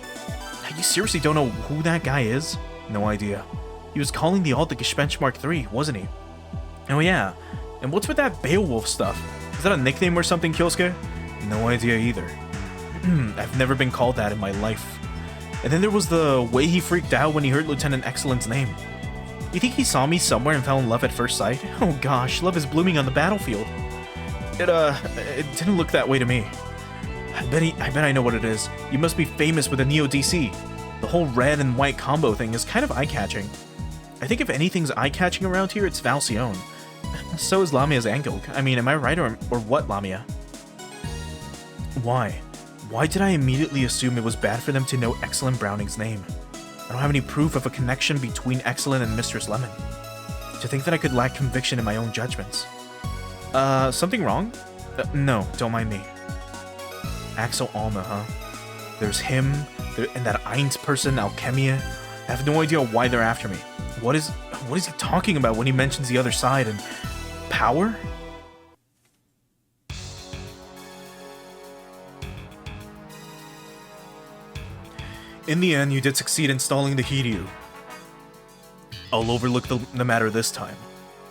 You seriously don't know who that guy is? No idea. He was calling the Alt the Gespenst 3, wasn't he? Oh yeah. And what's with that Beowulf stuff? Is that a nickname or something, Kyosuke? No idea either. I've never been called that in my life. And then there was the way he freaked out when he heard Lieutenant Excellent's name. You think he saw me somewhere and fell in love at first sight? Oh gosh, love is blooming on the battlefield. It didn't look that way to me. I bet I know what it is. You must be famous with a Neo DC. The whole red and white combo thing is kind of eye-catching. I think if anything's eye-catching around here, it's Valcione. So is Lamia's Angel. I mean, am I right or what, Lamia? Why? Why did I immediately assume it was bad for them to know Excellent Browning's name? I don't have any proof of a connection between Excellent and Mistress Lemon. To think that I could lack conviction in my own judgments. Something wrong? No, don't mind me. Axel Alma, huh? There's him, and that Ainz person, Alchemia. I have no idea why they're after me. What is he talking about when he mentions the other side and power? In the end, you did succeed in stalling the Hiryu. I'll overlook the matter this time.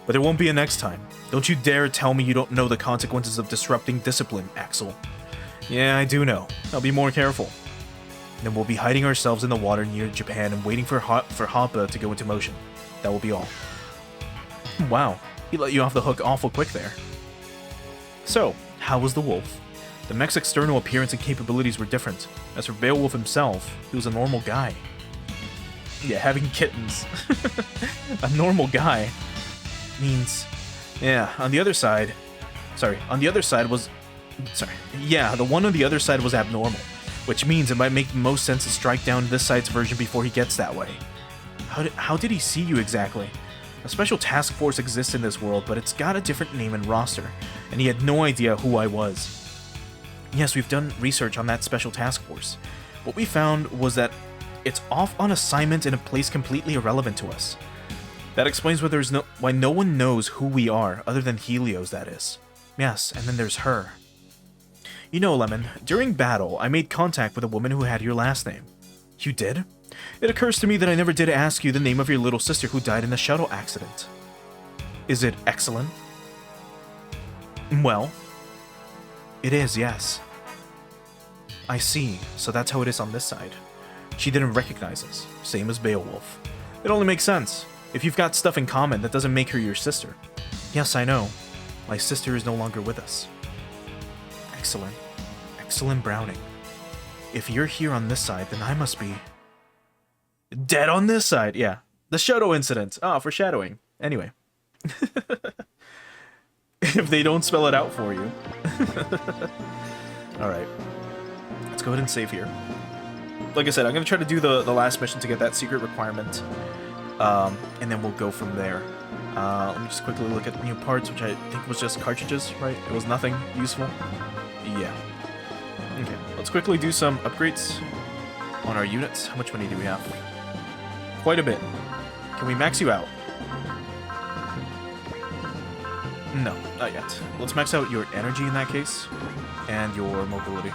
But there won't be a next time. Don't you dare tell me you don't know the consequences of disrupting discipline, Axel. Yeah, I do know. I'll be more careful. Then we'll be hiding ourselves in the water near Japan and waiting for Hoppa to go into motion. That will be all. Wow, he let you off the hook awful quick there. So, how was the wolf? The mech's external appearance and capabilities were different. As for Beowulf himself, he was a normal guy. Yeah, having kittens. A normal guy means... Yeah, on the other side was... Yeah, the one on the other side was abnormal, which means it might make the most sense to strike down this side's version before he gets that way. How did he see you exactly? A special task force exists in this world, but it's got a different name and roster, and he had no idea who I was. Yes, we've done research on that special task force. What we found was that it's off on assignment in a place completely irrelevant to us. That explains why no one knows who we are, other than Helios, that is. Yes, and then there's her. You know, Lemon, during battle, I made contact with a woman who had your last name. You did? It occurs to me that I never did ask you the name of your little sister who died in a shuttle accident. Is it Excellent? Well, it is, yes. I see, so that's how it is on this side. She didn't recognize us, same as Beowulf. It only makes sense. If you've got stuff in common, that doesn't make her your sister. Yes, I know. My sister is no longer with us. Excellent. Excellent Browning. If you're here on this side, then I must be... dead on this side, yeah. The Shoto incident. Ah, foreshadowing. Anyway. If they don't spell it out for you. Alright. Let's go ahead and save here. Like I said, I'm going to try to do the last mission to get that secret requirement. And then we'll go from there. Let me just quickly look at new parts, which I think was just cartridges, right? It was nothing useful. Yeah. Okay, let's quickly do some upgrades on our units. How much money do we have? Quite a bit. Can we max you out? No, not yet. Let's max out your energy in that case, and your mobility.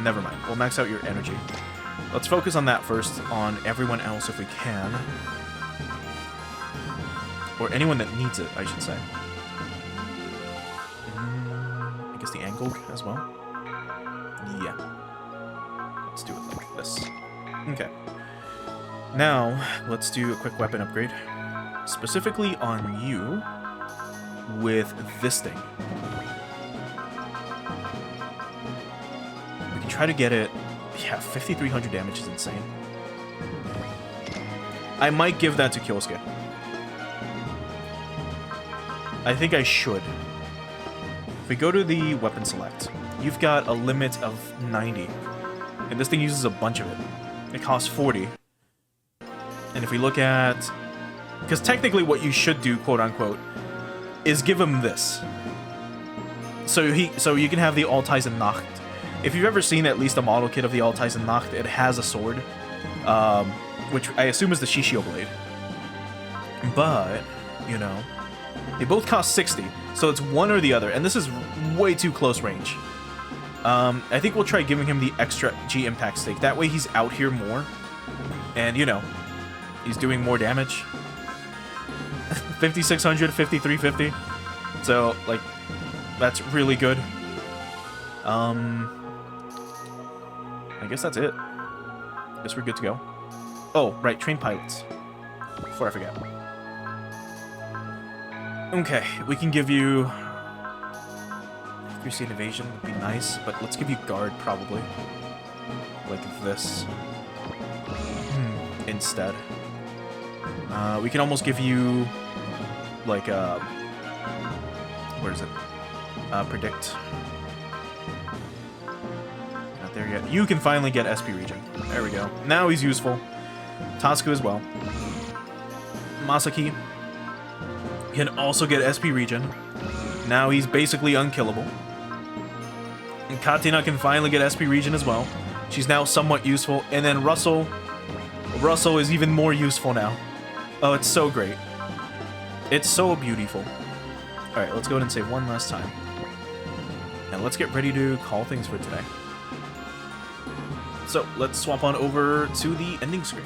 Never mind, we'll max out your energy. Let's focus on that first, on everyone else if we can. Or anyone that needs it, I should say. I guess the Angog as well? Yeah. Let's do it like this. Okay. Now, let's do a quick weapon upgrade. Specifically on you, with this thing. We can try to get it... Yeah, 5,300 damage is insane. I might give that to Kyosuke. I think I should. If we go to the weapon select, you've got a limit of 90. And this thing uses a bunch of it. It costs 40. And if we look at... Because technically what you should do, quote-unquote, is give him this. So you can have the Alteisen Nacht. If you've ever seen at least a model kit of the Alteisen Nacht, it has a sword. Which I assume is the Shishio Blade. But, you know, they both cost 60. So it's one or the other. And this is way too close range. I think we'll try giving him the extra G impact stake. That way he's out here more. And, you know, he's doing more damage. 5,600, 5,350. So, like, that's really good. I guess that's it. Guess we're good to go. Oh, right, train pilots. Before I forget. Okay, we can give you... Crusade Evasion would be nice, but let's give you Guard, probably. Like this. Instead. We can almost give you... Like, where is it? Predict. Not there yet. You can finally get SP Regen. There we go. Now he's useful. Tasku as well. Masaki can also get SP Regen. Now he's basically unkillable. And Katina can finally get SP Regen as well. She's now somewhat useful. And then Russell is even more useful now. Oh, it's so great. It's so beautiful. Alright, let's go ahead and save one last time. And let's get ready to call things for today. So, let's swap on over to the ending screen.